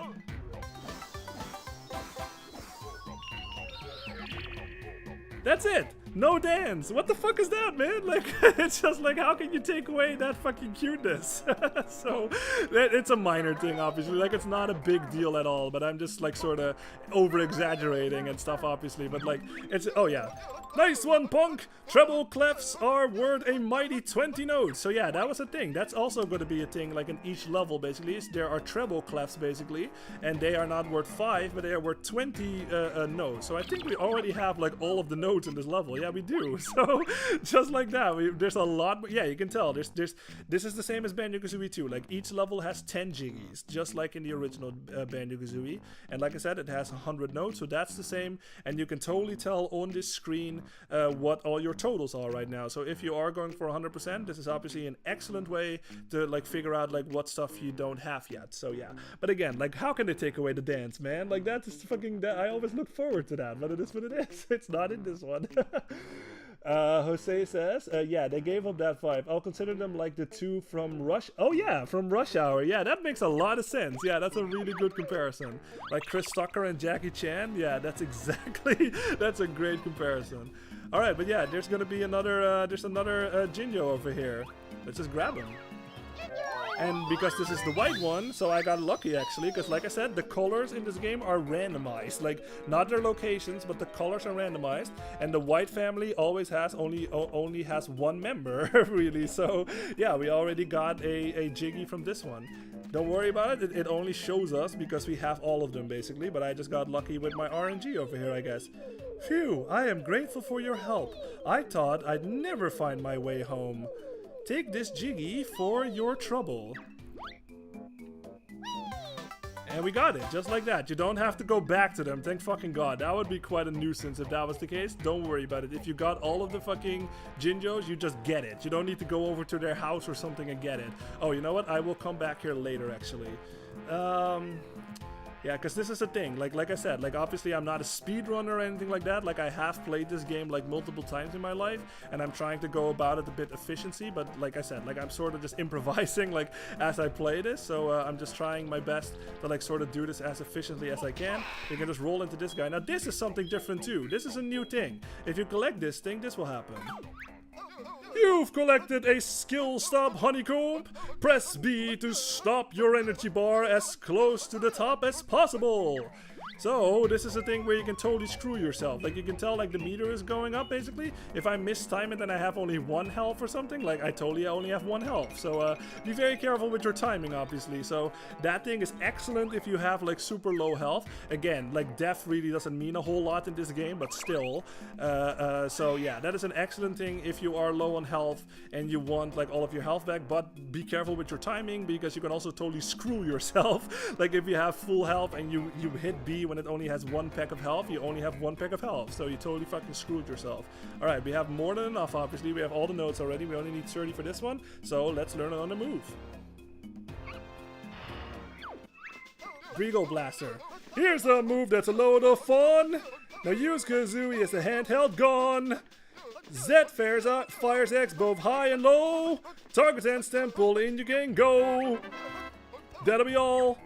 That's it. No dance. What the fuck is that, man? Like, it's just like, how can you take away that fucking cuteness? So, it's a minor thing, obviously. Like, it's not a big deal at all, but I'm just, like, sort of over-exaggerating and stuff, obviously. But, like, it's, oh, yeah. Nice one, punk! Treble clefs are worth a mighty 20 notes. So, yeah, that was a thing. That's also going to be a thing, like, in each level, basically. There are treble clefs, basically, and they are not worth 5, but they are worth 20 notes. So, I think we already have, like, all of the notes in this level. Yeah, we do. So just like that, there's a lot. Yeah, you can tell. This is the same as Banjo-Kazooie 2. Like each level has 10 Jiggies, just like in the original Banjo-Kazooie. And like I said, it has 100 notes, so that's the same. And you can totally tell on this screen what all your totals are right now. So if you are going for 100%, this is obviously an excellent way to like figure out like what stuff you don't have yet. So yeah. But again, like how can they take away the dance, man? Like that is fucking. I always look forward to that, but it is what it is. It's not in this one. Jose says, yeah, they gave up that 5. I'll consider them like the 2 from Rush. Oh yeah, from Rush Hour. Yeah, that makes a lot of sense. Yeah, that's a really good comparison. Like Chris Tucker and Jackie Chan. Yeah, that's exactly. That's a great comparison. All right, but yeah, there's gonna be another. There's another Jinjo over here. Let's just grab him. And because this is the white one, so I got lucky actually, because like I said, the colors in this game are randomized. Like, not their locations, but the colors are randomized. And the white family always has only has 1 member, really. So, yeah, we already got a Jiggy from this one. Don't worry about it, it only shows us because we have all of them, basically. But I just got lucky with my RNG over here, I guess. Phew, I am grateful for your help. I thought I'd never find my way home. Take this Jiggy for your trouble. And we got it, just like that. You don't have to go back to them, thank fucking god. That would be quite a nuisance if that was the case. Don't worry about it. If you got all of the fucking Jinjos, you just get it. You don't need to go over to their house or something and get it. Oh, you know what? I will come back here later, actually. Yeah, because this is the thing, like I said, like obviously I'm not a speedrunner or anything like that. Like I have played this game like multiple times in my life, and I'm trying to go about it a bit efficiency, but like I said, like I'm sort of just improvising like as I play this, so I'm just trying my best to like sort of do this as efficiently as I can. You can just roll into this guy. Now this is something different too. This is a new thing. If you collect this thing, this will happen. You've collected a skill stop honeycomb. Press B to stop your energy bar as close to the top as possible. So this is a thing where you can totally screw yourself. Like you can tell like the meter is going up basically. If I mistime it and I have only 1 health or something, like I totally only have 1 health. So be very careful with your timing, obviously. So that thing is excellent if you have like super low health. Again, like death really doesn't mean a whole lot in this game, but still. So yeah, that is an excellent thing if you are low on health and you want like all of your health back. But be careful with your timing because you can also totally screw yourself. Like if you have full health and you hit B Z when it only has 1 pack of health, you only have 1 pack of health. So you totally fucking screwed yourself. Alright, we have more than enough, obviously. We have all the notes already. We only need 30 for this one. So let's learn it on the move. Regal Blaster. Here's a move that's a load of fun. Now use Kazooie as a handheld gun. Z fires X both high and low. Target and stem pull in, you can go. That'll be all.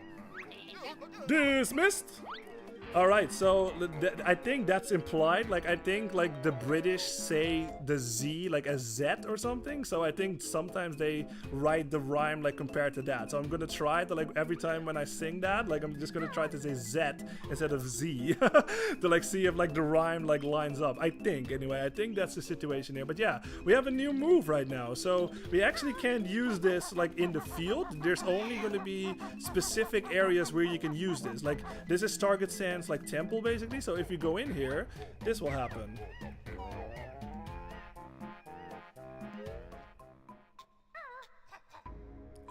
Dismissed. Alright, so I think that's implied. Like, I think, like, the British say the Z, like, a Z or something. So I think sometimes they write the rhyme, like, compared to that. So I'm gonna try to, like, every time when I sing that, like, I'm just gonna try to say Z instead of Z. To, like, see if, like, the rhyme, like, lines up. I think, anyway. I think that's the situation here. But yeah, we have a new move right now. So we actually can't use this, like, in the field. There's only gonna be specific areas where you can use this. Like, this is Target Sans, like, temple, basically. So if you go in here, this will happen.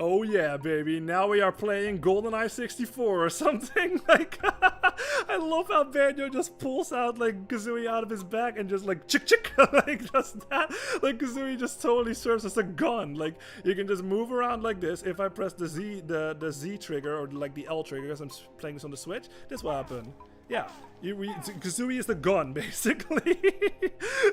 Oh yeah, baby, now we are playing GoldenEye 64 or something. Like, I love how Banjo just pulls out, like, Kazooie out of his back and just, like, chick chick, like, just that. Like, Kazooie just totally serves as a gun. Like, you can just move around like this. If I press the Z trigger, or, like, the L trigger, because I'm playing this on the Switch, this will happen. Yeah, Kazooie is the gun, basically.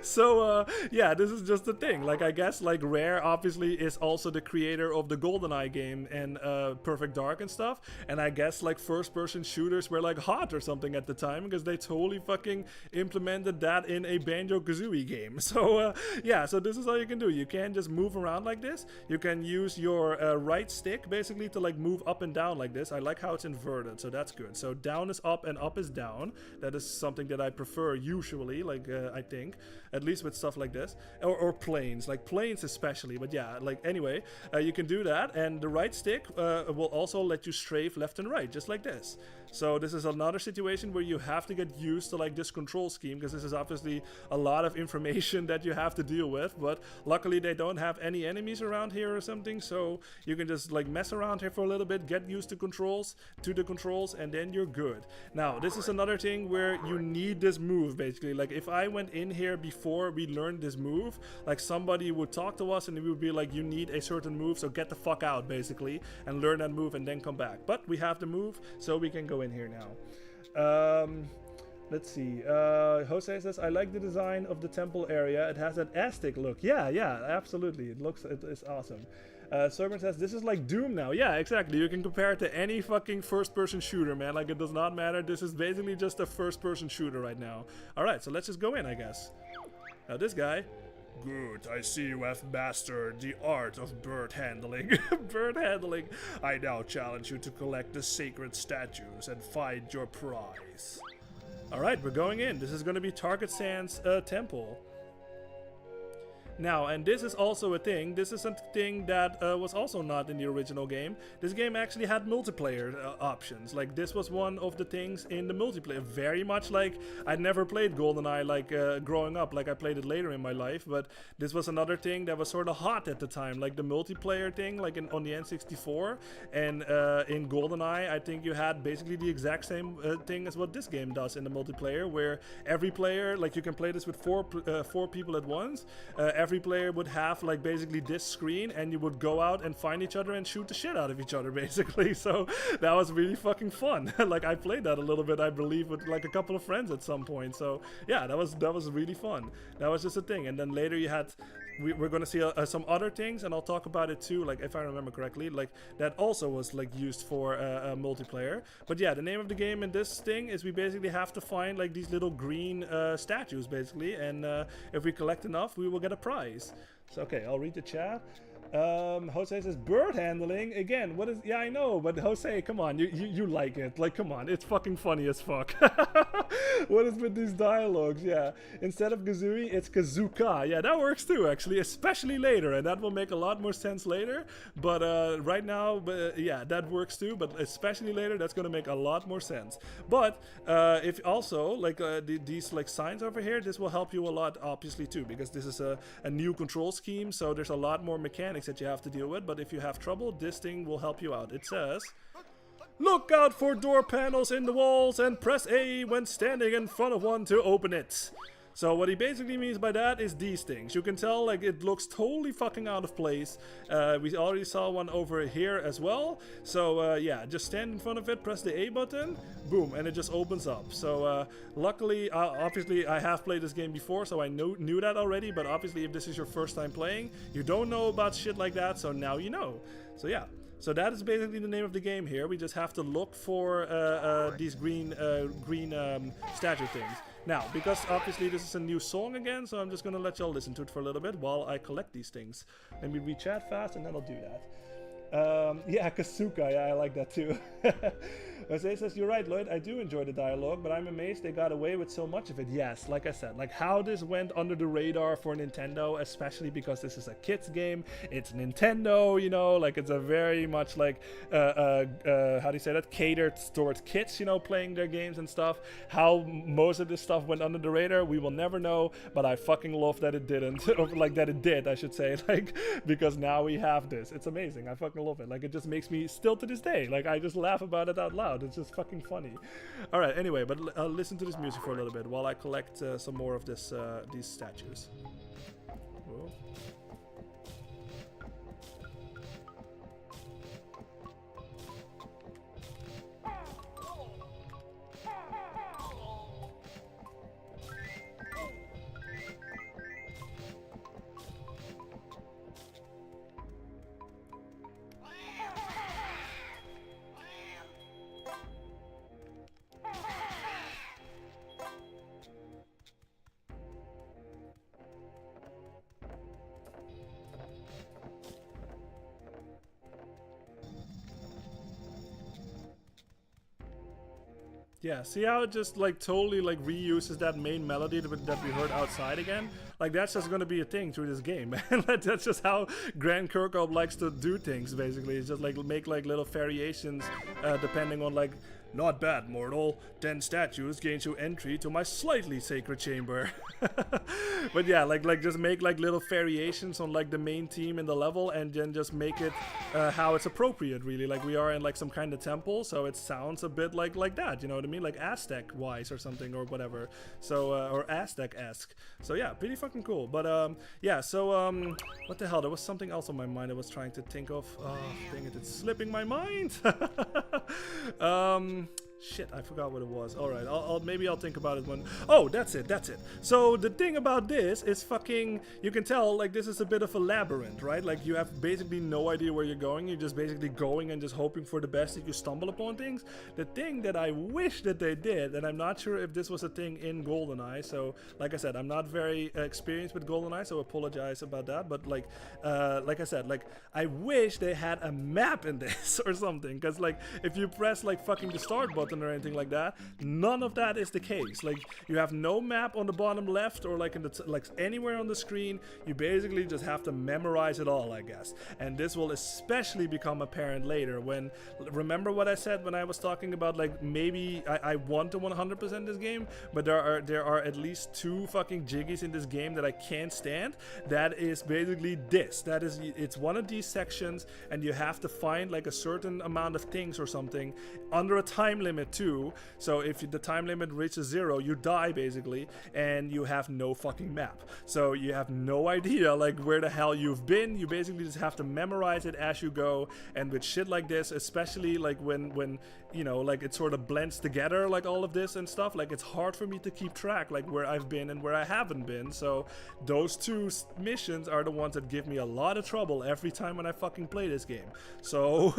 So, yeah, this is just the thing. Like, I guess, like, Rare obviously is also the creator of the GoldenEye game and Perfect Dark and stuff. And I guess, like, first-person shooters were, like, hot or something at the time, because they totally fucking implemented that in a Banjo-Kazooie game. So, yeah, so this is all you can do. You can just move around like this. You can use your right stick, basically, to, like, move up and down like this. I like how it's inverted, so that's good. So down is up and up is down. That is something that I prefer usually, like, I think, at least with stuff like this, or planes, like planes especially. But yeah, like, anyway, you can do that, and the right stick will also let you strafe left and right, just like this. So this is another situation where you have to get used to, like, this control scheme, because this is obviously a lot of information that you have to deal with. But luckily they don't have any enemies around here or something, so you can just, like, mess around here for a little bit, get used to the controls, and then you're good. Now this is another thing where you need this move, basically. Like, if I went in here before we learned this move, like, somebody would talk to us and we would be like, you need a certain move, so get the fuck out, basically, and learn that move and then come back. But we have the move, so we can go in here now. Let's see. Jose says, I like the design of the temple area. It has an Aztec look. Yeah, absolutely. It is awesome. Servant says, this is like Doom now. Yeah, exactly. You can compare it to any fucking first-person shooter, man. Like, it does not matter. This is basically just a first-person shooter right now. Alright, so let's just go in, I guess. Now, this guy. Good, I see you have mastered the art of bird handling. Bird handling. I now challenge you to collect the sacred statues and find your prize. Alright, we're going in. This is going to be Target Sans Temple. Now, and this is also a thing. This is something that was also not in the original game. This game actually had multiplayer options. Like, this was one of the things in the multiplayer. Very much like I never played GoldenEye, like, growing up. Like, I played it later in my life. But this was another thing that was sort of hot at the time. Like, the multiplayer thing, like, on the N64. And in GoldenEye, I think you had basically the exact same thing as what this game does in the multiplayer. Where every player, like, you can play this with four people at once. Every player would have, like, basically this screen, and you would go out and find each other and shoot the shit out of each other, basically. So that was really fucking fun. Like, I played that a little bit, I believe, with, like, a couple of friends at some point. So yeah, that was really fun. That was just a thing. And then later you had, we're gonna see some other things, and I'll talk about it too, like, if I remember correctly, like, that also was, like, used for multiplayer. But yeah, the name of the game in this thing is we basically have to find, like, these little green statues, basically, and if we collect enough, we will get a prize. So okay, I'll read the chat. Jose says bird handling again. What is? Yeah, I know, but Jose, come on, you like it? Like, come on, it's fucking funny as fuck. What is with these dialogues? Yeah, instead of Kazooie, it's Kazuka. Yeah, that works too, actually, especially later, and that will make a lot more sense later. But right now, yeah, that works too. But especially later, that's gonna make a lot more sense. But if also, like, these, like, signs over here, this will help you a lot, obviously, too, because this is a new control scheme. So there's a lot more mechanics that you have to deal with. But if you have trouble, this thing will help you out. It says, Look out for door panels in the walls and press A when standing in front of one to open it. So what he basically means by that is these things. You can tell like it looks totally fucking out of place. We already saw one over here as well. So yeah, just stand in front of it, press the A button, boom, and it just opens up. So luckily, obviously I have played this game before, so I knew that already. But obviously if this is your first time playing, you don't know about shit like that, so now you know. So yeah. So that is basically the name of the game here. We just have to look for these green statue things. Now, because obviously this is a new song again, so I'm just gonna let y'all listen to it for a little bit while I collect these things. Let me read chat fast and then I'll do that. Yeah, Kazuka, yeah, I like that too. Jose says, you're right, Lloyd, I do enjoy the dialogue, but I'm amazed they got away with so much of it. Yes, like I said, like how this went under the radar for Nintendo, especially because this is a kids game. It's Nintendo, you know, like it's a very much like, how do you say that? Catered towards kids, you know, playing their games and stuff. How most of this stuff went under the radar, we will never know, but I fucking love that it didn't, or like that it did, I should say, like, because now we have this. It's amazing. I fucking love it. Like, it just makes me, still to this day, like, I just laugh about it out loud. It's just fucking funny. All right, anyway, but I'll listen to this music for a little bit while I collect some more of this these statues. Whoa. Yeah, see how it just like totally like reuses that main melody that we heard outside again? Like that's just gonna be a thing through this game, man. That's just how Grant Kirkhope likes to do things, basically. It's just like make like little variations depending on like, not bad, mortal. 10 statues gains you entry to my slightly sacred chamber. But yeah, like just make like little variations on like the main theme in the level and then just make it how it's appropriate, really. Like we are in like some kind of temple, so it sounds a bit like that, you know what I mean? Like Aztec-wise or something or whatever. So, or Aztec-esque. So yeah, pretty fucking cool. But yeah, so what the hell? There was something else on my mind I was trying to think of. Oh, dang it, it's slipping my mind. Shit, I forgot what it was. Alright, maybe I'll think about it when... Oh, that's it. So, the thing about this is fucking... You can tell, like, this is a bit of a labyrinth, right? Like, you have basically no idea where you're going. You're just basically going and just hoping for the best if you stumble upon things. The thing that I wish that they did, and I'm not sure if this was a thing in GoldenEye, so, like I said, I'm not very experienced with GoldenEye, so I apologize about that, but, like I said, like, I wish they had a map in this or something, because, like, if you press, like, fucking the start button or anything like that, none of that is the case. Like, you have no map on the bottom left or like in the like anywhere on the screen. You basically just have to memorize it all, I guess. And this will especially become apparent later when, remember what I said when I was talking about like maybe I want to 100% this game, but there are at least 2 fucking jiggies in this game that I can't stand. That is basically this. That is, it's one of these sections and you have to find like a certain amount of things or something under a time limit too. So if the time limit reaches 0, you die basically, and you have no fucking map. So you have no idea like where the hell you've been. You basically just have to memorize it as you go. And with shit like this, especially like when you know, like it sort of blends together, like all of this and stuff, like it's hard for me to keep track like where I've been and where I haven't been. So those 2 missions are the ones that give me a lot of trouble every time when I fucking play this game. So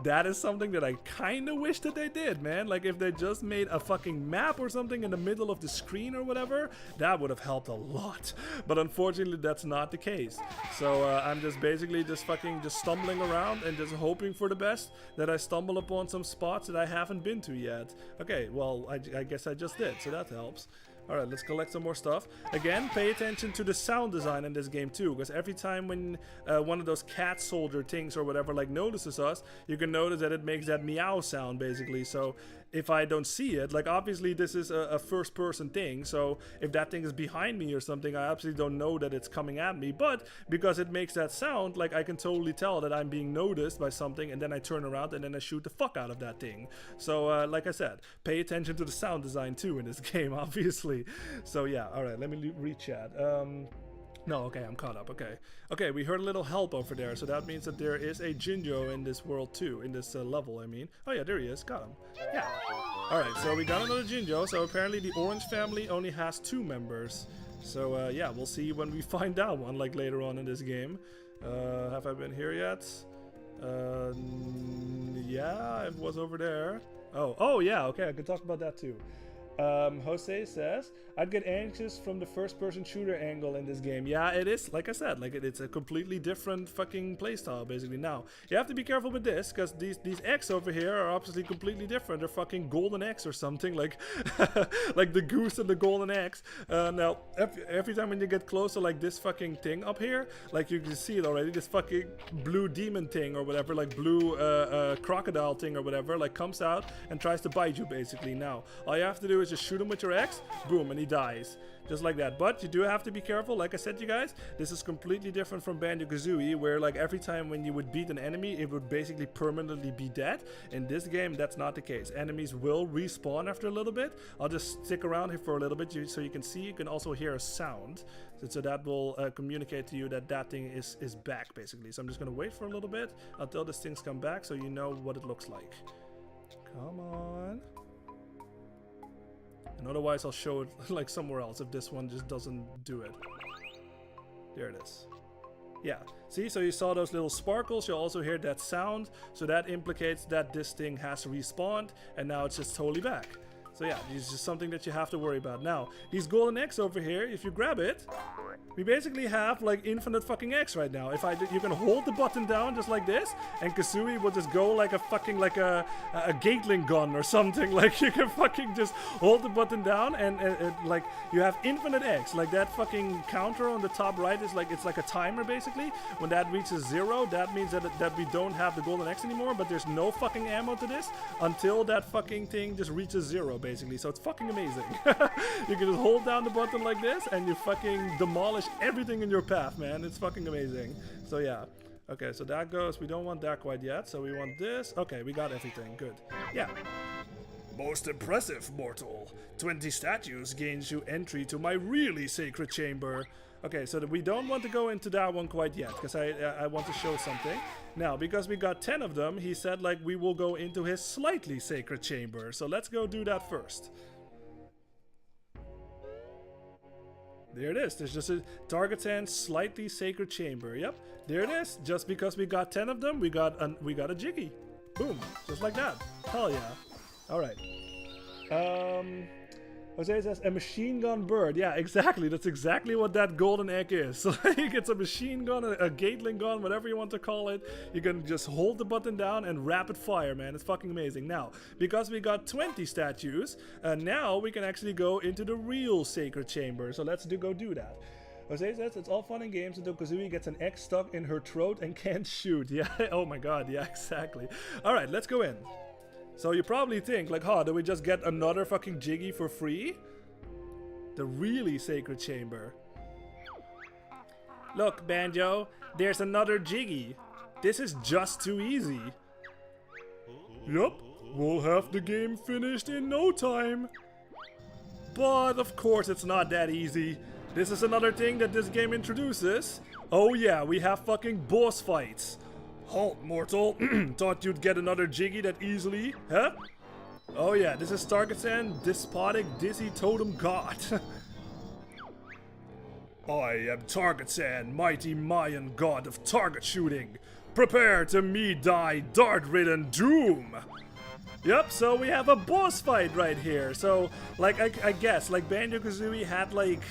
that is something that I kind of wish that they did, man. Like if they just made a fucking map or something in the middle of the screen or whatever, that would have helped a lot. But unfortunately that's not the case. So I'm just basically just stumbling around and just hoping for the best, that I stumble upon some spots that I haven't been to yet. Okay, well I guess I just did, so that helps. Alright, let's collect some more stuff. Again, pay attention to the sound design in this game too, because every time when one of those cat soldier things or whatever like notices us, you can notice that it makes that meow sound basically. So if I don't see it, like obviously this is a first person thing, so if that thing is behind me or something, I absolutely don't know that it's coming at me, but because it makes that sound, like I can totally tell that I'm being noticed by something, and then I turn around and then I shoot the fuck out of that thing. So like I said, pay attention to the sound design too in this game, obviously. So yeah, alright, let me read chat. No, okay, I'm caught up. Okay, we heard a little help over there, so that means that there is a Jinjo in this world too, in this level, I mean. Oh yeah, there he is, got him. Yeah. Alright, so we got another Jinjo, so apparently the orange family only has 2 members. So yeah, we'll see when we find out one, like later on in this game. Have I been here yet? Yeah, it was over there. Oh yeah, okay, I can talk about that too. Jose says, I'd get anxious from the first-person shooter angle in this game. Yeah, it is, like I said, like it's a completely different fucking playstyle, basically. Now, you have to be careful with this, because these eggs over here are obviously completely different. They're fucking golden eggs or something, like like the goose and the golden eggs. Now, every time when you get closer, like this fucking thing up here, like you can see it already, this fucking blue demon thing or whatever, like blue crocodile thing or whatever, like comes out and tries to bite you, basically. Now, all you have to do is just shoot him with your axe, boom, and he dies. Just like that. But you do have to be careful. Like I said, you guys, this is completely different from Banjo-Kazooie, where like every time when you would beat an enemy, it would basically permanently be dead. In this game, that's not the case. Enemies will respawn after a little bit. I'll just stick around here for a little bit so you can see. You can also hear a sound. So that will communicate to you that that thing is back, basically. So I'm just going to wait for a little bit until these things come back so you know what it looks like. Come on. And otherwise I'll show it like somewhere else if this one just doesn't do it. There it is. Yeah, see, so you saw those little sparkles, you also hear that sound, so that implicates that this thing has respawned, and now it's just totally back. So yeah, it's just something that you have to worry about. Now, these golden eggs over here, if you grab it, we basically have like infinite fucking eggs right now. You can hold the button down just like this, and Kazooie will just go like a fucking like a Gatling gun or something. Like you can fucking just hold the button down and like you have infinite eggs. Like that fucking counter on the top right is like, it's like a timer basically. When that reaches 0, that means that we don't have the golden eggs anymore, but there's no fucking ammo to this until that fucking thing just reaches 0 basically. So it's fucking amazing. You can just hold down the button like this and you fucking demolish everything in your path, man. It's fucking amazing. So yeah. Okay, so that goes. We don't want that quite yet, so we want this. Okay, we got everything. Good. Yeah. Most impressive, mortal. 20 statues gains you entry to my really sacred chamber. Okay, so we don't want to go into that one quite yet, because I want to show something. Now, because we got 10 of them, he said, like, we will go into his slightly sacred chamber. So let's go do that first. There it is. There's just a Target Sand slightly sacred chamber. Yep, there it is. Just because we got 10 of them, we got a Jiggy. Boom, just like that. Hell yeah. All right. Jose says a machine gun bird. Yeah, exactly. That's exactly what that golden egg is. Like, it's a machine gun, a Gatling gun, whatever you want to call it. You can just hold the button down and rapid fire, man. It's fucking amazing. Now, because we got 20 statues, now we can actually go into the real sacred chamber. So let's go do that. Jose says it's all fun and games until Kazooie gets an egg stuck in her throat and can't shoot. Yeah. Oh my god. Yeah, exactly. All right, let's go in. So you probably think, like, huh, do we just get another fucking Jiggy for free? The really sacred chamber. Look, Banjo, there's another Jiggy. This is just too easy. Yup, we'll have the game finished in no time. But of course it's not that easy. This is another thing that this game introduces. Oh yeah, we have fucking boss fights. Halt, mortal. Thought you'd get another Jiggy that easily, huh? Oh yeah, this is Target Sand, despotic, dizzy totem god. I am Target Sand, mighty Mayan god of target shooting. Prepare to meet thy dart-ridden doom. Yep, so we have a boss fight right here. So, like, I guess, like, Banjo-Kazooie had, like,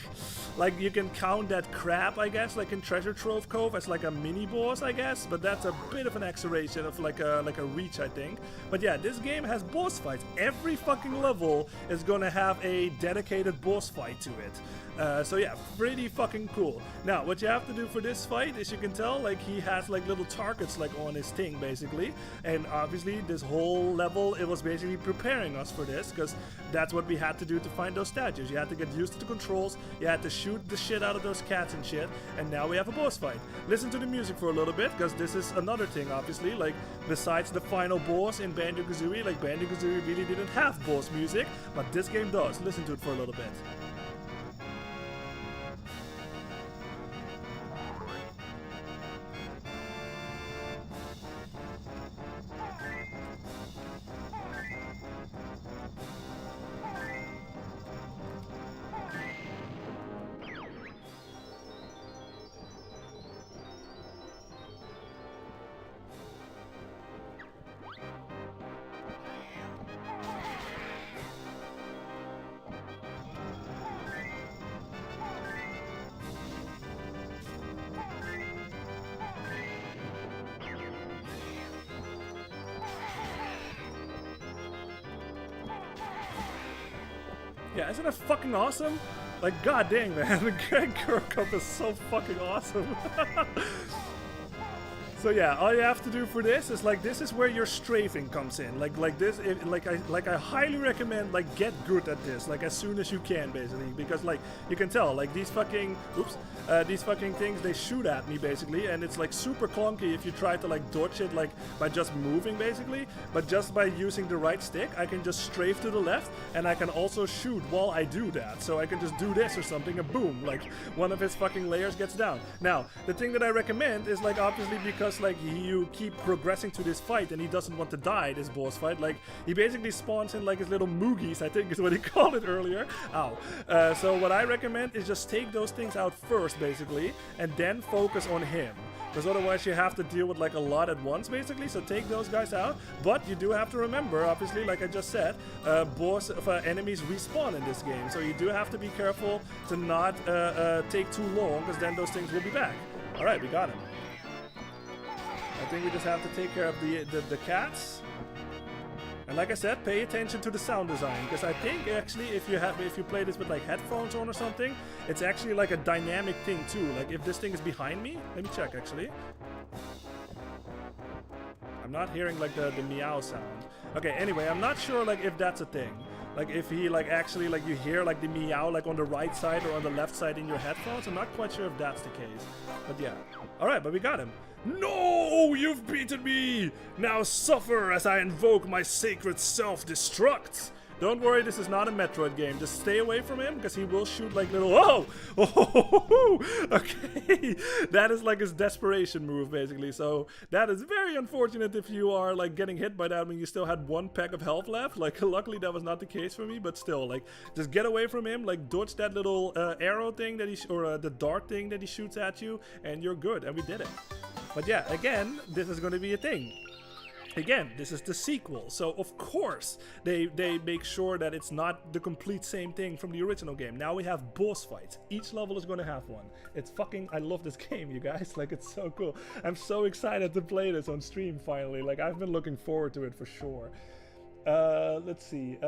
you can count that crab, I guess, like in Treasure Trove Cove as, like, a mini-boss, I guess. But that's a bit of an exaggeration of, like a reach, I think. But yeah, this game has boss fights. Every fucking level is gonna have a dedicated boss fight to it. So yeah, pretty fucking cool. Now, what you have to do for this fight, as you can tell, like, he has, like, little targets, like, on his thing, basically. And obviously, this whole level, it was basically preparing us for this, because that's what we had to do to find those statues. You had to get used to the controls, you had to shoot the shit out of those cats and shit, and now we have a boss fight. Listen to the music for a little bit, because this is another thing, obviously, like, besides the final boss in Banjo-Kazooie, like, Banjo-Kazooie really didn't have boss music, but this game does. Listen to it for a little bit. Yeah, isn't that fucking awesome? Like, god dang, man, the Grand Cup is so fucking awesome. So yeah, all you have to do for this is, like, this is where your strafing comes in. Like this, I highly recommend, like, get good at this, like, as soon as you can, basically, because, like, you can tell, like, these fucking things, they shoot at me, basically, and it's, like, super clunky if you try to, like, dodge it, like, by just moving, basically. But just by using the right stick, I can just strafe to the left, and I can also shoot while I do that. So I can just do this or something, and boom, like, one of his fucking layers gets down. Now, the thing that I recommend is, like, obviously, because, like, you keep progressing to this fight and he doesn't want to die, this boss fight, like, he basically spawns in, like, his little moogies, I think is what he called it earlier. Ow. So what I recommend is just take those things out first, basically, and then focus on him, because otherwise you have to deal with, like, a lot at once, basically. So take those guys out, but you do have to remember, obviously, like I just said, enemies respawn in this game, so you do have to be careful to not take too long, because then those things will be back. Alright, we got him. I think we just have to take care of the cats. And like I said, pay attention to the sound design, because I think actually if you play this with, like, headphones on or something, it's actually like a dynamic thing too. Like, if this thing is behind me, let me check actually. I'm not hearing, like, the meow sound. Okay, anyway, I'm not sure, like, if that's a thing. Like, if he, like, actually, like, you hear, like, the meow, like, on the right side or on the left side in your headphones. I'm not quite sure if that's the case. But yeah. Alright, but we got him. No! You've beaten me! Now suffer as I invoke my sacred self-destruct! Don't worry, this is not a Metroid game. Just stay away from him, because he will shoot, like, little... Oh! Oh! Okay! That is, like, his desperation move, basically. So, that is very unfortunate if you are, like, getting hit by that when you still had one pack of health left. Like, luckily that was not the case for me, but still, like, just get away from him, like, dodge that little arrow thing that the dart thing that he shoots at you, and you're good, and we did it. But yeah, again, this is going to be a thing. Again, this is the sequel, so of course they make sure that it's not the complete same thing from the original game. Now we have boss fights. Each level is going to have one. It's fucking... I love this game, you guys. Like, it's so cool. I'm so excited to play this on stream finally. Like, I've been looking forward to it for sure. Let's see.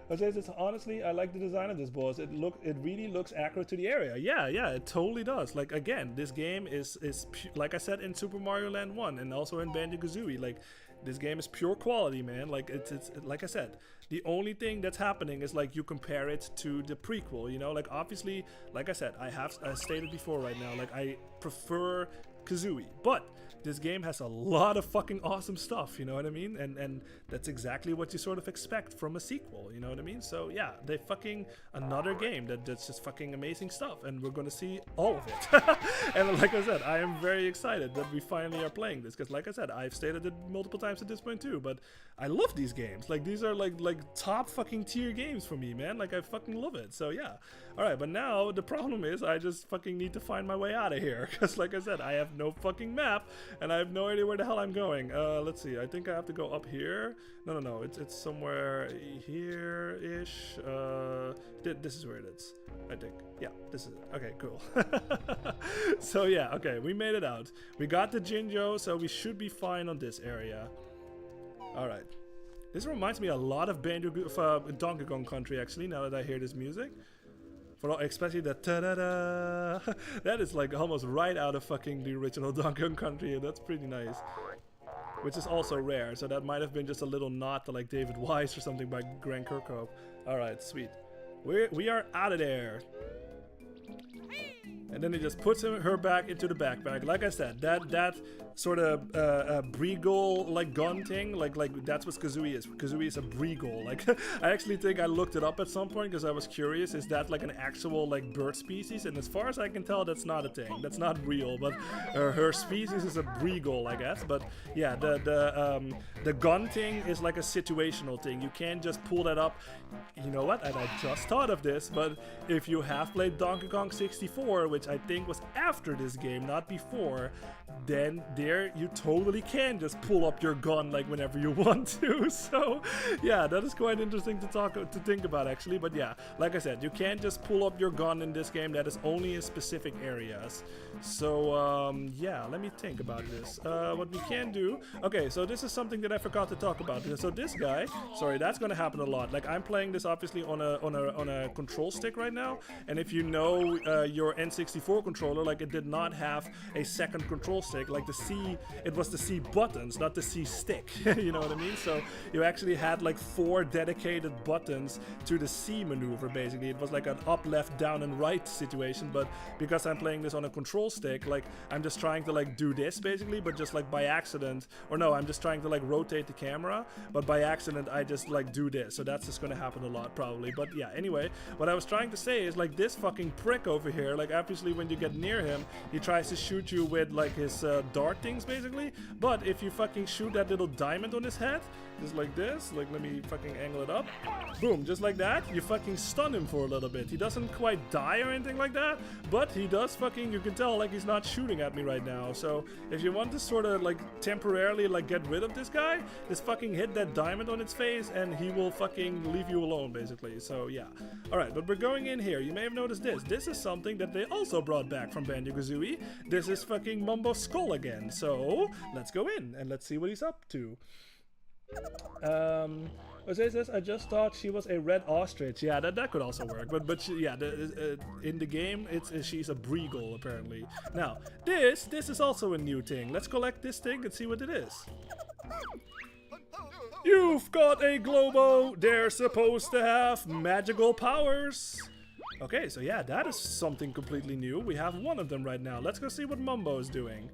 Jose says, honestly, I like the design of this boss. It really looks accurate to the area. Yeah, it totally does. Like, again, this game is like I said in Super Mario Land 1 and also in Banjo-Kazooie, like, this game is pure quality, man. Like, it's like I said, the only thing that's happening is, like, you compare it to the prequel, you know? Like, obviously, like I said, I stated before right now, like, I prefer Kazooie, but this game has a lot of fucking awesome stuff, you know what I mean? And that's exactly what you sort of expect from a sequel, you know what I mean? So yeah, they fucking another game that's just fucking amazing stuff, and we're gonna see all of it. And like I said, I am very excited that we finally are playing this, because like I said, I've stated it multiple times at this point too, but I love these games. Like, these are like top fucking tier games for me, man. Like, I fucking love it. So yeah. Alright, but now the problem is I just fucking need to find my way out of here, because like I said, I have have no fucking map, and I have no idea where the hell I'm going. Let's see. I think I have to go up here. No. It's somewhere here-ish. This is where it is, I think. Yeah, this is it. Okay, cool. So yeah, okay, we made it out. We got the Jinjo, so we should be fine on this area. All right. This reminds me a lot of Donkey Kong Country, actually, now that I hear this music. Especially the ta-da-da. That is like almost right out of fucking the original Donkey Kong Country, and that's pretty nice. Which is also rare, so that might have been just a little nod to like David Wise or something by Grant Kirkhope. Alright, sweet. We are out of there. And then he just puts her back into the backpack. Like I said, that sort of Breagle like gun thing, like that's what Kazooie is. Kazooie is a Breagle. Like I actually think I looked it up at some point because I was curious. Is that like an actual like bird species? And as far as I can tell, that's not a thing. That's not real. But her species is a Breagle, I guess. But yeah, the gun thing is like a situational thing. You can't just pull that up. You know what? And I just thought of this. But if you have played Donkey Kong 64, which I think was after this game, not before, then there you totally can just pull up your gun like whenever you want to. So yeah, that is quite interesting to think about actually. But yeah, like I said, you can't just pull up your gun in this game. That is only in specific areas. So yeah, let me think about this. What we can do, okay, so this is something that I forgot to talk about. So this guy, sorry, that's gonna happen a lot. Like I'm playing this obviously on a control stick right now, and if you know your N64 controller, like it did not have a second control stick. Like the C, it was the C buttons, not the C stick. You know what I mean? So you actually had like 4 dedicated buttons to the C maneuver. Basically, it was like an up, left, down, and right situation. But because I'm playing this on a control stick, like I'm just trying to like do this basically, but just like by accident, or no, I'm just trying to like rotate the camera, but by accident I just like do this. So that's just gonna happen a lot probably. But yeah, anyway, what I was trying to say is like this fucking prick over here, like obviously when you get near him, he tries to shoot you with like his dart things basically. But if you fucking shoot that little diamond on his head, just like this, like let me fucking angle it up, boom, just like that, you fucking stun him for a little bit. He doesn't quite die or anything like that, but he does fucking, you can tell like he's not shooting at me right now. So if you want to sort of like temporarily like get rid of this guy, just fucking hit that diamond on its face and he will fucking leave you alone basically. So yeah, alright, but we're going in here. You may have noticed this is something that they also brought back from Banjo-Kazooie. This is fucking Mumbo's skull again. So let's go in and let's see what he's up to. Jose says, I just thought she was a red ostrich. Yeah, that could also work. But she, yeah, in the game, she's a Breagle apparently. Now, this is also a new thing. Let's collect this thing and see what it is. You've got a Globo. They're supposed to have magical powers. Okay, so yeah, that is something completely new. We have one of them right now. Let's go see what Mumbo is doing.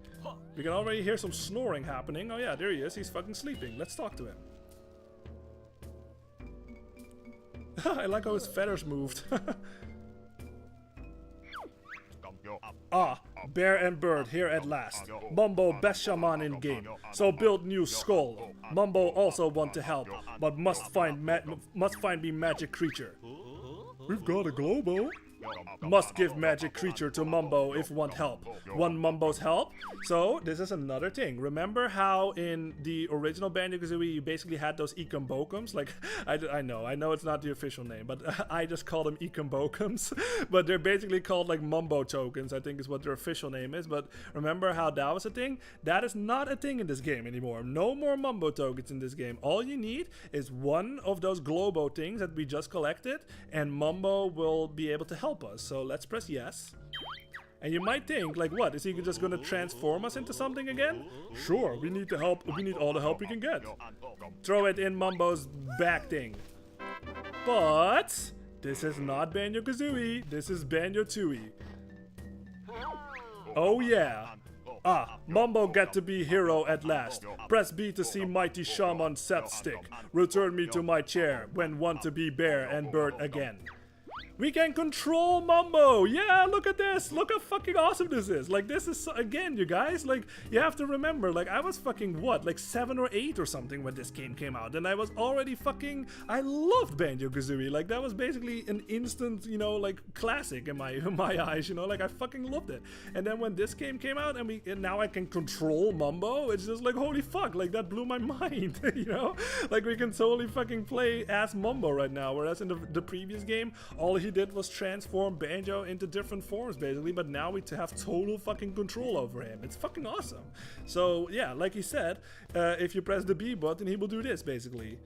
We can already hear some snoring happening. Oh yeah, there he is. He's fucking sleeping. Let's talk to him. I like how his feathers moved. Ah, Bear and Bird here at last. Mumbo best shaman in game, so build new skull. Mumbo also want to help, but must find me magic creature. We've got a Globo. Must give magic creature to Mumbo if want help. Want Mumbo's help? So this is another thing. Remember how in the original Banjo-Kazooie you basically had those Ikombokums? Like I know it's not the official name, but I just call them Ikombokums. But they're basically called like Mumbo tokens, I think is what their official name is. But remember how that was a thing? That is not a thing in this game anymore. No more Mumbo tokens in this game. All you need is one of those Globo things that we just collected, and Mumbo will be able to help us. So let's press yes. And you might think, like, what? Is he just gonna transform us into something again? Sure, we need the help. We need all the help we can get. Throw it in Mumbo's back thing. But this is not Banjo-Kazooie. This is Banjo-Tooie. Oh yeah. Ah, Mumbo get to be hero at last. Press B to see mighty shaman set stick. Return me to my chair when want to be bear and bird again. We can control Mumbo. Yeah, look at this. Look how fucking awesome this is. Like, this is, so, again, you guys, like, you have to remember, like, I was fucking, what, like 7 or 8 or something when this game came out. And I was already fucking, I loved Banjo-Kazooie. Like, that was basically an instant, you know, like, classic in my eyes, you know? Like, I fucking loved it. And then when this game came out and now I can control Mumbo, it's just like, holy fuck, like, that blew my mind, you know? Like, we can totally fucking play as Mumbo right now. Whereas in the previous game, all he did was transform Banjo into different forms basically, but now we have total fucking control over him. It's fucking awesome. So yeah, like he said, if you press the B button, he will do this basically.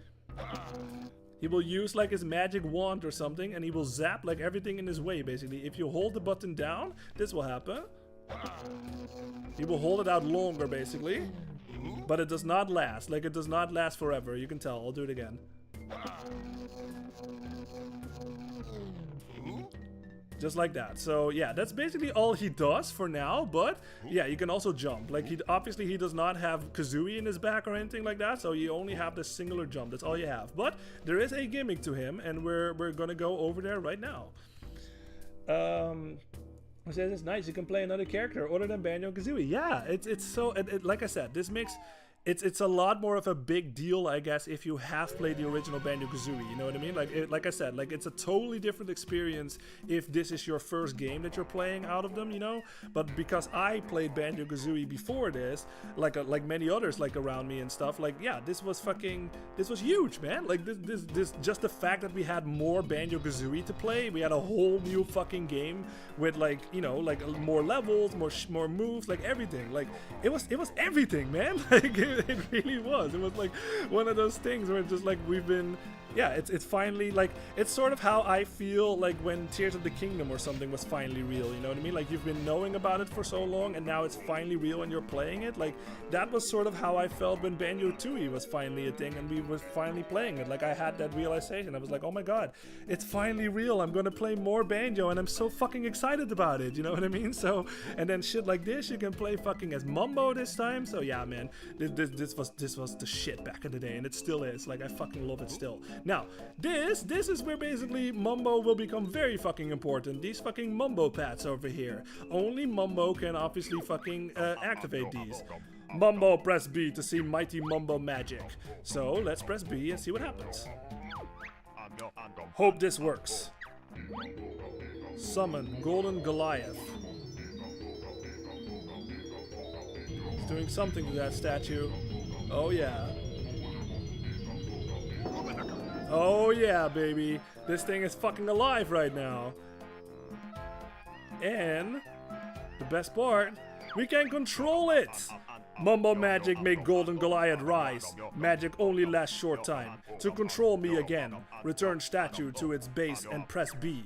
He will use like his magic wand or something, and he will zap like everything in his way basically. If you hold the button down, this will happen. He will hold it out longer basically, but it does not last. Like, it does not last forever. You can tell. I'll do it again. Just like that. So yeah, that's basically all he does for now, but yeah, you can also jump. Like, obviously he does not have Kazooie in his back or anything like that, so you only have this singular jump. That's all you have. But there is a gimmick to him, and we're gonna go over there right now. It says it's nice, you can play another character other than Banjo-Kazooie. Yeah, it's so, like I said, this makes it's a lot more of a big deal, I guess, if you have played the original Banjo-Kazooie, you know what I mean? Like I said, like, it's a totally different experience if this is your first game that you're playing out of them, you know? But because I played Banjo-Kazooie before this, like many others like around me and stuff, like, yeah, this was huge, man. Like, this just the fact that we had more Banjo-Kazooie to play, we had a whole new fucking game with, like, you know, like more levels, more moves, like everything. Like, it was everything, man. Like, it really was. It was like one of those things where it's just like we've been, yeah, it's finally, like, it's sort of how I feel like when Tears of the Kingdom or something was finally real, you know what I mean? Like, you've been knowing about it for so long and now it's finally real and you're playing it. Like, that was sort of how I felt when Banjo-Tooie was finally a thing and we were finally playing it. Like, I had that realization. I was like, oh my god, it's finally real. I'm gonna play more Banjo and I'm so fucking excited about it, you know what I mean? So, and then shit like this, you can play fucking as Mumbo this time. So yeah, man, this was the shit back in the day, and it still is. Like, I fucking love it still. Now, this is where basically Mumbo will become very fucking important. These fucking Mumbo pads over here. Only Mumbo can obviously fucking activate these. Mumbo, press B to see mighty Mumbo magic. So let's press B and see what happens. Hope this works. Summon Golden Goliath. He's doing something to that statue. Oh yeah. Oh yeah, baby. This thing is fucking alive right now. And the best part, we can control it. Mumbo magic make Golden Goliath rise. Magic only lasts short time. To control me again, return statue to its base and press B.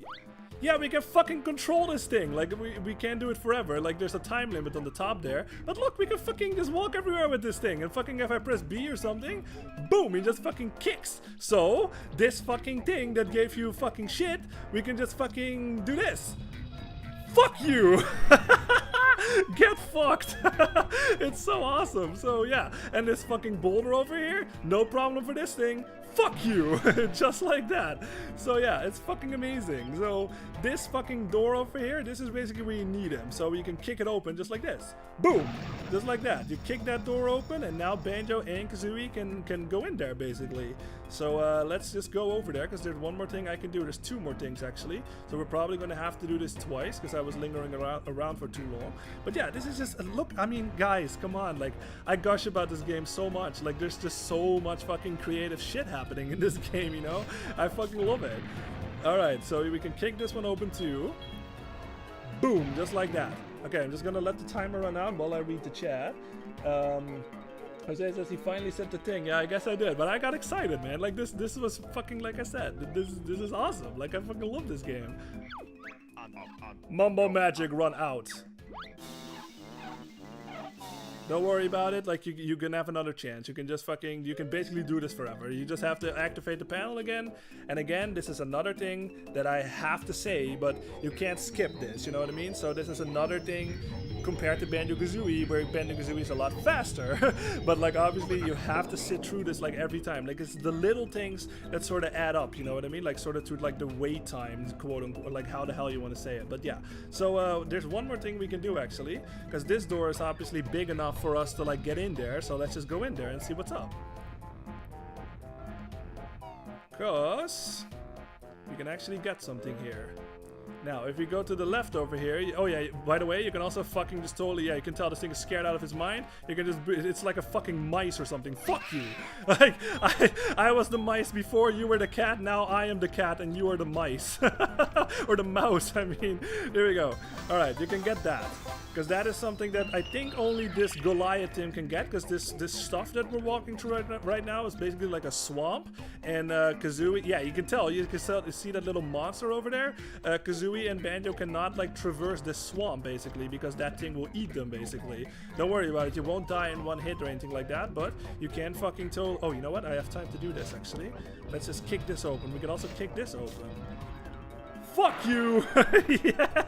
Yeah, we can fucking control this thing. Like, we can't do it forever. Like, there's a time limit on the top there. But look, we can fucking just walk everywhere with this thing. And fucking if I press B or something, boom, he just fucking kicks. So, this fucking thing that gave you fucking shit, we can just fucking do this. Fuck you! Get fucked! It's so awesome. So yeah, and this fucking boulder over here, no problem for this thing. Fuck you! Just like that. So yeah, it's fucking amazing. So this fucking door over here, this is basically where you need him. So you can kick it open just like this. Boom! Just like that. You kick that door open and now Banjo and Kazooie can go in there basically. So let's just go over there because there's one more thing I can do. There's two more things actually. So we're probably going to have to do this twice because I was lingering around for too long. But yeah, this is just, look, I mean, guys, come on. Like, I gush about this game so much. Like, there's just so much fucking creative shit happening in this game, you know? I fucking love it. Alright, so we can kick this one open too. Boom, just like that. Okay, I'm just gonna let the timer run out while I read the chat. Jose says he finally said the thing. Yeah, I guess I did, but I got excited, man. Like, this was fucking, like I said, this is awesome. Like, I fucking love this game. Mumbo magic run out. Don't worry about it. Like, you can have another chance. You can just fucking, you can basically do this forever. You just have to activate the panel again. And again, this is another thing that I have to say, but you can't skip this, you know what I mean? So this is another thing compared to Banjo-Kazooie, where Banjo-Kazooie is a lot faster. But like obviously you have to sit through this like every time. Like it's the little things that sort of add up, you know what I mean? Like sort of to like the wait time, quote unquote, like how the hell you want to say it. But yeah, so there's one more thing we can do actually, because this door is obviously big enough for us to like get in there. So let's just go in there and see what's up. Because we can actually get something here. Now, if we go to the left over here, oh yeah, by the way, you can also fucking just totally, yeah, you can tell this thing is scared out of his mind. You can just, it's like a fucking mice or something. Fuck you. Like, I was the mice before, you were the cat, now I am the cat and you are the mice. Or the mouse, I mean. Here we go. Alright, you can get that. Because that is something that I think only this Goliath team can get, because this stuff that we're walking through right now is basically like a swamp. And Kazooie, yeah, you can tell, you see that little monster over there? Kazooie and Banjo cannot like traverse this swamp basically, because that thing will eat them basically. Don't worry about it, you won't die in one hit or anything like that, but you can fucking tell. Oh, you know what? I have time to do this actually. Let's just kick this open. We can also kick this open. Fuck you! Yeah.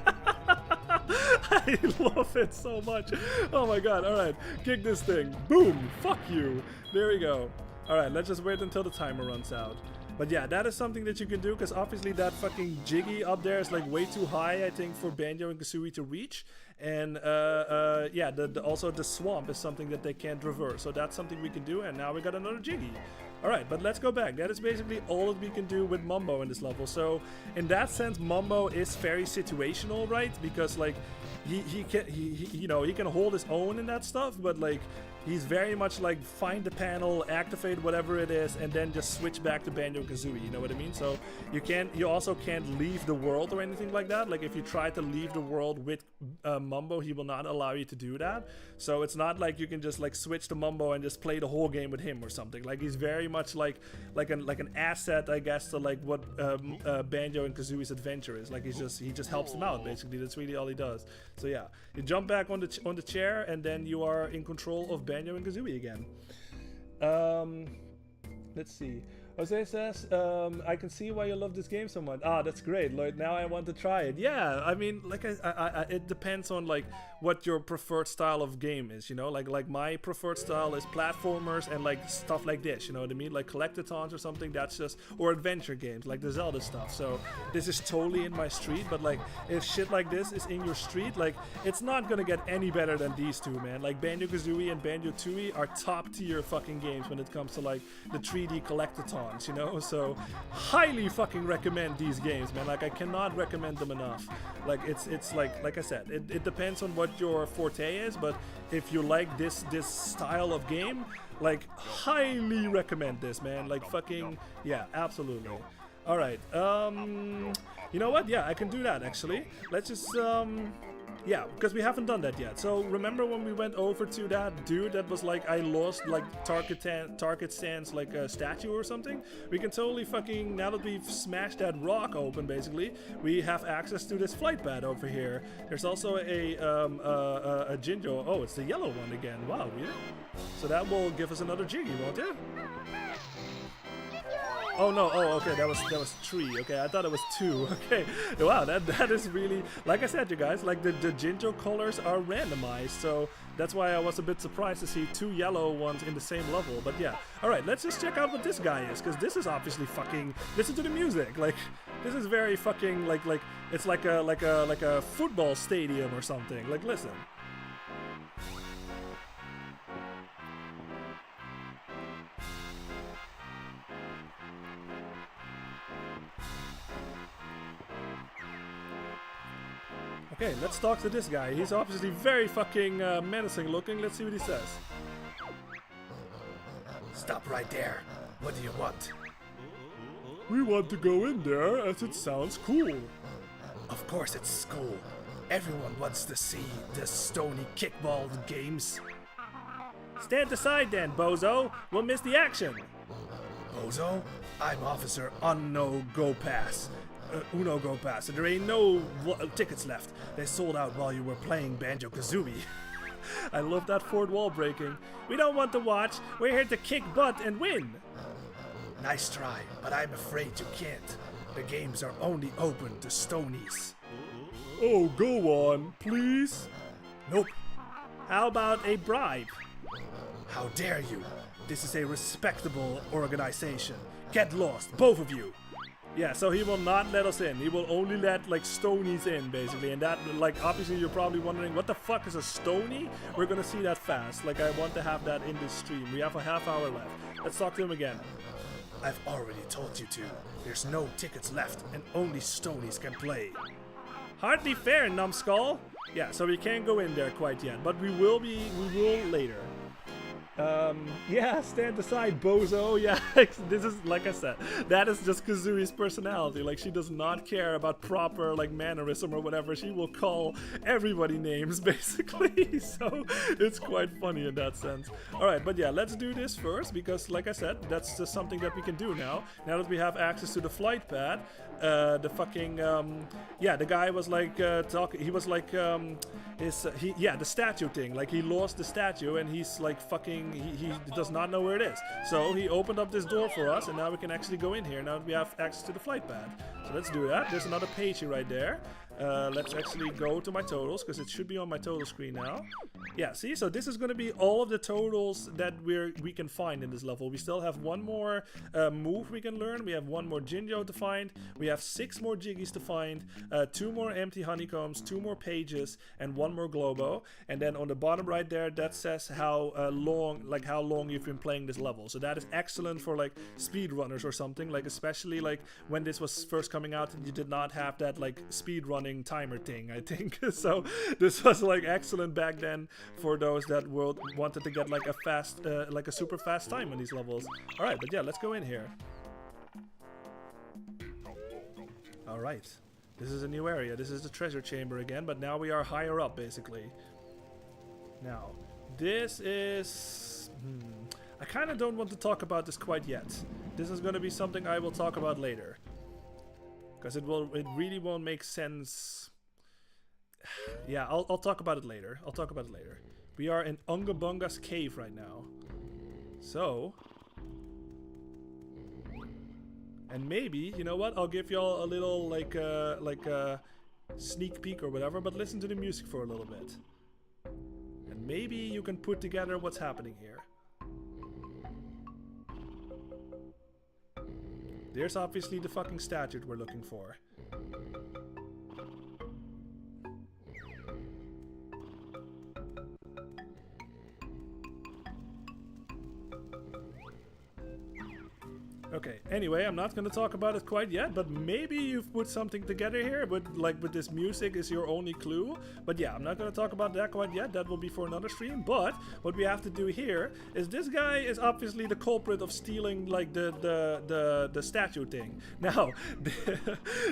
I love it so much. Oh my god, alright. Kick this thing. Boom! Fuck you! There we go. Alright, let's just wait until the timer runs out. But yeah, that is something that you can do, because obviously that fucking Jiggy up there is like way too high, I think, for Banjo and Kazooie to reach. And yeah, also the swamp is something that they can't traverse. So that's something we can do, and now we got another Jiggy. Alright, but let's go back. That is basically all that we can do with Mumbo in this level. So in that sense, Mumbo is very situational, right? Because like he can hold his own in that stuff, but like he's very much like find the panel, activate whatever it is, and then just switch back to Banjo-Kazooie, you know what I mean? So you also can't leave the world or anything like that. Like if you try to leave the world with Mumbo, he will not allow you to do that. So it's not like you can just like switch to Mumbo and just play the whole game with him or something. Like he's very much like an asset, I guess, to like what Banjo and Kazooie's adventure is. Like he just helps them out basically. That's really all he does. So yeah, you jump back on the chair, and then you are in control of Banjo and Kazooie again. Let's see. Jose says, I can see why you love this game so much. Ah, that's great, Lloyd. Now I want to try it. Yeah, I mean, like, it depends on, like, what your preferred style of game is, you know? Like my preferred style is platformers and, like, stuff like this, you know what I mean? Like collectathons or something, that's just... Or adventure games, like the Zelda stuff. So, this is totally in my street, but, like, if shit like this is in your street, like, it's not gonna get any better than these two, man. Like, Banjo-Kazooie and Banjo-Tooie are top-tier fucking games when it comes to, like, the 3D collectathon. You know, so highly fucking recommend these games, man. Like I cannot recommend them enough. Like it's like I said, it depends on what your forte is, but if you like this style of game, like highly recommend this, man. Like fucking yeah, absolutely. All right, you know what? Yeah, I can do that actually. Let's just yeah, because we haven't done that yet. So remember when we went over to that dude that was like, I lost like target stands like a statue or something? We can totally fucking, now that we've smashed that rock open basically, we have access to this flight pad over here. There's also a Jinjo. Oh, it's the yellow one again. Wow, weird. So that will give us another Jiggy, won't it? Oh no, oh okay, that was 3. Okay, I thought it was 2. Okay, wow, that is really, like I said, you guys, like the Jinjo colors are randomized, so that's why I was a bit surprised to see 2 yellow ones in the same level. But yeah, alright, let's just check out what this guy is, because this is obviously fucking, listen to the music, like, this is very fucking, like, it's like a football stadium or something, like, listen. Okay, let's talk to this guy. He's obviously very fucking menacing looking. Let's see what he says. Stop right there. What do you want? We want to go in there as it sounds cool. Of course it's cool. Everyone wants to see the stony kickball games. Stand aside then, bozo. We'll miss the action. Bozo? I'm Officer Uno Go Pass. And there ain't no tickets left. They sold out while you were playing Banjo-Kazooie. I love that fourth wall breaking. We don't want to watch. We're here to kick butt and win. Nice try, but I'm afraid you can't. The games are only open to stonies. Oh, go on, please. Nope. How about a bribe? How dare you? This is a respectable organization. Get lost, both of you. Yeah, so he will not let us in. He will only let like stonies in, basically. And that, like, obviously you're probably wondering, what the fuck is a stony? We're gonna see that fast. Like, I want to have that in this stream. We have a half hour left. Let's talk to him again. I've already told you to. There's no tickets left, and only stonies can play. Hardly fair, numbskull. Yeah, so we can't go in there quite yet, but we will later. Yeah, stand aside, bozo. Yeah, this is, like I said, that is just Kazui's personality. Like, she does not care about proper, like, mannerism or whatever. She will call everybody names, basically. So, it's quite funny in that sense. Alright, but yeah, let's do this first, because, like I said, that's just something that we can do now. Now that we have access to the flight pad, the fucking, yeah, the guy was like, he was like, the statue thing. Like, he lost the statue, and he's like fucking, he does not know where it is. So he opened up this door for us, and now we can actually go in here. Now that we have access to the flight pad. So let's do that. There's another page right there. Let's actually go to my totals, because it should be on my total screen now. Yeah, see, so this is going to be all of the totals that we can find in this level. We still have one more move we can learn. We have one more Jinjo to find. We have 6 more Jiggies to find, 2 more empty honeycombs, 2 more pages, and 1 more Globo. And then on the bottom right there, that says how long you've been playing this level. So that is excellent for like speedrunners or something. Like, especially like when this was first coming out and you did not have that like speedrunning timer thing, I think. So this was like excellent back then for those that wanted to get like a fast, like a super fast time on these levels. All right, but yeah, let's go in here. All right, this is a new area. This is the treasure chamber again, but now we are higher up, basically. Now, this is... I kind of don't want to talk about this quite yet. This is going to be something I will talk about later. Because it really won't make sense. Yeah, I'll talk about it later. I'll talk about it later. We are in Unga Bunga's cave right now. So... And maybe, you know what? I'll give y'all a little, like a sneak peek or whatever, but listen to the music for a little bit. And maybe you can put together what's happening here. There's obviously the fucking statue we're looking for. Okay, anyway, I'm not gonna talk about it quite yet, but maybe you've put something together here, but like with this music is your only clue. But yeah, I'm not gonna talk about that quite yet, that will be for another stream. But what we have to do here is this guy is obviously the culprit of stealing like the statue thing. Now,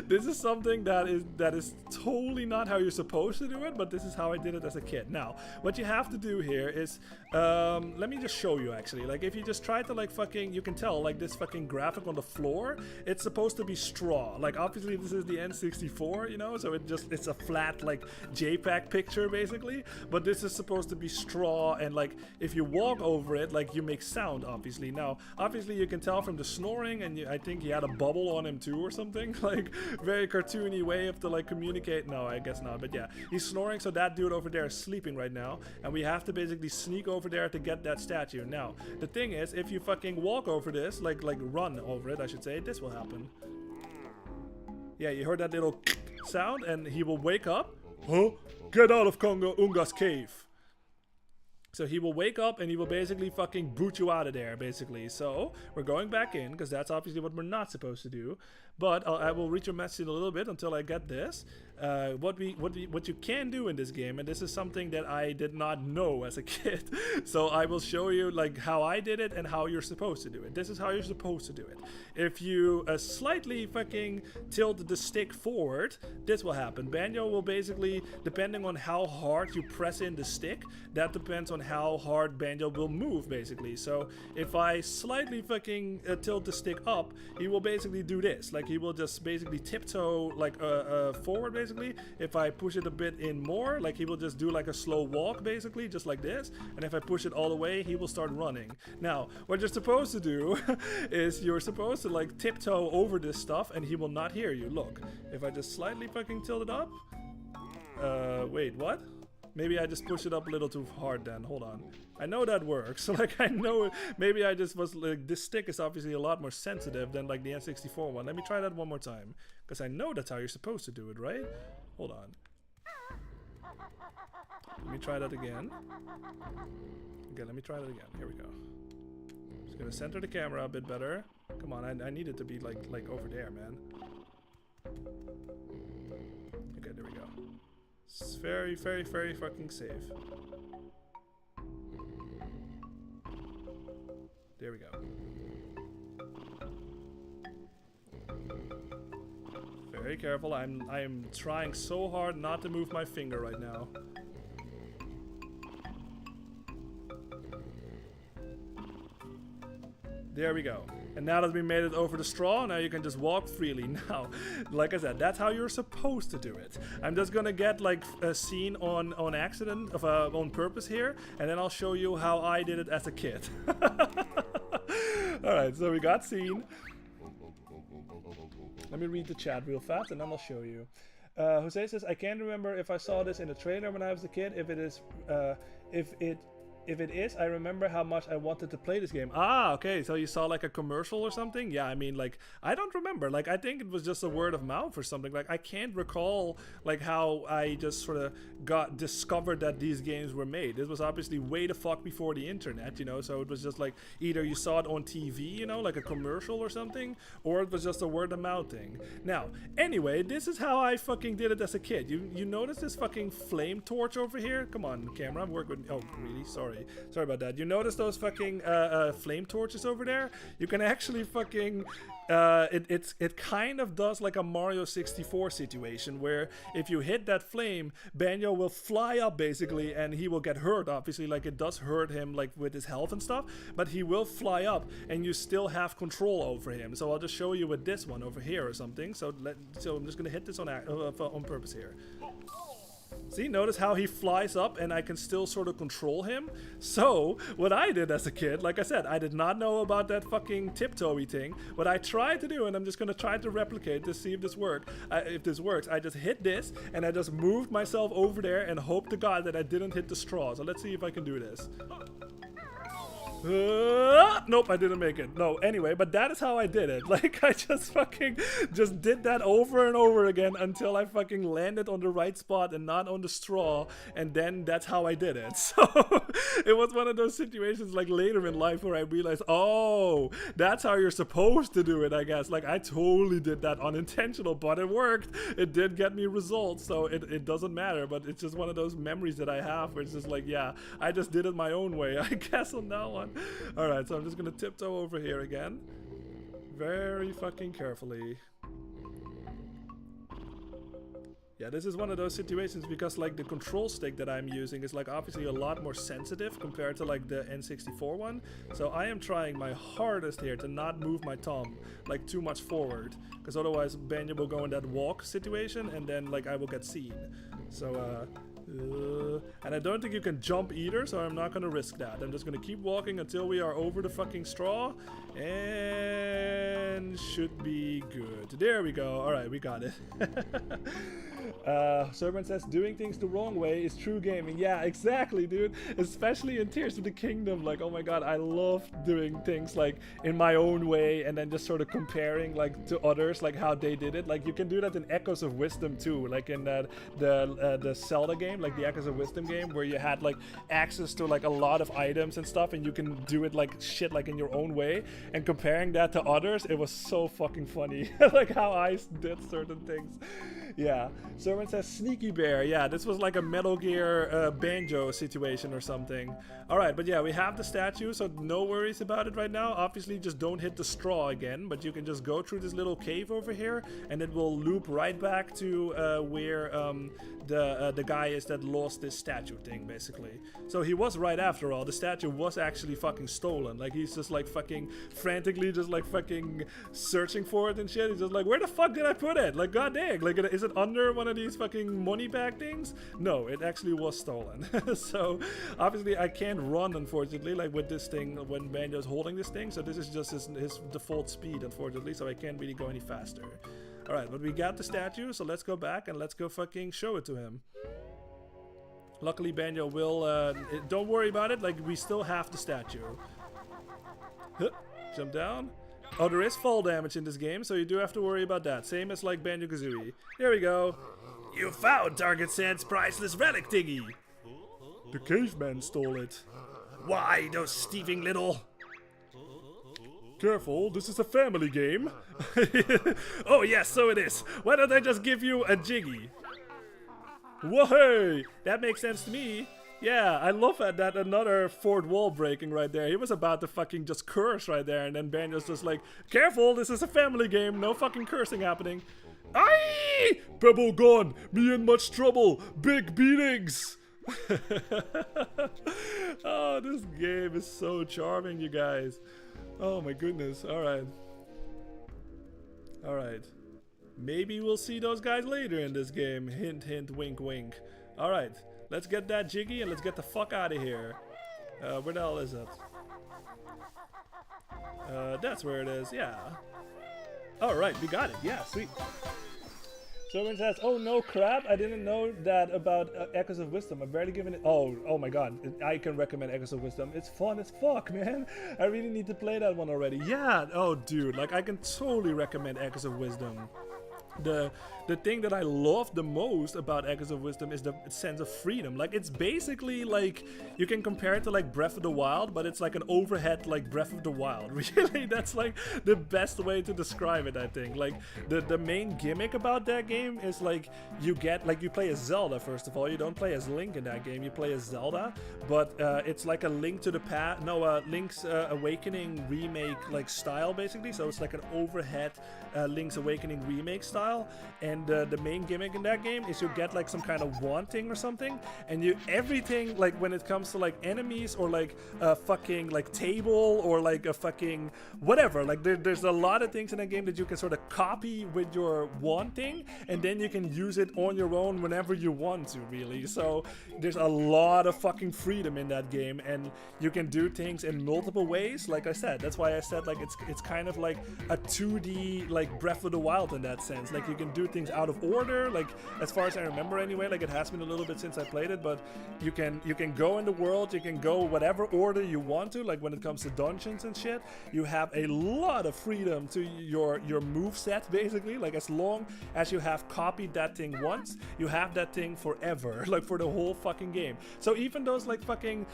this is something that is totally not how you're supposed to do it, but this is how I did it as a kid. Now, what you have to do here is, let me just show you actually. Like if you just try to like fucking, you can tell like this fucking graphic on the floor, it's supposed to be straw. Like obviously this is the N64, you know, so it's a flat like JPEG picture basically, but this is supposed to be straw, and like if you walk over it, like you make sound obviously. Now obviously you can tell from the snoring, and I think he had a bubble on him too or something, like very cartoony way of to like communicate. No, I guess not, but yeah, he's snoring, so that dude over there is sleeping right now, and we have to basically sneak over there to get that statue. Now the thing is, if you fucking walk over this, like run over it I should say, this will happen. Yeah, you heard that little sound, and he will wake up. Huh? Get out of Unga's cave. So he will wake up and he will basically fucking boot you out of there, basically. So we're going back in, because that's obviously what we're not supposed to do. But I will read your message in a little bit until I get this. What you can do in this game, and this is something that I did not know as a kid. So I will show you like how I did it and how you're supposed to do it. This is how you're supposed to do it. If you slightly fucking tilt the stick forward, this will happen. Banjo will basically, depending on how hard you press in the stick, that depends on how hard Banjo will move basically. So if I slightly fucking tilt the stick up, he will basically do this. Like he will just basically tiptoe like forward basically. If I push it a bit in more, like he will just do like a slow walk basically, just like this. And if I push it all the way, he will start running. Now, what you're supposed to do is you're supposed to like tiptoe over this stuff, and he will not hear you. Look, if I just slightly fucking tilt it up. Wait, what? Maybe I just pushed it up a little too hard then. Hold on. I know that works. Like, I know it. Maybe I just was like, this stick is obviously a lot more sensitive than like the N64 one. Let me try that one more time. Because I know that's how you're supposed to do it, right? Hold on. Let me try that again. Okay, let me try that again. Here we go. Just gonna center the camera a bit better. Come on, I need it to be like over there, man. Okay, there we go. It's very, very, very fucking safe. There we go. Very careful. I'm trying so hard not to move my finger right now. There we go. And now that we made it over the straw, now you can just walk freely. Now, like I said, that's how you're supposed to do it. I'm just gonna get like a scene on accident, on purpose here, and then I'll show you how I did it as a kid. Alright, so we got scene. Let me read the chat real fast and then I'll show you. Jose says, I can't remember if I saw this in the trailer when I was a kid. If it is, I remember how much I wanted to play this game. Ah, okay, so you saw like a commercial or something? Yeah, I mean, like, I don't remember. Like, I think it was just a word of mouth or something. Like, I can't recall, like, how I just sort of discovered that these games were made. It was obviously way the fuck before the internet, you know? So it was just like, either you saw it on TV, you know, like a commercial or something, or it was just a word of mouth thing. Now, anyway, this is how I fucking did it as a kid. You notice this fucking flame torch over here? Come on, camera, work with... Oh, really? Sorry about that. You notice those fucking flame torches over there? You can actually fucking it kind of does like a Mario 64 situation where if you hit that flame, Banjo will fly up basically and he will get hurt, obviously. Like, it does hurt him like with his health and stuff, but he will fly up and you still have control over him. So I'll just show you with this one over here or something. So I'm just gonna hit this on purpose here. See, notice how he flies up and I can still sort of control him. So, what I did as a kid, like I said, I did not know about that fucking tiptoe-y thing. What I tried to do, and I'm just going to try to replicate to see if this works, I just hit this and I just moved myself over there and hope to God that I didn't hit the straw. So let's see if I can do this. Nope, I didn't make it. No, anyway, but that is how I did it. Like, I just did that over and over again until I fucking landed on the right spot and not on the straw, and then that's how I did it. So it was one of those situations like later in life where I realized, oh, that's how you're supposed to do it, I guess. Like, I totally did that unintentional, but it worked. It did get me results, so it doesn't matter, but it's just one of those memories that I have where it's just like, yeah, I just did it my own way, I guess, on that one. Alright, so I'm just gonna tiptoe over here again. Very fucking carefully. Yeah, this is one of those situations because like the control stick that I'm using is like obviously a lot more sensitive compared to like the N64 one. So I am trying my hardest here to not move my thumb like too much forward, because otherwise Banjo will go in that walk situation and then like I will get seen. So and I don't think you can jump either, so I'm not gonna risk that. I'm just gonna keep walking until we are over the fucking straw, and should be good. There we go. Alright, we got it. Servant says, doing things the wrong way is true gaming. Yeah, exactly, dude. Especially in Tears of the Kingdom. Like, oh my god, I love doing things like in my own way and then just sort of comparing like to others, like how they did it. Like, you can do that in Echoes of Wisdom too, like in the Zelda game, like the Echoes of Wisdom game, where you had like access to like a lot of items and stuff, and you can do it like shit like in your own way. And comparing that to others, it was so fucking funny. Like how I did certain things. Yeah. Servant says Sneaky Bear. Yeah, this was like a Metal Gear Banjo situation or something. Alright, but yeah, we have the statue, so no worries about it right now. Obviously, just don't hit the straw again, but you can just go through this little cave over here, and it will loop right back to where the guy is that lost this statue thing, basically. So he was right after all. The statue was actually fucking stolen. Like, he's just like fucking frantically just like fucking searching for it and shit. He's just like, where the fuck did I put it? Like, god dang. Like, is it under one of these fucking money bag things? No, it actually was stolen. So obviously I can't run, unfortunately, like with this thing when Banjo's holding this thing. So this is just his default speed, unfortunately. So I can't really go any faster. Alright, but we got the statue, so let's go back and let's go fucking show it to him. Luckily, Banjo will. Don't worry about it. Like, we still have the statue. Huh, jump down. Oh, there is fall damage in this game, so you do have to worry about that. Same as like Banjo-Kazooie. There we go. You found Target Sand's priceless relic thingy. The caveman stole it. Why, those thieving little... Careful, this is a family game. Oh yes, so it is. Why don't I just give you a jiggy? Whoa! That makes sense to me. Yeah, I love that another fourth wall breaking right there. He was about to fucking just curse right there, and then Banjo's just like, careful, this is a family game, no fucking cursing happening. Aye! Pebble gone, me in much trouble, big beatings. Oh, this game is so charming, you guys. Oh my goodness, alright. Alright. Maybe we'll see those guys later in this game. Hint, hint, wink, wink. Alright, let's get that jiggy and let's get the fuck out of here. Where the hell is it? That's where it is, yeah. Alright, we got it, yeah, sweet. Someone says, oh no crap, I didn't know that about Echoes of Wisdom. I've barely given it. Oh my god, I can recommend Echoes of Wisdom. It's fun as fuck, man. I really need to play that one already. Yeah, oh dude, like I can totally recommend Echoes of Wisdom. The thing that I love the most about Echoes of Wisdom is the sense of freedom. Like, it's basically like, you can compare it to like Breath of the Wild, but it's like an overhead like Breath of the Wild. Really, that's like the best way to describe it, I think. Like, the main gimmick about that game is like, you play as Zelda, first of all. You don't play as Link in that game, you play as Zelda, but it's like a Link to the Past, no, Link's Awakening remake like style, basically. So it's like an overhead Link's Awakening remake style, and the main gimmick in that game is you get like some kind of wanting or something, and you everything like when it comes to like enemies or like a fucking like table or like a fucking whatever, like there's a lot of things in that game that you can sort of copy with your wanting, and then you can use it on your own whenever you want to, really. So there's a lot of fucking freedom in that game, and you can do things in multiple ways. Like I said, that's why I said like it's kind of like a 2D like Breath of the Wild in that sense. Like, you can do things out of order, like as far as I remember anyway. Like, it has been a little bit since I played it, but you can go in the world, you can go whatever order you want to. Like, when it comes to dungeons and shit, you have a lot of freedom to your move set, basically. Like, as long as you have copied that thing once, you have that thing forever, like for the whole fucking game. So even those like fucking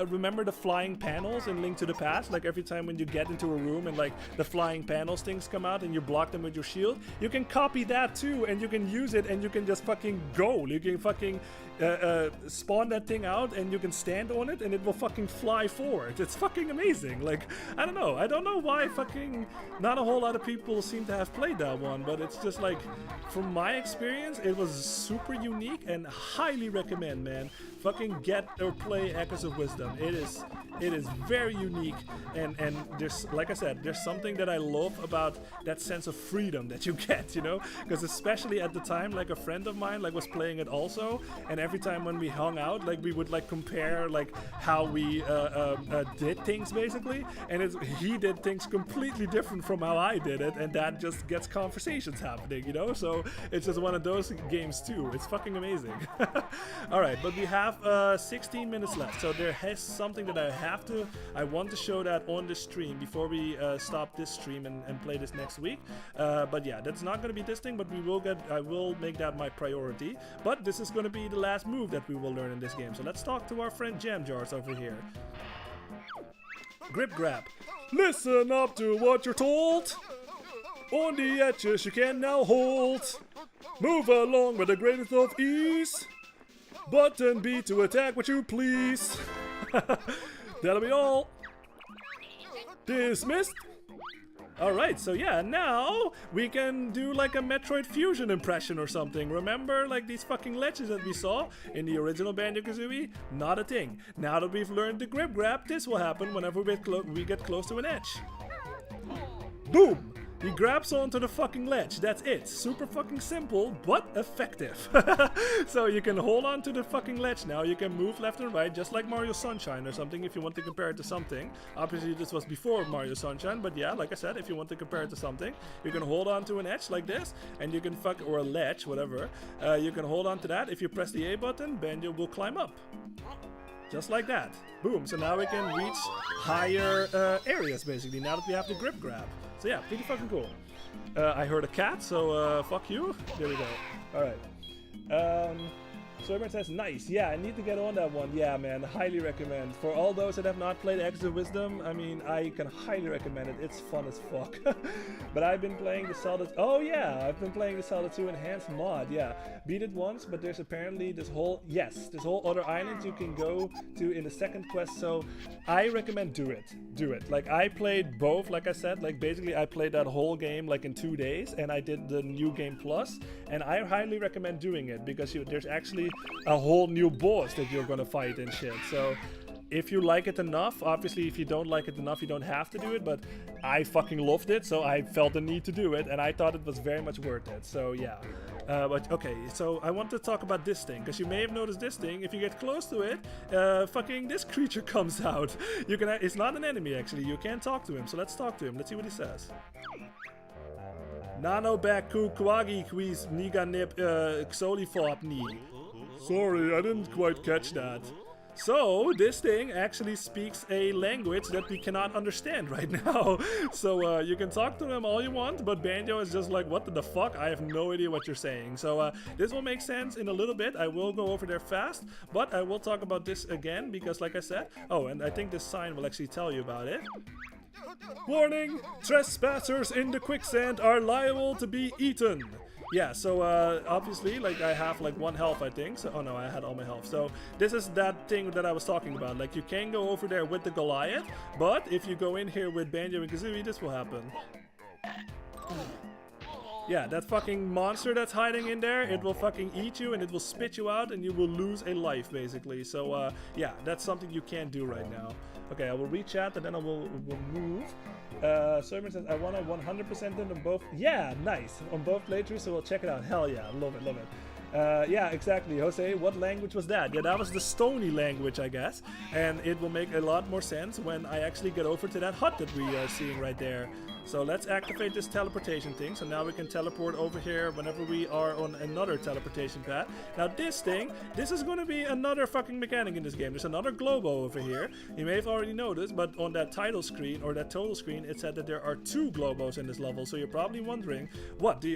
remember the flying panels in Link to the Past? Like, every time when you get into a room and like the flying panels things come out and you block them with your shield, you can copy that too, and you can use it, and you can just fucking go. You can fucking spawn that thing out, and you can stand on it, and it will fucking fly forward. It's fucking amazing. Like, I don't know why fucking not a whole lot of people seem to have played that one, but it's just like, from my experience, it was super unique, and highly recommend, man. Fucking get or play Echoes of Wisdom. It is very unique, and there's, like I said, there's something that I love about that sense of freedom that you get, you know? Because especially at the time, like a friend of mine like was playing it also, and every time when we hung out, like we would like compare like how we did things, basically, and he did things completely different from how I did it, and that just gets conversations happening, you know? So it's just one of those games too. It's fucking amazing. Alright, but we have 16 minutes left, so there has something that I want to show that on the stream before we stop this stream and play this next week. But yeah, that's not going to be this thing, but I will make that my priority. But this is going to be the last move that we will learn in this game. So let's talk to our friend Jam Jars over here. Grip grab. Listen up to what you're told. On the edges you can now hold. Move along with the greatest of ease. Button B to attack what you please. That'll be all. Dismissed. Alright, so yeah, now we can do like a Metroid Fusion impression or something. Remember like these fucking ledges that we saw in the original Banjo-Kazooie? Not a thing. Now that we've learned the grip grab, this will happen whenever we get close to an edge. Boom! He grabs onto the fucking ledge. That's it. Super fucking simple, but effective. So you can hold on to the fucking ledge now. You can move left and right, just like Mario Sunshine or something, if you want to compare it to something. Obviously, this was before Mario Sunshine, but yeah, like I said, if you want to compare it to something, you can hold on to an edge like this, and you can or a ledge, whatever. You can hold on to that. If you press the A button, Banjo will climb up. Just like that. Boom. So now we can reach higher areas, basically, now that we have the grip grab. So yeah, pretty fucking cool. I heard a cat, so fuck you. There we go. Alright. So everyone says, nice. Yeah, I need to get on that one. Yeah, man, highly recommend. For all those that have not played X of Wisdom, I mean, I can highly recommend it. It's fun as fuck. But I've been playing the Zelda... Oh, yeah, I've been playing the Zelda 2 Enhanced mod, yeah. Beat it once, but there's apparently this whole... Yes, this whole other island you can go to in the second quest, so I recommend do it. Do it. Like, I played both, like I said. Like, basically, I played that whole game, like, in 2 days, and I did the New Game Plus, and I highly recommend doing it, because there's actually a whole new boss that you're gonna fight and shit. So if you like it enough, obviously if you don't like it enough, you don't have to do it, but I fucking loved it, so I felt the need to do it, and I thought it was very much worth it. So yeah. But okay, so I want to talk about this thing, because you may have noticed this thing. If you get close to it, fucking this creature comes out. You can. It's not an enemy, actually. You can talk to him, so let's talk to him. Let's see what he says. Nano Baku Kwagi Quiz Niga Nip Xolifop Ni. Sorry, I didn't quite catch that. So, this thing actually speaks a language that we cannot understand right now. So, you can talk to him all you want, but Banjo is just like, what the fuck? I have no idea what you're saying. So, this will make sense in a little bit. I will go over there fast, but I will talk about this again, because like I said... Oh, and I think this sign will actually tell you about it. Warning! Trespassers in the quicksand are liable to be eaten. Yeah, so obviously, like, I have like 1 health, I think. So, oh no, I had all my health. So this is that thing that I was talking about. Like, you can go over there with the Goliath, but if you go in here with Banjo and Kazooie, this will happen. Yeah, that fucking monster that's hiding in there, it will fucking eat you and it will spit you out and you will lose a life, basically. So, yeah, that's something you can't do right now. Okay, I will rechat and then I will move. Servant says, I want to 100% in on both. Yeah, nice. On both playthroughs, so we'll check it out. Hell yeah, love it, love it. Yeah, exactly, Jose. What language was that? Yeah, that was the Stony language, I guess. And it will make a lot more sense when I actually get over to that hut that we are seeing right there. So let's activate this teleportation thing. So now we can teleport over here whenever we are on another teleportation pad. Now this thing, this is going to be another fucking mechanic in this game. There's another globo over here. You may have already noticed, but on that title screen or that total screen, it said that there are 2 globos in this level. So you're probably wondering, what do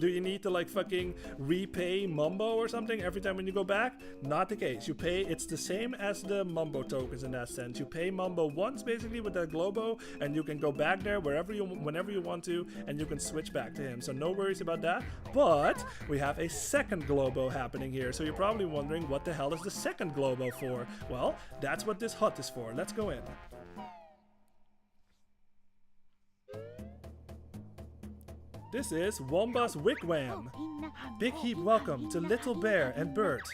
you need to like fucking repay Mumbo or something every time when you go back? Not the case. You pay, it's the same as the Mumbo tokens in that sense. You pay Mumbo once basically with that globo, and you can go back there whenever you want to, and you can switch back to him. So no worries about that. But we have a second globo happening here. So you're probably wondering, what the hell is the second globo for? Well, that's what this hut is for. Let's go in. This is Womba's Wigwam. Big heap welcome to Little Bear and Bert.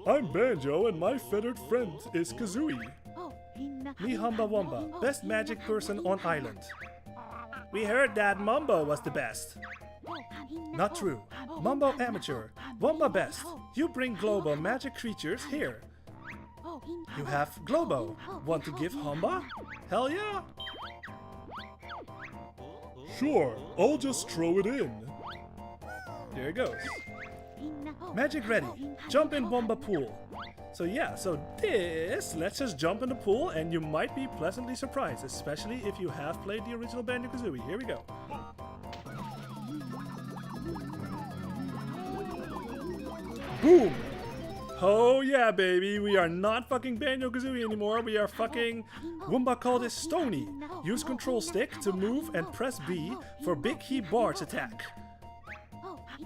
I'm Banjo and my feathered friend is Kazooie. Me Humba Womba, best magic person on island. We heard that Mumbo was the best. Not true. Mumbo amateur. Womba best. You bring Globo magic creatures here. You have Globo. Want to give Humba? Hell yeah! Sure, I'll just throw it in. Here it goes. Magic ready. Jump in Womba pool. So yeah, so this, let's just jump in the pool and you might be pleasantly surprised, especially if you have played the original Banjo-Kazooie. Here we go. Boom! Oh yeah, baby, we are not fucking Banjo-Kazooie anymore, we are fucking... Womba called this Stony. Use control stick to move and press B for big heap bars attack.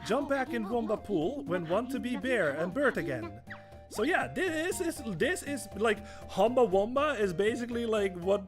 Jump back in Womba pool when want to be bear and Bert again. So yeah, this is like Humba Wumba is basically like what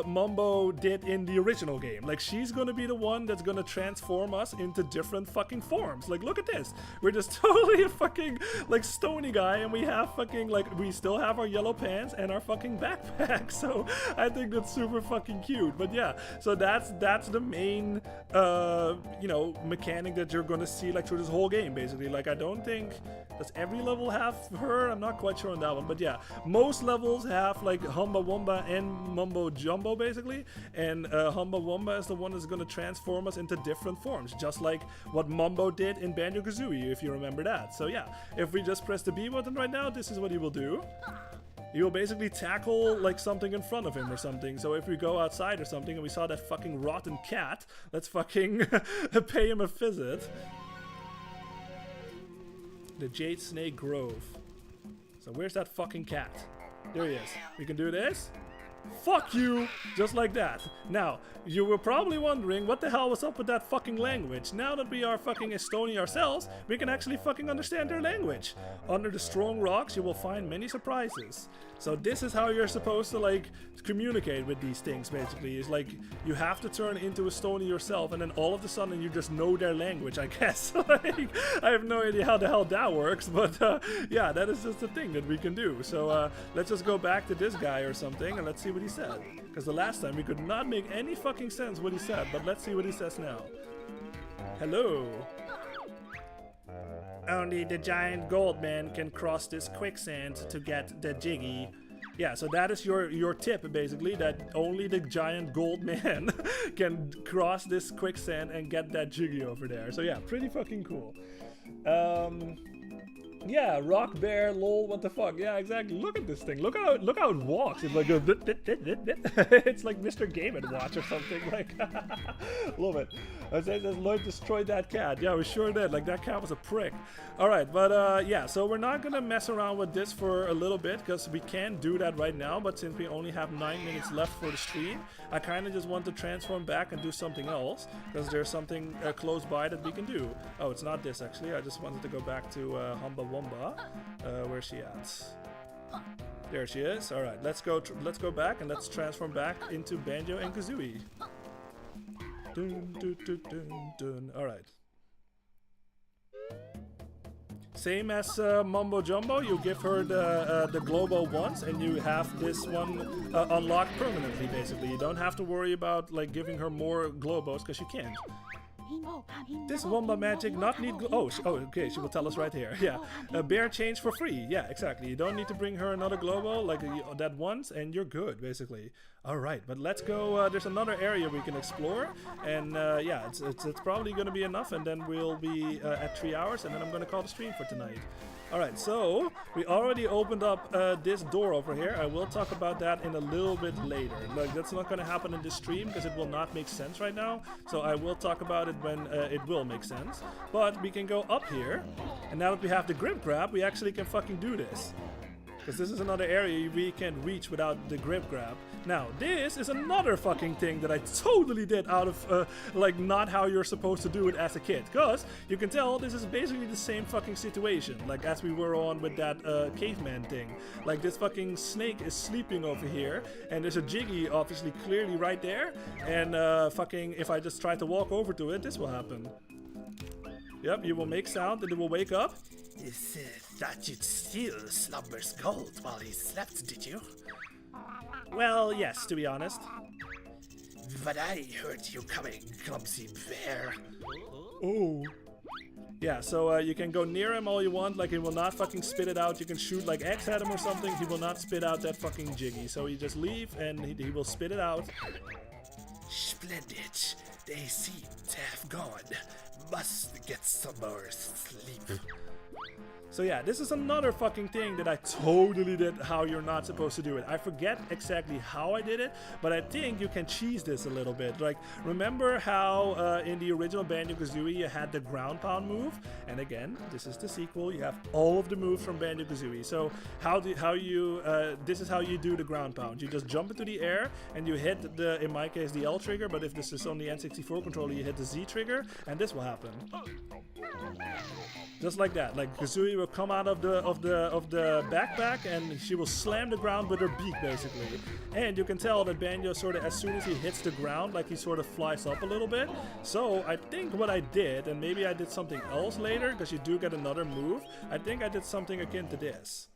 Mumbo did in the original game. Like she's gonna be the one that's gonna transform us into different fucking forms. Like look at this, we're just totally a fucking like stony guy, and we have fucking like we still have our yellow pants and our fucking backpack. So I think that's super fucking cute. But yeah, so that's the main you know mechanic that you're gonna see like through this whole game basically. Like I don't think does every level have her? I'm not quite sure on that one, but yeah, most levels have like Humba Wumba and Mumbo Jumbo basically, and Humba Wumba is the one that's gonna transform us into different forms, just like what Mumbo did in Banjo-Kazooie, if you remember that. So yeah, if we just press the B button right now, this is what he will do. He will basically tackle like something in front of him or something. So if we go outside or something and we saw that fucking rotten cat, let's fucking pay him a visit. The Jade Snake Grove. So where's that fucking cat? There he is. We can do this. Fuck you! Just like that. Now, you were probably wondering what the hell was up with that fucking language. Now that we are fucking Estonian ourselves, we can actually fucking understand their language. Under the strong rocks, you will find many surprises. So this is how you're supposed to like communicate with these things basically. Is like you have to turn into Estonian yourself, and then all of a sudden you just know their language, I guess. Like, I have no idea how the hell that works, but yeah, that is just the thing that we can do. So let's just go back to this guy or something and let's see what he said. Because the last time we could not make any fucking sense what he said, but let's see what he says now. Hello. Only the giant gold man can cross this quicksand to get the jiggy. Yeah, so that is your tip basically, that only the giant gold man can cross this quicksand and get that jiggy over there. So yeah, pretty fucking cool. Yeah, rock bear, lol, what the fuck? Yeah, exactly. Look at this thing. Look how it walks. It's like a it's like Mr. Game & Watch or something. Like, love it. I said that Lloyd destroyed that cat. Yeah, we sure did. Like that cat was a prick. All right, but yeah, so we're not gonna mess around with this for a little bit because we can't do that right now. But since we only have 9 minutes left for the stream, I kind of just want to transform back and do something else because there's something close by that we can do. Oh, it's not this actually. I just wanted to go back to Humba Wumba. Where's she at? There she is. All right, let's go back and let's transform back into Banjo and Kazooie. Dun, dun, dun, dun, dun. All right. Same as Mumbo Jumbo, you give her the Globo once, and you have this one unlocked permanently. Basically, you don't have to worry about like giving her more Globos because you can't. This Wumba magic not need oh okay, she will tell us right here. Yeah, a bear change for free. Yeah, exactly. You don't need to bring her another Globo like that once and you're good basically. All right, but let's go. There's another area we can explore, and yeah, it's probably gonna be enough, and then we'll be at 3 hours, and then I'm gonna call the stream for tonight. Alright, so we already opened up this door over here. I will talk about that in a little bit later. Like, that's not going to happen in this stream because it will not make sense right now. So I will talk about it when it will make sense. But we can go up here, and now that we have the grip grab, we actually can fucking do this. Because this is another area we can reach without the grip grab. Now, this is another fucking thing that I totally did out of, like, not how you're supposed to do it as a kid. Because, you can tell, this is basically the same fucking situation, like, as we were on with that caveman thing. Like, this fucking snake is sleeping over here, and there's a jiggy, obviously, clearly right there. And, fucking, if I just try to walk over to it, this will happen. Yep, you will make sound, and it will wake up. Thought you'd steal Slumber's gold while he slept, did you? Well, yes, to be honest. But I heard you coming, clumsy bear. Oh. Yeah, so you can go near him all you want, like he will not fucking spit it out. You can shoot like X at him or something, he will not spit out that fucking jiggy. So you just leave and he will spit it out. Splendid. They seem to have gone. Must get some more sleep. So yeah, this is another fucking thing that I totally did how you're not supposed to do it. I forget exactly how I did it, but I think you can cheese this a little bit. Like, remember how in the original Banjo-Kazooie you had the ground pound move? And again, this is the sequel. You have all of the moves from Banjo-Kazooie. So this is how you do the ground pound. You just jump into the air and you hit the, in my case, the L trigger, but if this is on the N64 controller, you hit the Z trigger, and this will happen. happen. Just like that. Like Kazooie will come out of the backpack and she will slam the ground with her beak basically. And you can tell that Banjo sort of, as soon as he hits the ground, like he sort of flies up a little bit. So I think what I did, and maybe I did something else later because you do get another move. I think I did something akin to this.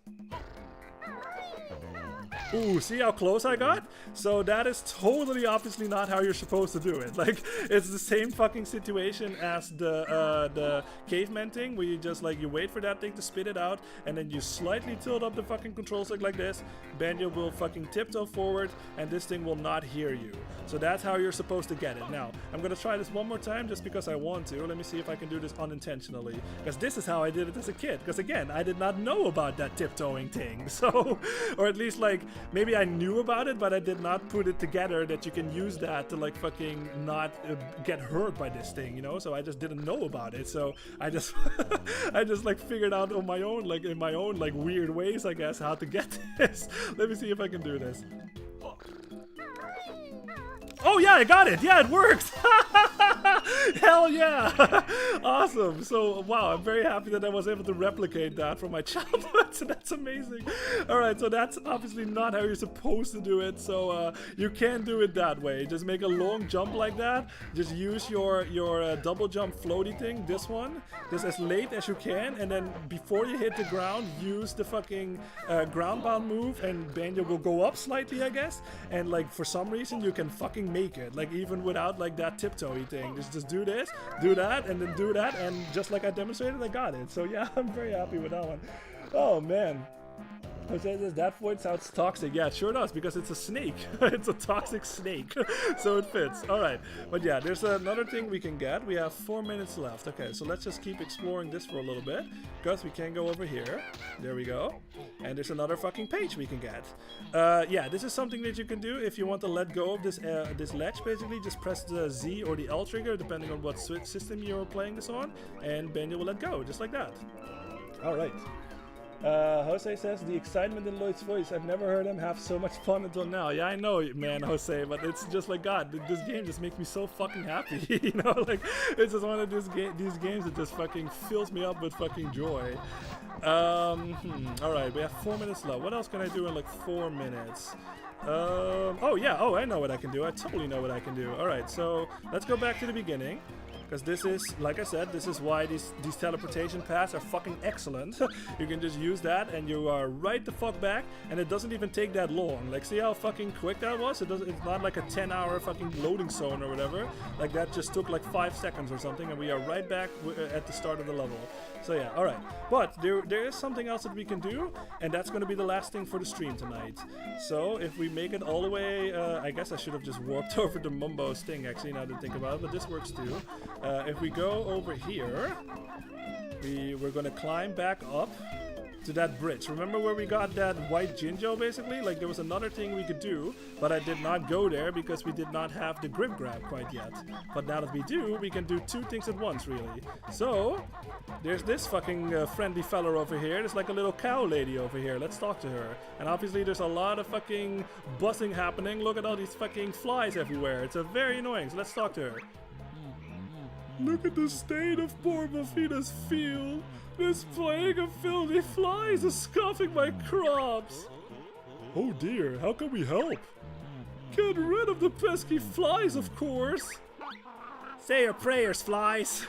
Ooh, see how close I got? So that is totally obviously not how you're supposed to do it. Like, it's the same fucking situation as the caveman thing, where you just like, you wait for that thing to spit it out, and then you slightly tilt up the fucking control stick like this. Banjo will fucking tiptoe forward, and this thing will not hear you. So that's how you're supposed to get it. Now, I'm gonna try this one more time just because I want to. Let me see if I can do this unintentionally. Because this is how I did it as a kid. Because again, I did not know about that tiptoeing thing. So, or at least like, maybe I knew about it, but I did not put it together that you can use that to like fucking not get hurt by this thing, you know? So I just didn't know about it. So I just, I just like figured out on my own, like in my own like weird ways, I guess, how to get this. Let me see if I can do this. Oh yeah, I got it. Yeah, it worked. Hell yeah. Awesome. So wow, I'm very happy that I was able to replicate that from my childhood. So that's amazing. All right, so that's obviously not how you're supposed to do it. So you can do it that way. Just make a long jump like that. Just use your double jump floaty thing, this one, just as late as you can, and then before you hit the ground, use the fucking ground bound move, and Banjo will go up slightly, I guess. And like for some reason you can fucking make it, like even without like that tiptoey thing. Just do this, do that, and then do that, and just like I demonstrated, I got it. So yeah, I'm very happy with that one. Oh man. Jose says that voice sounds toxic. Yeah, it sure does, because it's a snake. It's a toxic snake. So it fits. Alright. But yeah, there's another thing we can get. We have 4 minutes left. Okay, so let's just keep exploring this for a little bit, because we can go over here. There we go. And there's another fucking page we can get. Yeah, this is something that you can do if you want to let go of this this ledge, basically. Just press the Z or the L trigger, depending on what system you're playing this on, and Banjo will let go, just like that. Alright. Jose says, the excitement in Lloyd's voice, I've never heard him have so much fun until now. Yeah, I know, man, Jose, but it's just like, God, this game just makes me so fucking happy. You know, like, it's just one of these games that just fucking fills me up with fucking joy. Alright, we have 4 minutes left. What else can I do in like 4 minutes? Oh yeah, oh, I know what I can do. I totally know what I can do. Alright, so let's go back to the beginning. Because this is, like I said, this is why these teleportation paths are fucking excellent. You can just use that and you are right the fuck back, and it doesn't even take that long. Like, see how fucking quick that was? It's not like a 10-hour fucking loading zone or whatever. Like, that just took like 5 seconds or something, and we are right back at the start of the level. So yeah, alright. But there is something else that we can do, and that's going to be the last thing for the stream tonight. So if we make it all the way, I guess I should have just walked over to Mumbo's thing, actually, now that I think about it, but this works too. If we go over here, we're gonna climb back up to that bridge. Remember where we got that white Jinjo, basically? Like, there was another thing we could do, but I did not go there because we did not have the grip grab quite yet. But now that we do, we can do 2 things at once, really. So, there's this fucking friendly fella over here. There's like a little cow lady over here. Let's talk to her. And obviously there's a lot of fucking buzzing happening. Look at all these fucking flies everywhere. It's very annoying, so let's talk to her. Look at the state of poor Mafina's field. This plague of filthy flies is scoffing my crops. Oh dear, how can we help? Get rid of the pesky flies, of course. Say your prayers, flies.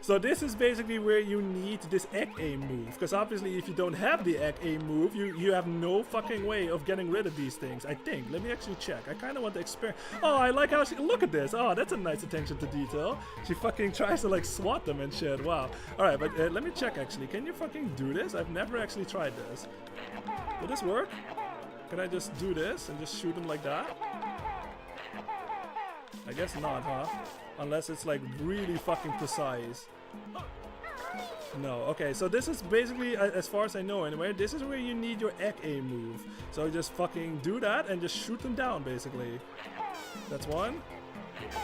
So this is basically where you need this egg aim move, because obviously if you don't have the egg aim move, you have no fucking way of getting rid of these things, I think. Let me actually check. I kind of want to experiment. Oh, I like how she, look at this. Oh, that's a nice attention to detail. She fucking tries to like swat them and shit. Wow. Alright, but let me check actually. Can you fucking do this? I've never actually tried this. Will this work? Can I just do this and just shoot them like that? I guess not, huh? Unless it's like really fucking precise. No, okay, so this is basically, as far as I know anyway, this is where you need your egg aim move. So just fucking do that and just shoot them down, basically. That's 1.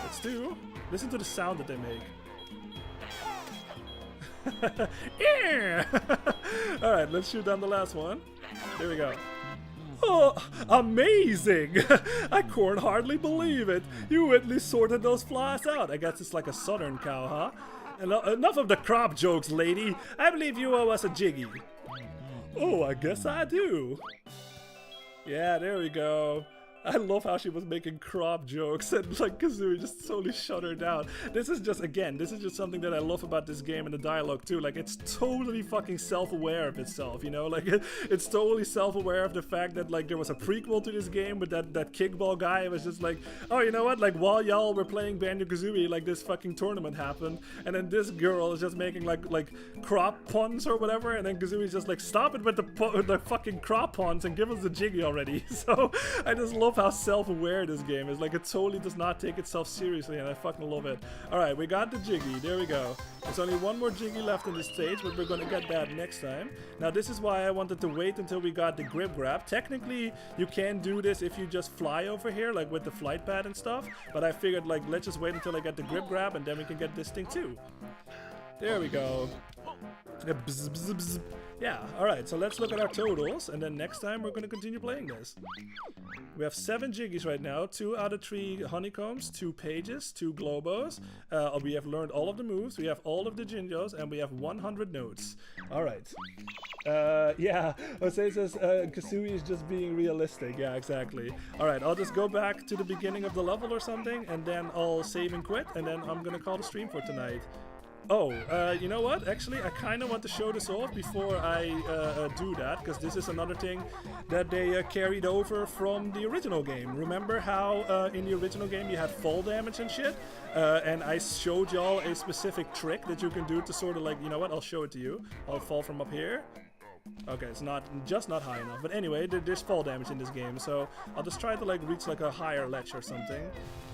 That's 2. Listen to the sound that they make. Yeah! Alright, let's shoot down the last one. There we go. Oh, amazing! I can't hardly believe it. You at least sorted those flies out. I guess it's like a southern cow, huh? Enough of the crop jokes, lady. I believe you owe us a jiggy. Oh, I guess I do. Yeah, there we go. I love how she was making crop jokes and like Kazooie just totally shut her down. This is just, again, this is just something that I love about this game and the dialogue too. Like, it's totally fucking self-aware of itself, you know? Like, it's totally self-aware of the fact that like there was a prequel to this game, but that kickball guy was just like, oh, you know what? Like, while y'all were playing Banjo-Kazooie, like this fucking tournament happened, and then this girl is just making like crop puns or whatever, and then Kazooie's just like, stop it with the fucking crop puns and give us the jiggy already. So I just love how self-aware this game is. Like, it totally does not take itself seriously, and I fucking love it. Alright, we got the jiggy. There we go. There's only one more jiggy left in this stage, but we're gonna get that next time. Now, this is why I wanted to wait until we got the grip grab. Technically, you can do this if you just fly over here, like with the flight pad and stuff, but I figured, like, let's just wait until I get the grip grab, and then we can get this thing too. There we go. Bzz, bzz, bzz. Yeah, alright, so let's look at our totals, and then next time we're going to continue playing this. We have 7 jiggies right now, 2 out of 3 honeycombs, 2 pages, 2 globos. We have learned all of the moves, we have all of the Jinjos, and we have 100 notes. Alright. Yeah, Jose says Kazooie is just being realistic. Yeah, exactly. Alright, I'll just go back to the beginning of the level or something, and then I'll save and quit, and then I'm going to call the stream for tonight. Oh, you know what? Actually, I kind of want to show this off before I do that, because this is another thing that they carried over from the original game. Remember how in the original game you had fall damage and shit? And I showed y'all a specific trick that you can do to sort of like, you know what? I'll show it to you. I'll fall from up here. Okay, it's not high enough. But anyway, there's fall damage in this game, so I'll just try to like reach like a higher ledge or something.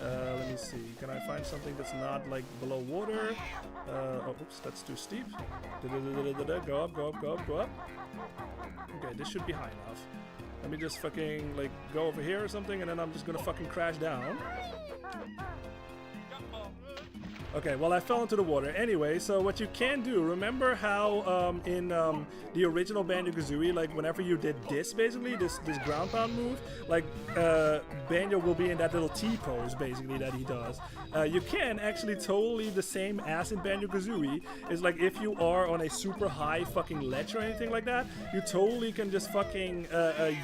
Let me see. Can I find something that's not like below water? Oh, oops, that's too steep. Go up, go up, go up, go up. Okay, this should be high enough. Let me just fucking like go over here or something, and then I'm just gonna fucking crash down. Okay, well, I fell into the water. Anyway, so what you can do, remember how in the original Banjo-Kazooie, like whenever you did this, basically, this ground pound move, like Banjo will be in that little T-pose, basically, that he does. You can actually totally the same as in Banjo-Kazooie. Is like if you are on a super high fucking ledge or anything like that, you totally can just fucking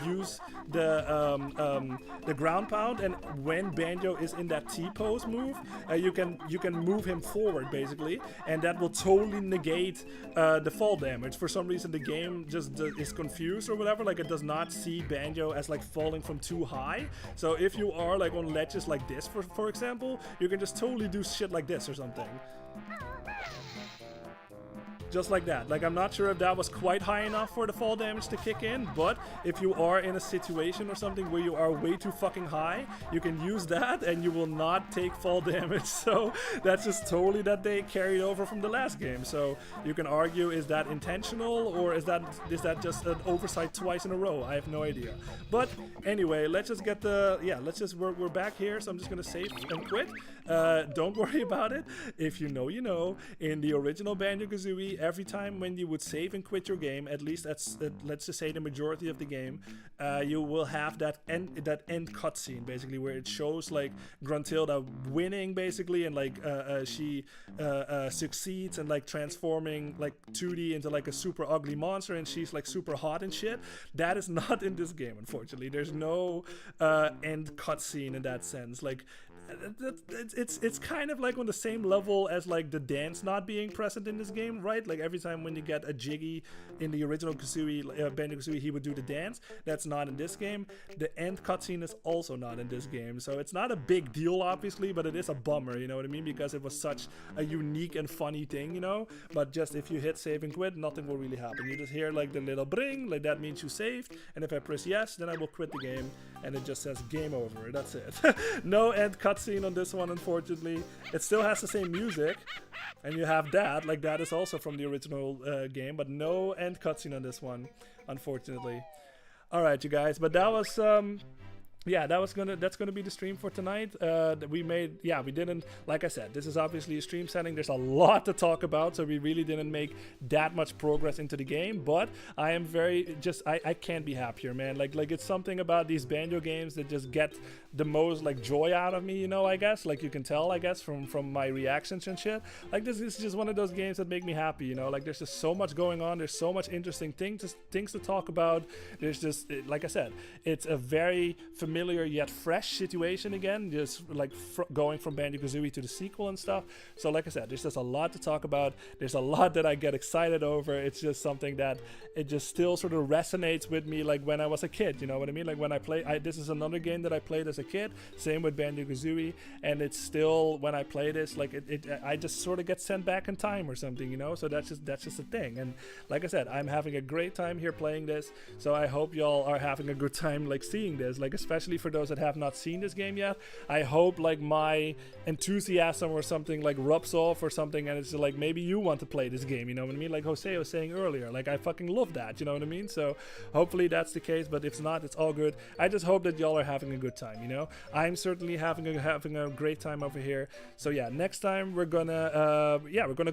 use the ground pound, and when Banjo is in that T-pose move, you can move him forward basically, and that will totally negate the fall damage. For some reason the game just is confused or whatever, like it does not see Banjo as like falling from too high. So if you are like on ledges like this for example, you can just totally do shit like this or something. Just like that. Like, I'm not sure if that was quite high enough for the fall damage to kick in, but if you are in a situation or something where you are way too fucking high, you can use that and you will not take fall damage. So that's just totally that they carried over from the last game. So you can argue, is that intentional, or is that just an oversight twice in a row? I have no idea. But anyway, let's just get the, yeah, let's just, we're back here, so I'm just gonna save and quit. Don't worry about it. If you know, you know. In the original Banjo-Kazooie, every time when you would save and quit your game, at least that's let's just say the majority of the game, you will have that end cutscene basically, where it shows like Gruntilda winning basically, and like she succeeds and like transforming like 2D into like a super ugly monster, and she's like super hot and shit. That is not in this game, unfortunately. There's no end cutscene in that sense. Like, it's kind of like on the same level as like the dance not being present in this game, right? Like every time when you get a jiggy in the original Kazooie, Banjo-Kazooie, he would do the dance. That's not in this game. The end cutscene is also not in this game, so it's not a big deal obviously, but it is a bummer, you know what I mean? Because it was such a unique and funny thing, you know? But just if you hit save and quit, nothing will really happen. You just hear like the little bring, like that means you saved, and if I press yes, then I will quit the game, and it just says game over. That's it. No end cutscene on this one, unfortunately. It still has the same music, and you have that, like that is also from the original game, but no end cutscene on this one, unfortunately. Alright, you guys, but that was yeah, that's gonna be the stream for tonight. We made, yeah, we didn't, like I said, this is obviously a stream setting. There's a lot to talk about, so we really didn't make that much progress into the game. But I am very just I can't be happier, man. Like it's something about these Banjo games that just get the most like joy out of me, you know. I guess like you can tell, I guess from my reactions and shit. Like this is just one of those games that make me happy, you know. Like there's just so much going on. There's so much interesting things to talk about. There's just like I said, it's a very familiar yet fresh situation again, just like going from Banjo-Kazooie to the sequel and stuff. So like I said, there's just a lot to talk about. There's a lot that I get excited over. It's just something that it just still sort of resonates with me, like when I was a kid, you know what I mean? Like when I play, this is another game that I played as a kid, same with Banjo-Kazooie, and it's still, when I play this, like I just sort of get sent back in time or something, you know. So that's just a thing. And like I said, I'm having a great time here playing this, so I hope y'all are having a good time like seeing this, like especially for those that have not seen this game yet. I hope like my enthusiasm or something like rubs off or something, and it's like maybe you want to play this game, you know what I mean? Like Jose was saying earlier, like I fucking love that, you know what I mean? So hopefully that's the case, but if not, it's all good. I just hope that y'all are having a good time, you know. I'm certainly having a great time over here. So yeah, next time we're gonna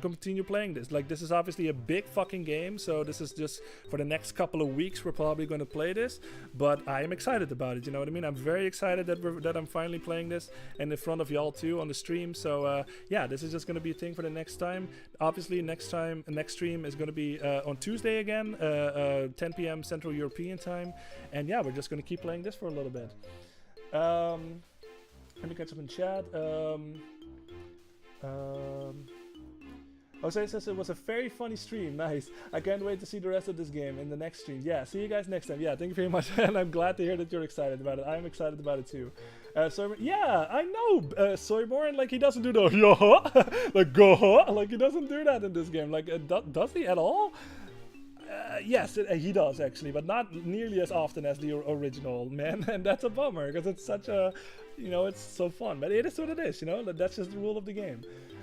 continue playing this. Like this is obviously a big fucking game, so this is just for the next couple of weeks we're probably gonna play this, but I am excited about it, you know what I mean? I'm very excited that I'm finally playing this and in front of y'all too on the stream. So yeah, this is just gonna be a thing for the next time. Obviously next stream is gonna be on Tuesday again, 10 p.m. Central European time, and yeah, we're just gonna keep playing this for a little bit. Let me catch up in chat. Jose says it was a very funny stream. Nice. I can't wait to see the rest of this game in the next stream. Yeah, see you guys next time. Yeah, thank you very much. And I'm glad to hear that you're excited about it. I'm excited about it too. Yeah, I know. Soyborn, like he doesn't do the like go, like he doesn't do that in this game. Like, does he at all? Yes, he does actually, but not nearly as often as the original, man. And that's a bummer because it's such a, you know, it's so fun. But it is what it is, you know. That's just the rule of the game.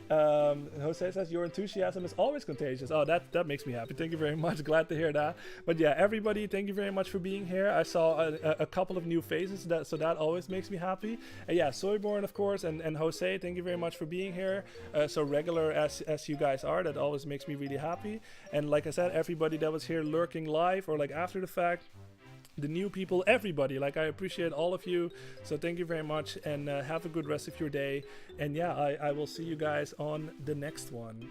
Jose says your enthusiasm is always contagious. Oh, that makes me happy. Thank you very much. Glad to hear that. But yeah, everybody, thank you very much for being here. I saw a couple of new faces, so that always makes me happy. And yeah, Soyborn, of course, and Jose, thank you very much for being here. So regular as you guys are, that always makes me really happy. And like I said, everybody that was here lurking live or like after the fact, the new people, everybody, like I appreciate all of you, so thank you very much, and have a good rest of your day. And yeah, I will see you guys on the next one.